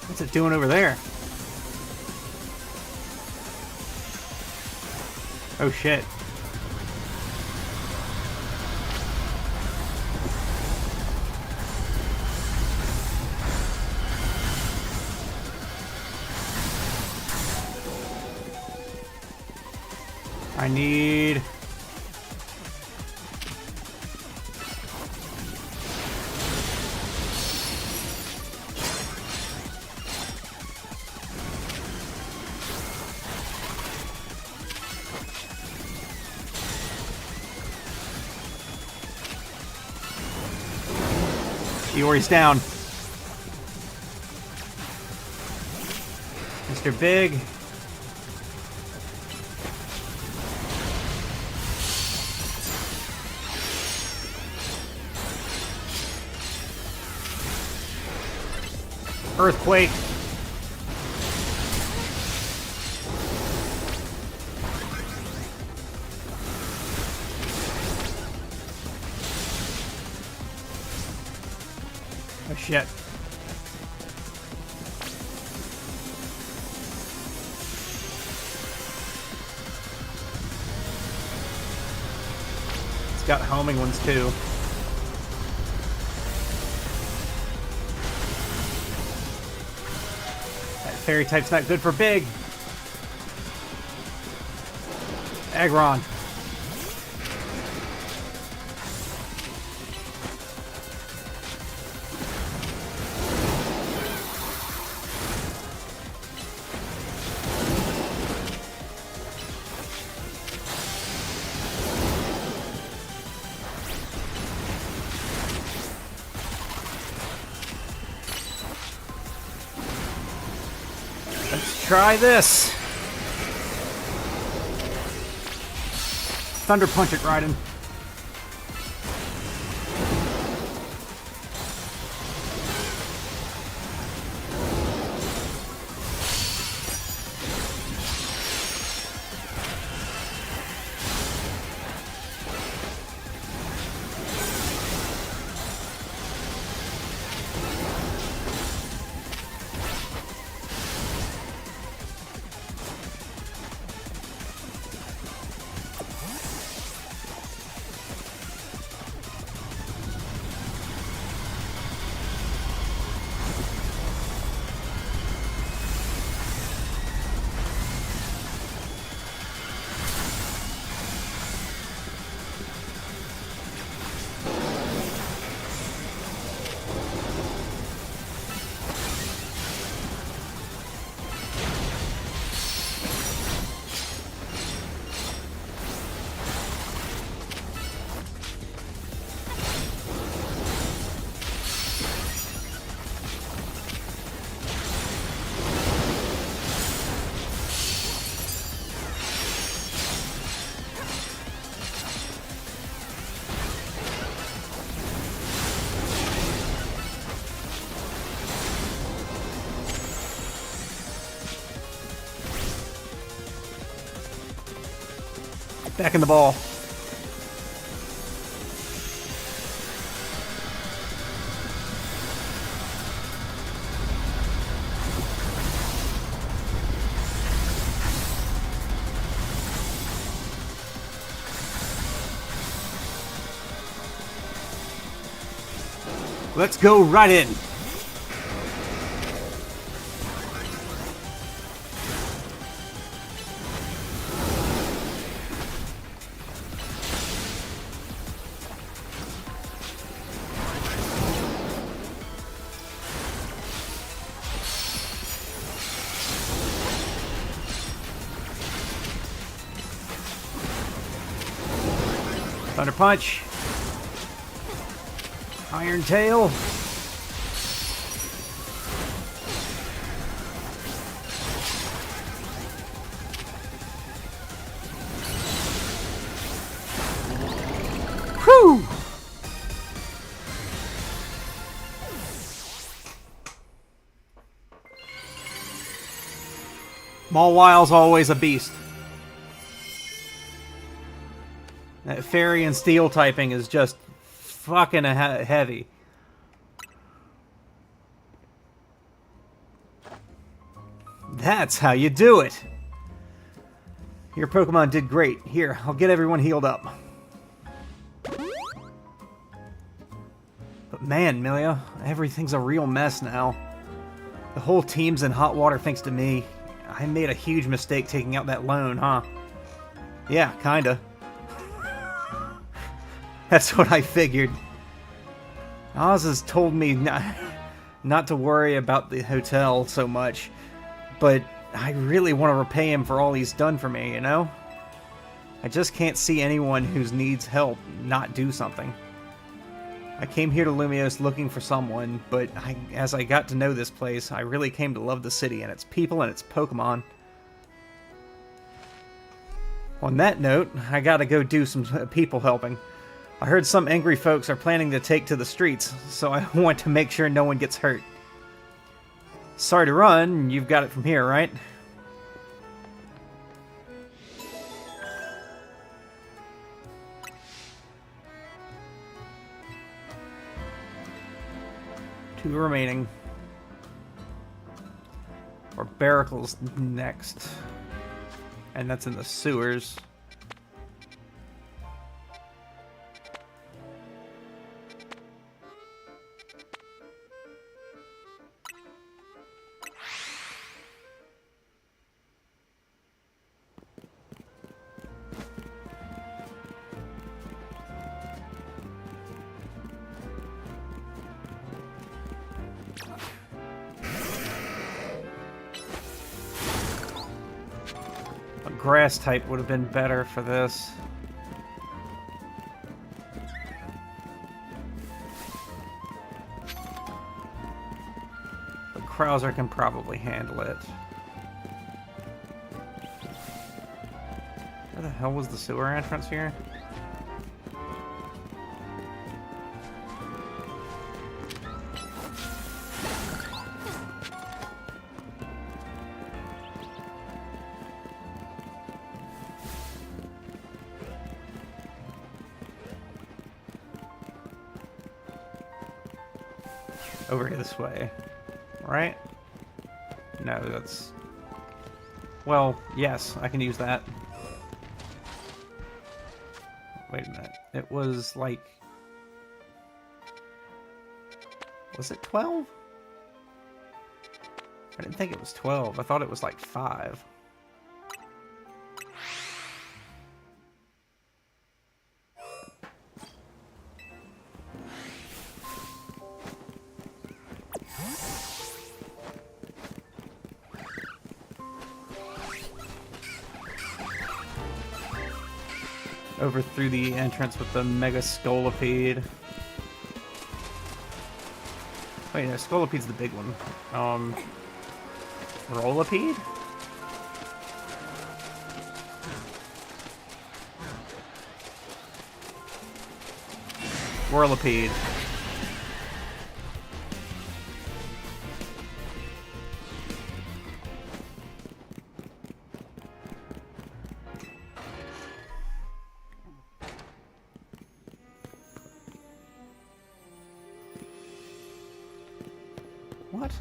[SPEAKER 1] What's it doing over there? Oh shit. I need... Iori's down. Mr. Big. Earthquake. shit. It's got homing ones too. That fairy type's not good for big. Aggron. Let's try this. Thunder Punch it, Raiden. Back in the ball. Let's go right in. Thunder Punch. Iron Tail. Whew! Mawwile's always a beast. That fairy and steel typing is just fucking heavy. That's how you do it. Your Pokemon did great. Here, I'll get everyone healed up. But man, Milia, everything's a real mess now. The whole team's in hot water thanks to me. I made a huge mistake taking out that loan, huh? Yeah, kinda. That's what I figured. Oz has told me not to worry about the hotel so much, but I really want to repay him for all he's done for me, you know? I just can't see anyone who needs help not do something. I came here to Lumios looking for someone, but as I got to know this place, I really came to love the city and its people and its Pokemon. On that note, I gotta go do some people helping. I heard some angry folks are planning to take to the streets, so I want to make sure no one gets hurt. Sorry to run, you've got it from here, right? 2 remaining. Or Barracle's next. And that's in the sewers. Grass type would have been better for this. But Krauser can probably handle it. Where the hell was the sewer entrance here? Over this way, right? No, that's... Well, yes, I can use that. Wait a minute. It was like... Was it 12? I didn't think it was 12. I thought it was like 5. Over through the entrance with the Mega Scolipede. Wait, no, Scolipede's the big one. Rollipede? Whirlipede. What?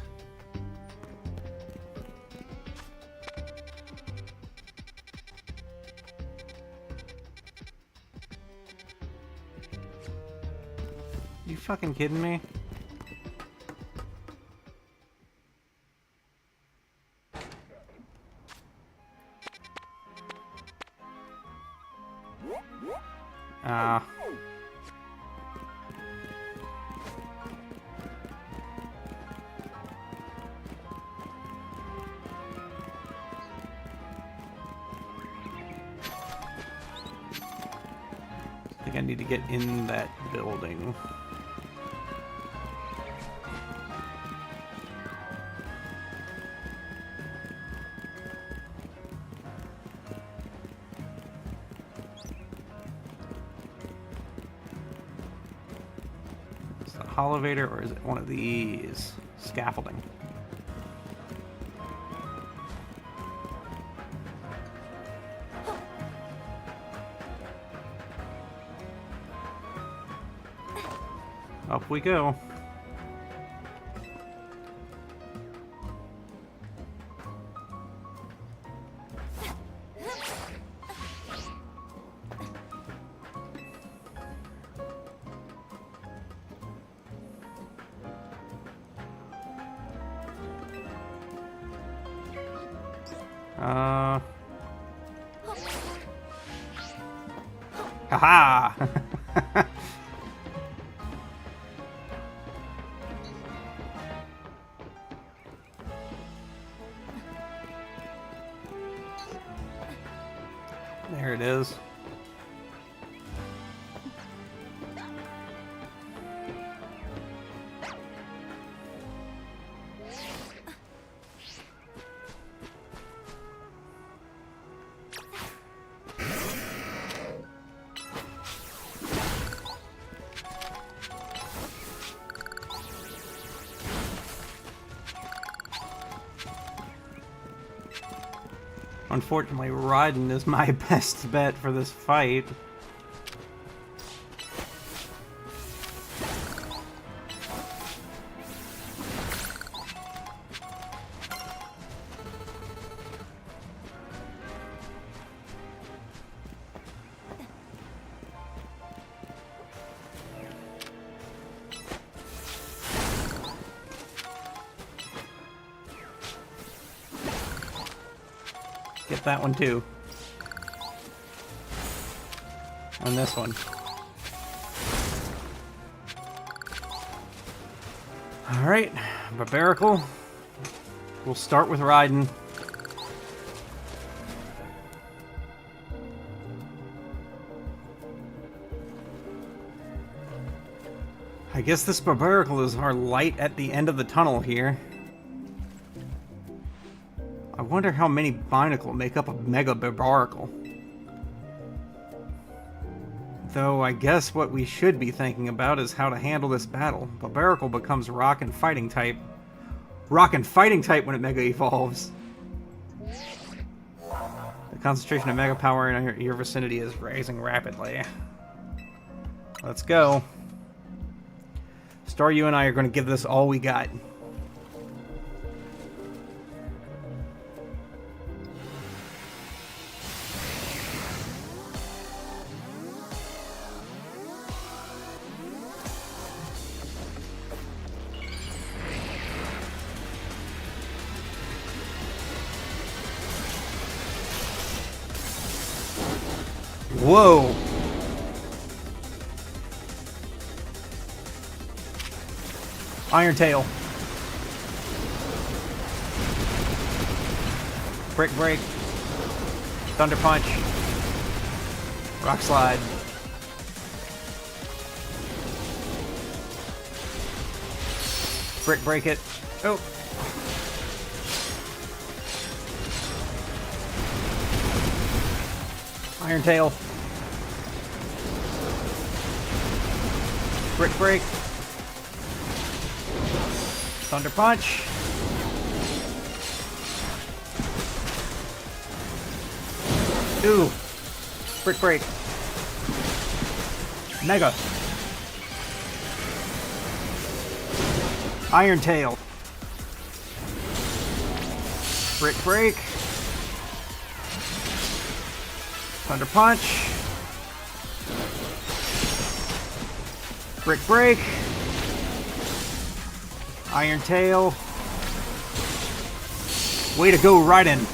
[SPEAKER 1] You fucking kidding me? Ah. I think I need to get in that building. Is it a Holovator or is it one of these? Scaffolding. Up we go. Haha! There it is. Unfortunately, riding is my best bet for this fight. Get that one too. On this one. Alright, Barbarical. We'll start with Raiden. I guess this Barbarical is our light at the end of the tunnel here. I wonder how many Binacle make up a Mega Barbarical. Though I guess what we should be thinking about is how to handle this battle. Barbarical becomes Rock and Fighting type. Rock and Fighting type when it Mega Evolves. The concentration of Mega Power in your vicinity is rising rapidly. Let's go. Star, you and I are going to give this all we got. Whoa! Iron Tail. Brick Break. Thunder Punch. Rock Slide. Brick Break it. Oh! Iron Tail. Brick Break. Thunder Punch. Ooh. Brick Break. Mega. Iron Tail. Brick Break. Thunder Punch. Brick Break. Iron Tail. Way to go, Raiden.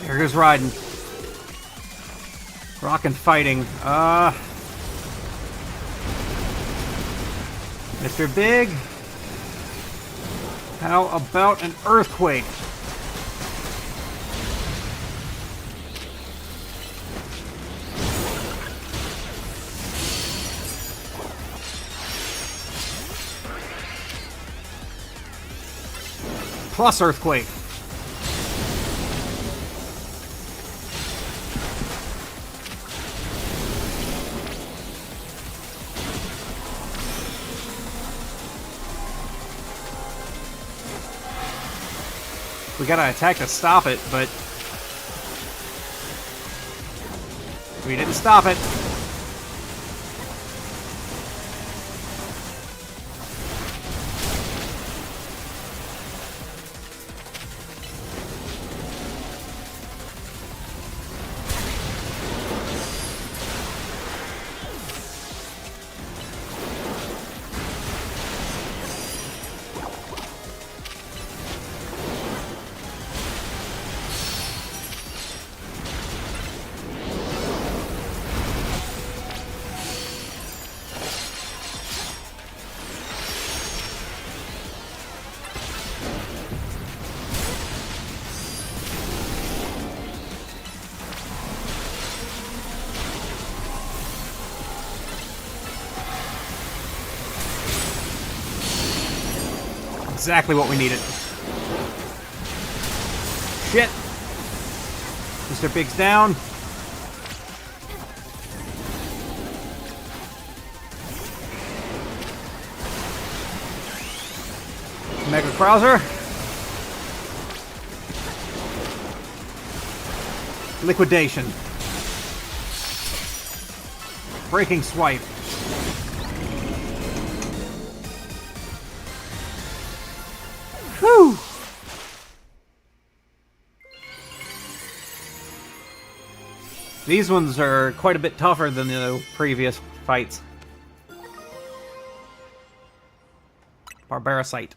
[SPEAKER 1] There goes Raiden. Rock and Fighting. Mr. Big. How about an Earthquake? Plus Earthquake. We gotta attack to stop it, but we didn't stop it. Exactly what we needed. Shit. Mr. Big's down. Mega Krauser. Liquidation. Breaking swipe. Whew! These ones are quite a bit tougher than the previous fights. Barbaricite.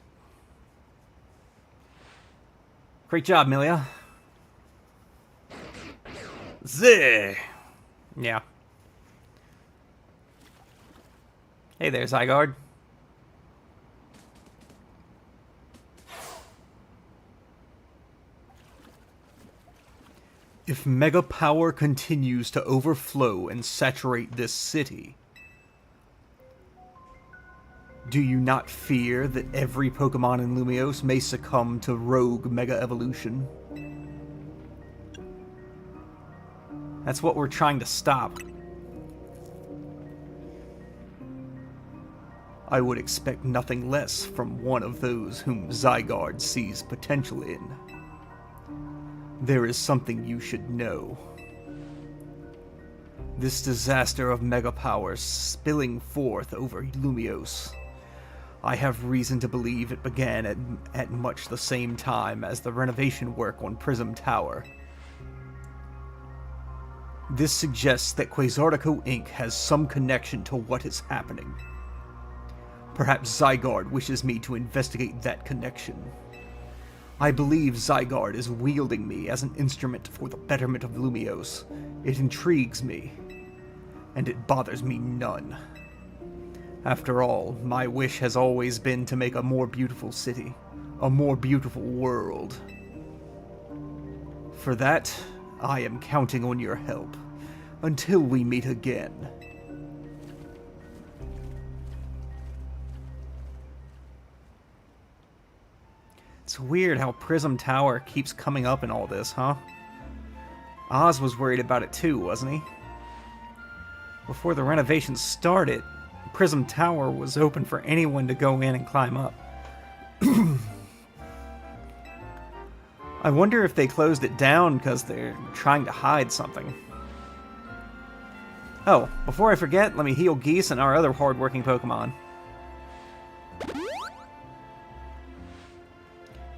[SPEAKER 1] Great job, Milia.
[SPEAKER 2] Zeh!
[SPEAKER 1] Yeah. Hey there, Zygarde.
[SPEAKER 2] If Mega Power continues to overflow and saturate this city, do you not fear that every Pokemon in Lumiose may succumb to rogue Mega Evolution?
[SPEAKER 1] That's what we're trying to stop.
[SPEAKER 2] I would expect nothing less from one of those whom Zygarde sees potential in. There is something you should know. This disaster of Mega Power spilling forth over Lumiose, I have reason to believe it began at much the same time as the renovation work on Prism Tower. This suggests that Quasartico Inc. has some connection to what is happening. Perhaps Zygarde wishes me to investigate that connection. I believe Zygarde is wielding me as an instrument for the betterment of Lumiose. It intrigues me, and it bothers me none. After all, my wish has always been to make a more beautiful city, a more beautiful world. For that, I am counting on your help, until we meet again.
[SPEAKER 1] It's weird how Prism Tower keeps coming up in all this, huh? Oz was worried about it too, wasn't he? Before the renovations started, Prism Tower was open for anyone to go in and climb up. I wonder if they closed it down because they're trying to hide something. Oh, before I forget, let me heal Geese and our other hard-working Pokemon.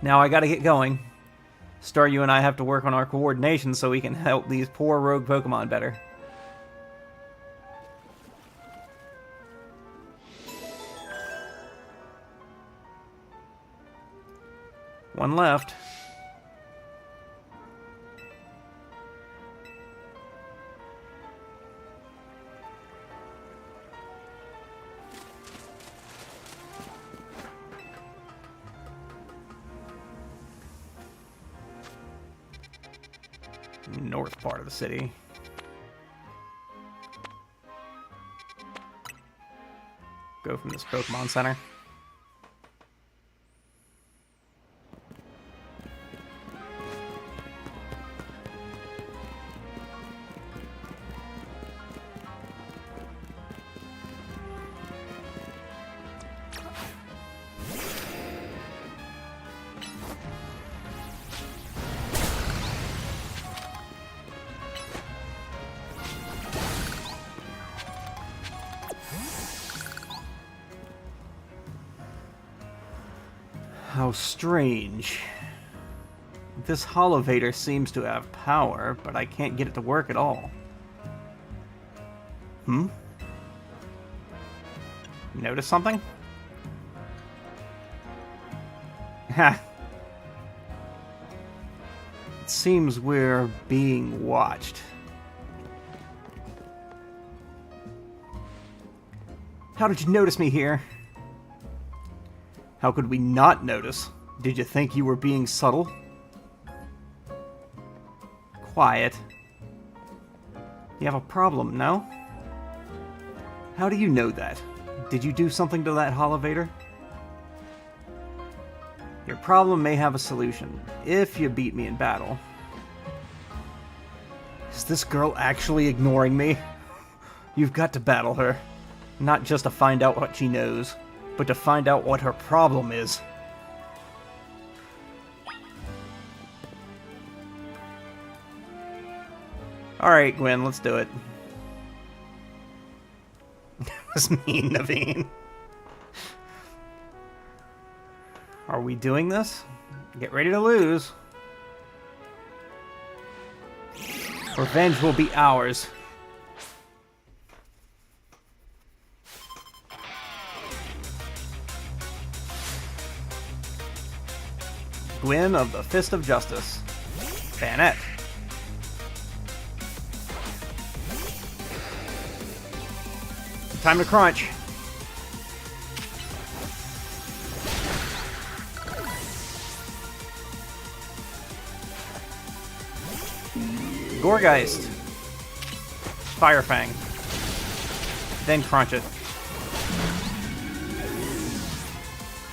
[SPEAKER 1] Now I gotta get going. Staryu and I have to work on our coordination so we can help these poor rogue Pokemon better. One left. North part of the city. Go from this Pokemon Center. How strange. This Holovator seems to have power, but I can't get it to work at all. Notice something? Ha! It seems we're being watched. How did you notice me here? How could we not notice? Did you think you were being subtle? Quiet. You have a problem, no? How do you know that? Did you do something to that Holovator? Your problem may have a solution, if you beat me in battle. Is this girl actually ignoring me? You've got to battle her. Not just to find out what she knows, but to find out what her problem is. Alright, Gwen, let's do it. That was mean, Naveen. Are we doing this? Get ready to lose. Revenge will be ours. Gwen of the Fist of Justice. Bayonet. Time to crunch. Gorgeist. Fire Fang. Then crunch it.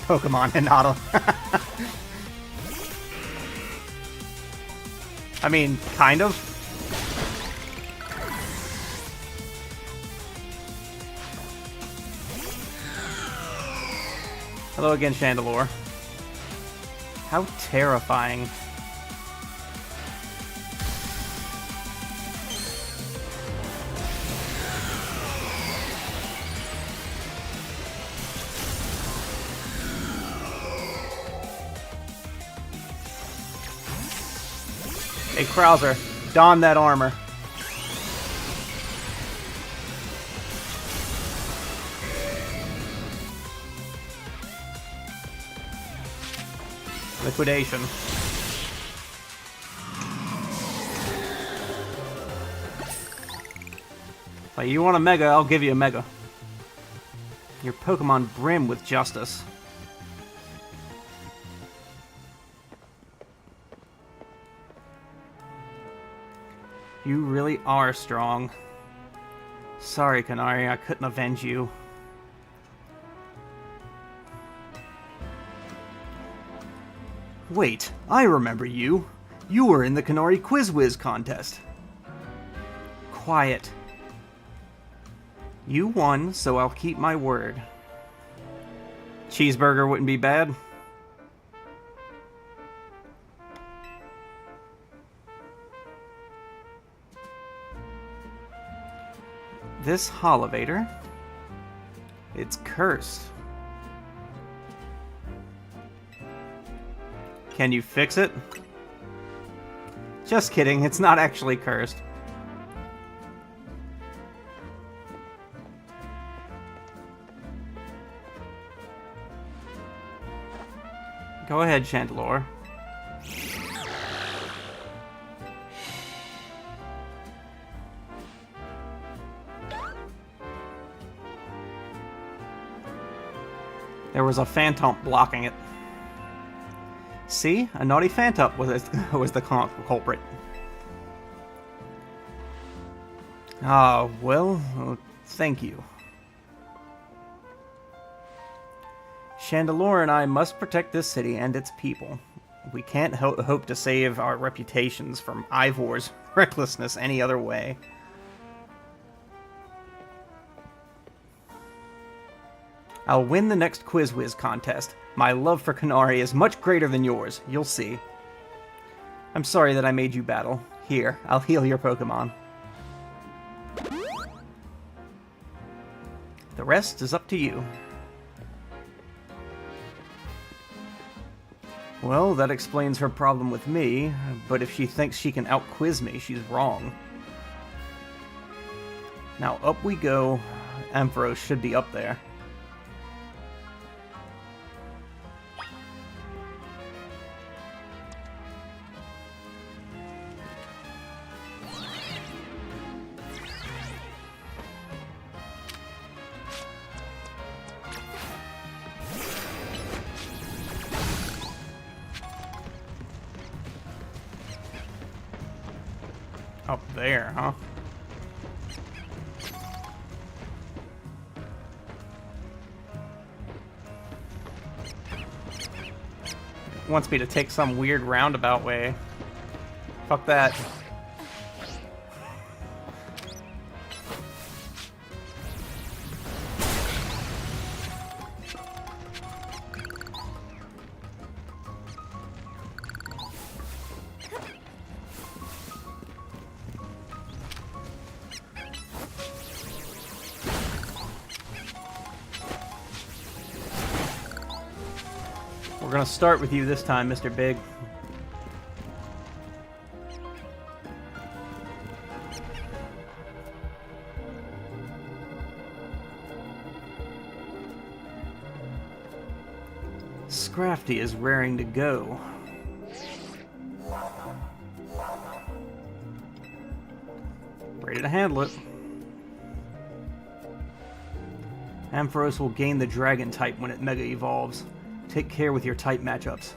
[SPEAKER 1] Pokemon Hinata. I mean, kind of. Hello again, Chandelure. How terrifying. Hey, Krauser, don that armor. Liquidation. Like, you want a Mega, I'll give you a Mega. Your Pokemon brim with justice. You really are strong. Sorry, Canary, I couldn't avenge you. Wait, I remember you. You were in the Canary Quiz Whiz contest. Quiet. You won, so I'll keep my word. Cheeseburger wouldn't be bad. This Holovator, it's cursed. Can you fix it? Just kidding, it's not actually cursed. Go ahead, Chandelure. There was a Phantomp blocking it. See? A naughty Phantomp was the culprit. Ah, well, thank you. Chandelure and I must protect this city and its people. We can't hope to save our reputations from Ivor's recklessness any other way. I'll win the next Quiz Whiz contest. My love for Canary is much greater than yours. You'll see. I'm sorry that I made you battle. Here, I'll heal your Pokemon. The rest is up to you. Well, that explains her problem with me, but if she thinks she can out-quiz me, she's wrong. Now up we go. Ampharos should be up there. Up there, huh? It wants me to take some weird roundabout way. Fuck that. gonna start with you this time, Mr. Big. Scrafty is raring to go. Ready to handle it. Ampharos will gain the dragon type when it mega evolves. Take care with your type matchups.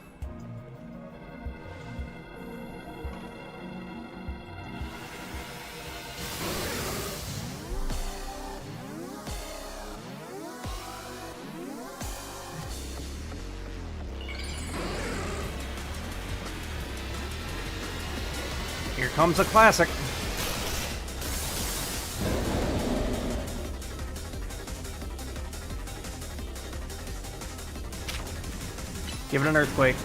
[SPEAKER 1] Here comes a classic. Give it an earthquake.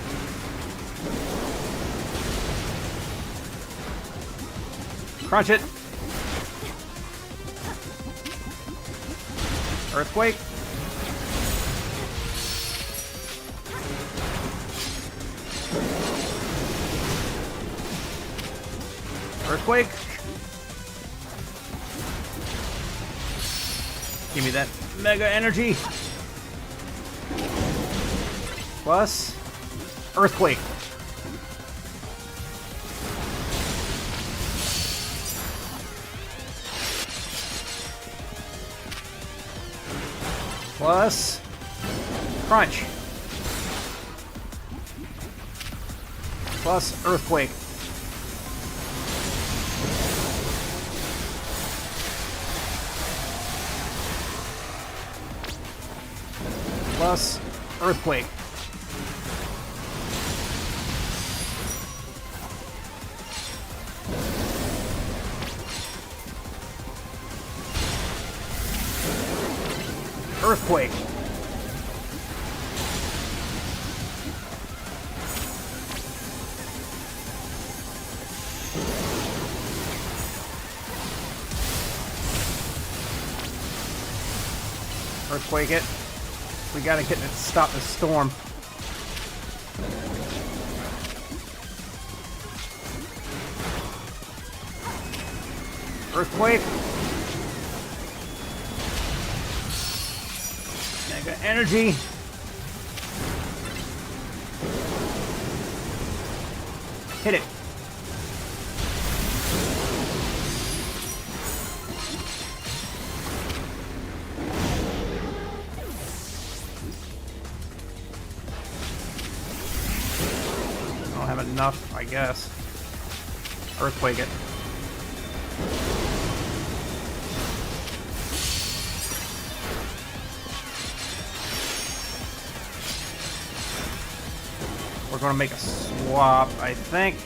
[SPEAKER 1] Crunch it. Earthquake. Earthquake. Give me that mega energy. Plus earthquake. Plus crunch. Plus earthquake. Plus earthquake. Earthquake. Earthquake it. We gotta get it to stop the storm. Earthquake. Mega energy. Hit it. I don't have enough, I guess. Earthquake it. We're gonna make a swap, I think.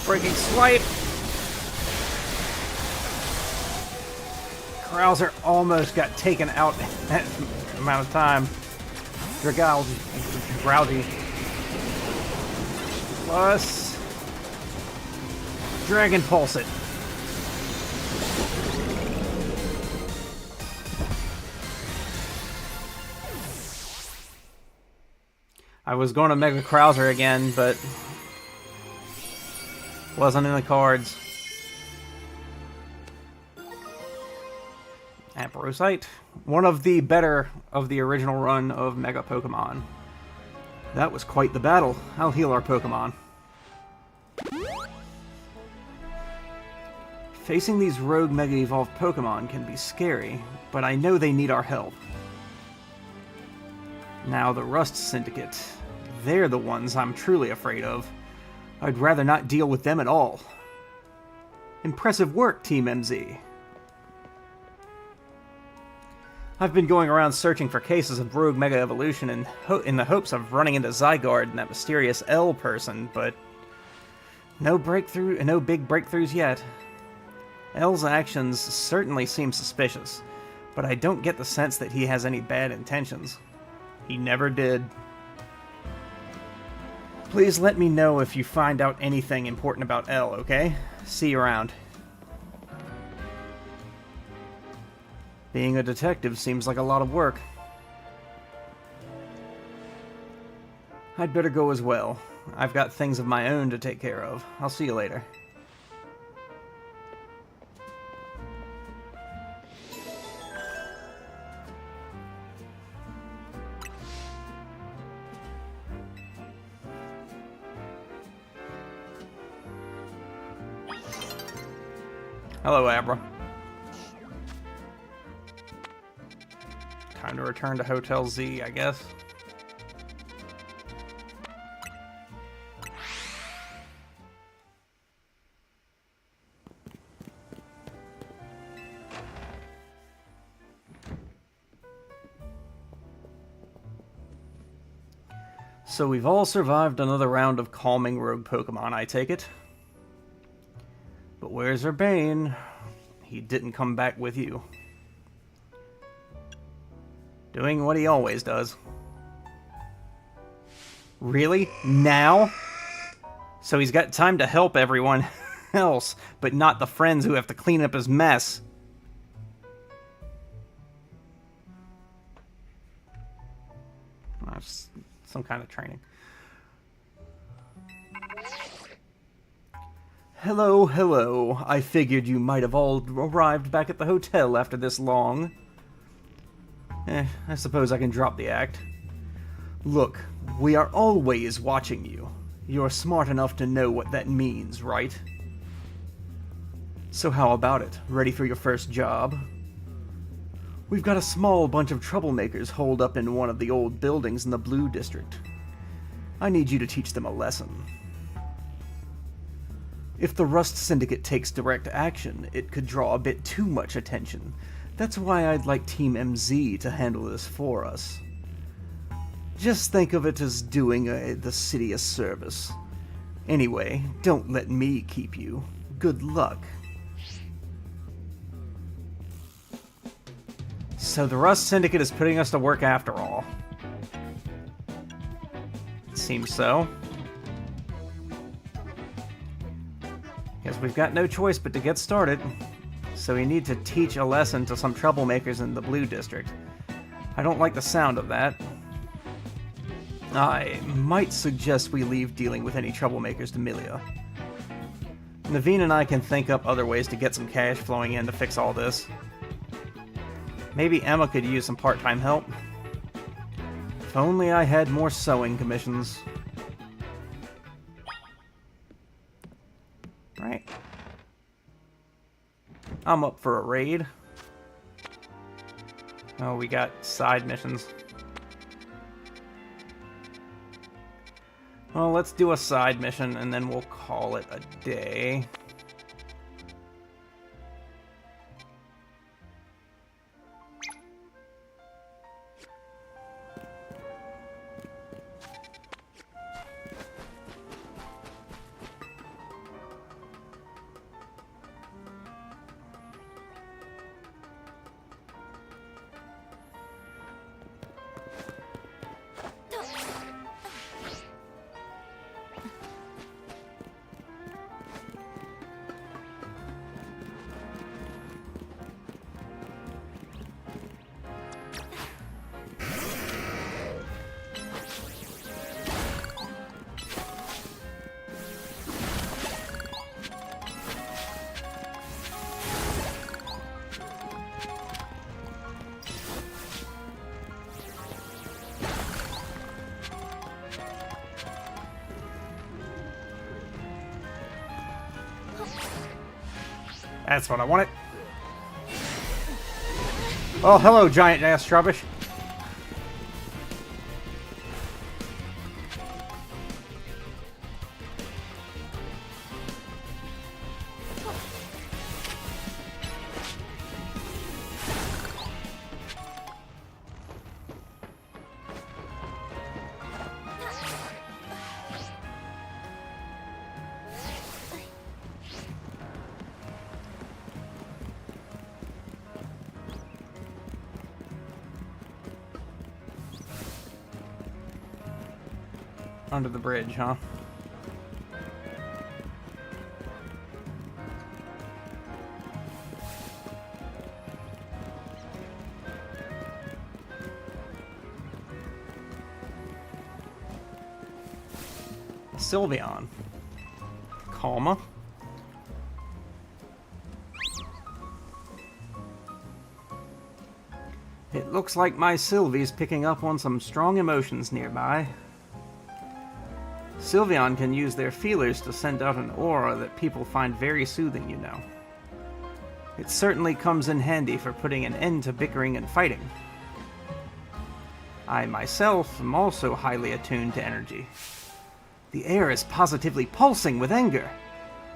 [SPEAKER 1] Breaking swipe. Krauser almost got taken out in that amount of time. Drowsy. Plus Dragon Pulse it. I was going to Mega Krauser again, but wasn't in the cards. Amperosite, one of the better of the original run of Mega Pokemon. That was quite the battle. I'll heal our Pokemon. Facing these rogue Mega Evolved Pokemon can be scary, but I know they need our help. Now the Rust Syndicate. They're the ones I'm truly afraid of. I'd rather not deal with them at all. Impressive work, Team MZ. I've been going around searching for cases of rogue Mega Evolution in the hopes of running into Zygarde and that mysterious L person, but no big breakthroughs yet. L's actions certainly seem suspicious, but I don't get the sense that he has any bad intentions. He never did. Please let me know if you find out anything important about L, okay? See you around.
[SPEAKER 2] Being a detective seems like a lot of work. I'd better go as well. I've got things of my own to take care of. I'll see you later. Hello, Abra. Time to return to Hotel Z, I guess. So we've all survived another round of calming rogue Pokemon, I take it. But where's Urbane? He didn't come back with you. Doing what he always does. Really? Now? So he's got time to help everyone else, but not the friends who have to clean up his mess. That's some kind of training. Hello, hello. I figured you might have all arrived back at the hotel after this long. I suppose I can drop the act. Look, we are always watching you. You're smart enough to know what that means, right? So how about it? Ready for your first job? We've got a small bunch of troublemakers holed up in one of the old buildings in the Blue District. I need you to teach them a lesson. If the Rust Syndicate takes direct action, it could draw a bit too much attention. That's why I'd like Team MZ to handle this for us. Just think of it as doing the city a service. Anyway, don't let me keep you. Good luck. So the Rust Syndicate is putting us to work after all. It seems so. Guess we've got no choice but to get started. So we need to teach a lesson to some troublemakers in the Blue District. I don't like the sound of that. I might suggest we leave dealing with any troublemakers to Milia. Naveen and I can think up other ways to get some cash flowing in to fix all this. Maybe Emma could use some part-time help. If only I had more sewing commissions. Right. I'm up for a raid. Oh, we got side missions. Well, let's do a side mission and then we'll call it a day. That's what I wanted. Oh, hello, giant ass rubbish. Under the bridge, huh?
[SPEAKER 1] Sylveon. Calma. It looks like my Sylvie's picking up on some strong emotions nearby. Sylveon can use their feelers to send out an aura that people find very soothing, you know. It certainly comes in handy for putting an end to bickering and fighting. I myself am also highly attuned to energy. The air is positively pulsing with anger.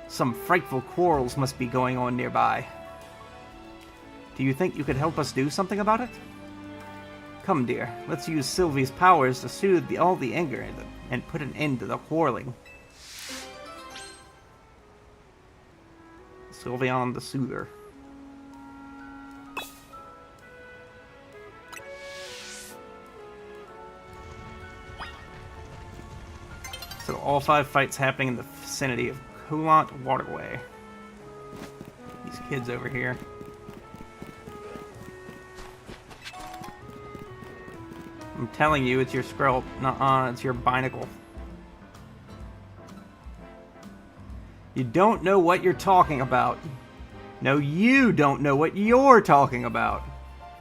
[SPEAKER 1] Some frightful quarrels must be going on nearby. Do you think you could help us do something about it? Come, dear, let's use Sylvie's powers to soothe all the anger and put an end to the quarreling. Sylveon the Soother. So all 5 fights happening in the vicinity of Coolant Waterway. These kids over here. I'm telling you, it's your Skrelp. Nuh-uh, it's your Binacle. You don't know what you're talking about. No, you don't know what you're talking about.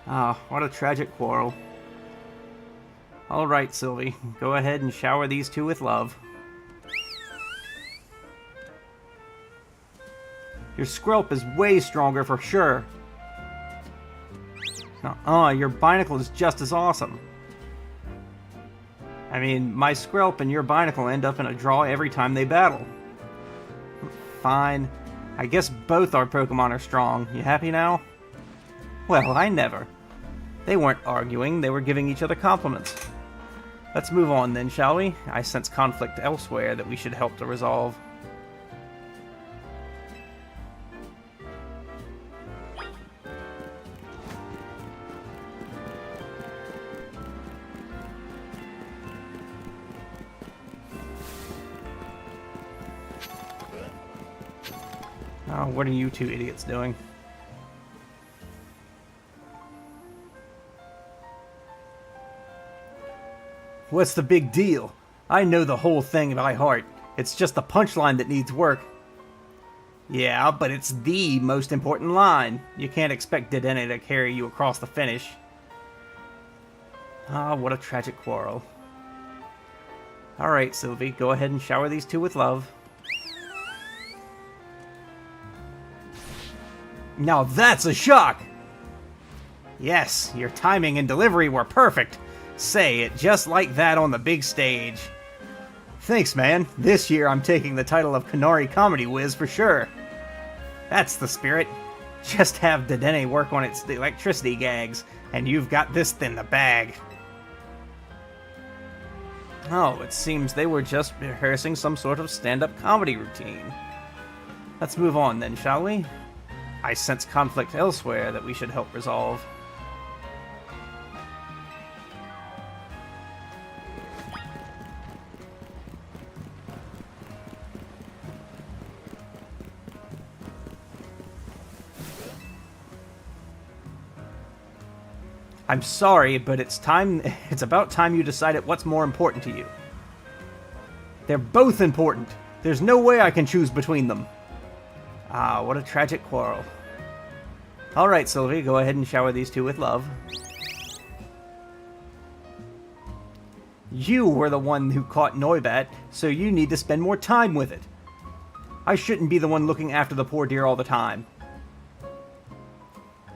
[SPEAKER 1] Ah, what a tragic quarrel. Alright, Sylvie. Go ahead and shower these two with love. Your Skrelp is way stronger for sure. Nuh-uh, your Binacle is just as awesome. I mean, my Skrelp and your Binacle end up in a draw every time they battle. Fine. I guess both our Pokemon are strong. You happy now? Well, I never. They weren't arguing, they were giving each other compliments. Let's move on then, shall we? I sense conflict elsewhere that we should help to resolve. Oh, what are you two idiots doing? What's the big deal? I know the whole thing by heart. It's just the punchline that needs work. Yeah, but it's the most important line. You can't expect Dedenne to carry you across the finish. Ah, what a tragic quarrel. Alright, Sylvie, go ahead and shower these two with love. Now that's a shock! Yes, your timing and delivery were perfect. Say it just like that on the big stage. Thanks, man. This year I'm taking the title of Canary Comedy Whiz for sure. That's the spirit. Just have Dedenne work on its electricity gags, and you've got this in the bag. Oh, it seems they were just rehearsing some sort of stand-up comedy routine. Let's move on then, shall we? I sense conflict elsewhere that we should help resolve. I'm sorry, but it's about time you decided what's more important to you. They're both important. There's no way I can choose between them. Ah, what a tragic quarrel. Alright, Sylvie, go ahead and shower these two with love. You were the one who caught Noibat, so you need to spend more time with it. I shouldn't be the one looking after the poor dear all the time.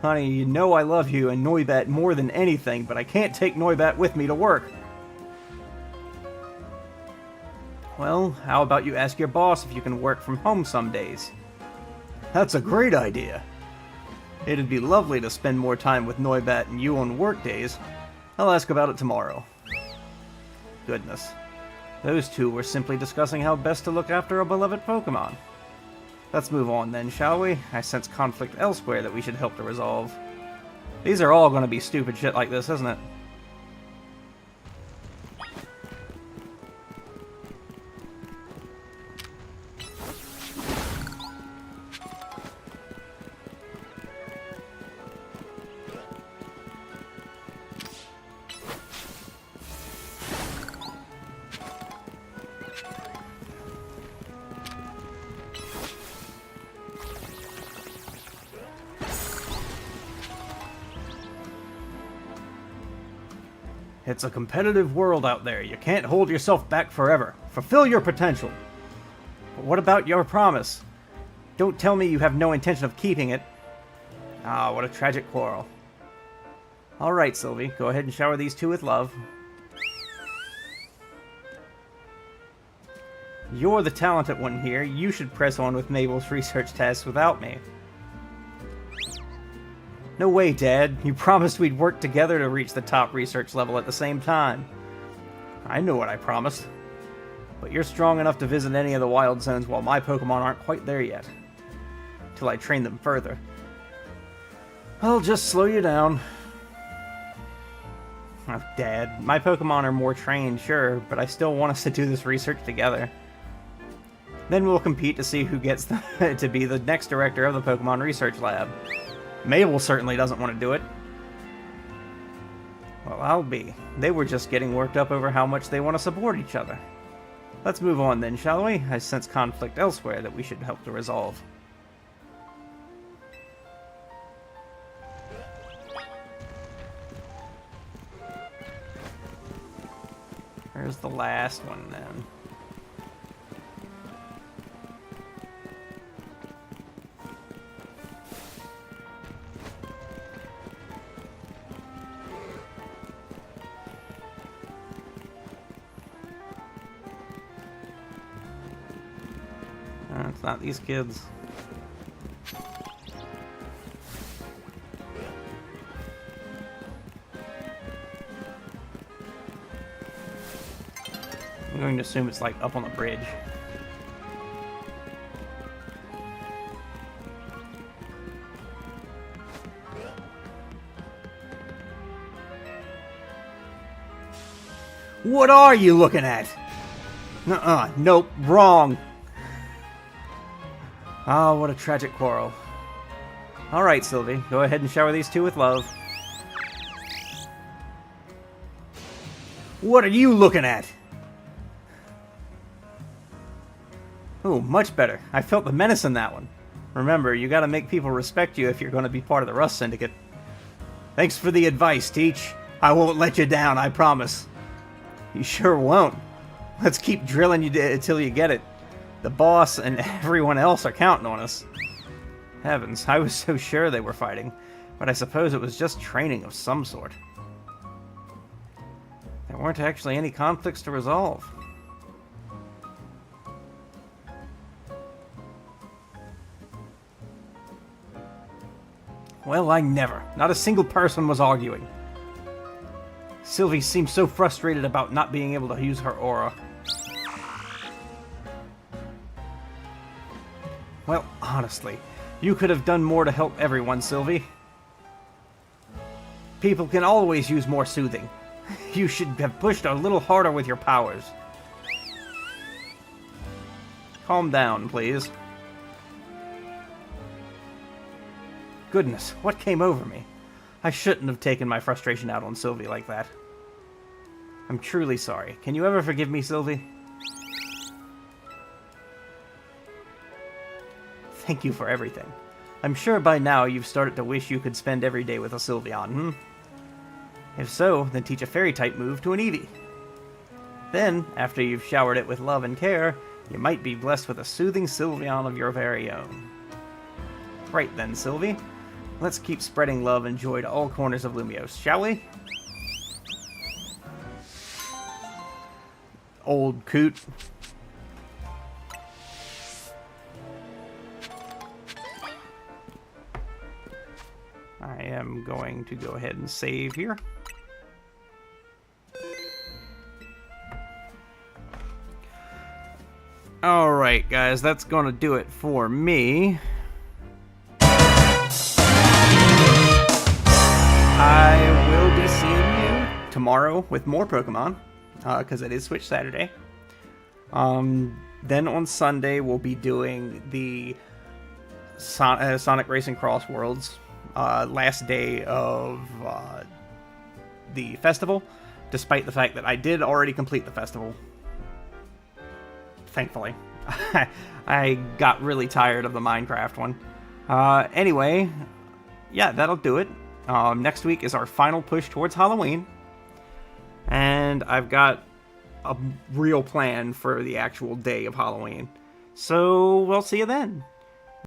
[SPEAKER 1] Honey, you know I love you and Noibat more than anything, but I can't take Noibat with me to work. Well, how about you ask your boss if you can work from home some days? That's a great idea. It'd be lovely to spend more time with Noibat and you on work days. I'll ask about it tomorrow. Goodness. Those two were simply discussing how best to look after a beloved Pokemon. Let's move on then, shall we? I sense conflict elsewhere that we should help to resolve. These are all going to be stupid shit like this, isn't it? It's a competitive world out there. You can't hold yourself back forever. Fulfill your potential. But what about your promise? Don't tell me you have no intention of keeping it. Ah, what a tragic quarrel. Alright, Sylvie, go ahead and shower these two with love. You're the talented one here. You should press on with Mabel's research tasks without me. No way, Dad. You promised we'd work together to reach the top research level at the same time. I know what I promised. But you're strong enough to visit any of the wild zones while my Pokemon aren't quite there yet. Till I train them further. I'll just slow you down. Oh, Dad, my Pokemon are more trained, sure, but I still want us to do this research together. Then we'll compete to see who gets to be the next director of the Pokemon Research Lab. Mabel certainly doesn't want to do it. Well, I'll be. They were just getting worked up over how much they want to support each other. Let's move on then, shall we? I sense conflict elsewhere that we should help to resolve. Here's the last one then. It's not these kids. I'm going to assume it's like up on the bridge. What are you looking at? Nuh-uh, nope, wrong. Ah, what a tragic quarrel. Alright, Sylvie, go ahead and shower these two with love. What are you looking at? Ooh, much better. I felt the menace in that one. Remember, you gotta make people respect you if you're gonna be part of the Rust Syndicate. Thanks for the advice, Teach. I won't let you down, I promise. You sure won't. Let's keep drilling you until you get it. The boss and everyone else are counting on us. Heavens, I was so sure they were fighting, but I suppose it was just training of some sort. There weren't actually any conflicts to resolve. Well, I never. Not a single person was arguing. Sylvie seemed so frustrated about not being able to use her aura. Well, honestly, you could have done more to help everyone, Sylvie. People can always use more soothing. You should have pushed a little harder with your powers. Calm down, please. Goodness, what came over me? I shouldn't have taken my frustration out on Sylvie like that. I'm truly sorry. Can you ever forgive me, Sylvie? Thank you for everything. I'm sure by now you've started to wish you could spend every day with a Sylveon, hmm? If so, then teach a Fairy-type move to an Eevee. Then, after you've showered it with love and care, you might be blessed with a soothing Sylveon of your very own. Right then, Sylvie. Let's keep spreading love and joy to all corners of Lumiose, shall we? Old coot. I am going to go ahead and save here. Alright, guys, that's going to do it for me. I will be seeing you tomorrow with more Pokemon, because it is Switch Saturday. Then on Sunday, we'll be doing the Sonic Racing Cross Worlds. Last day of the festival, despite the fact that I did already complete the festival. Thankfully. I got really tired of the Minecraft one. Anyway, yeah, that'll do it. Next week is our final push towards Halloween. and I've got a real plan for the actual day of Halloween. So we'll see you then.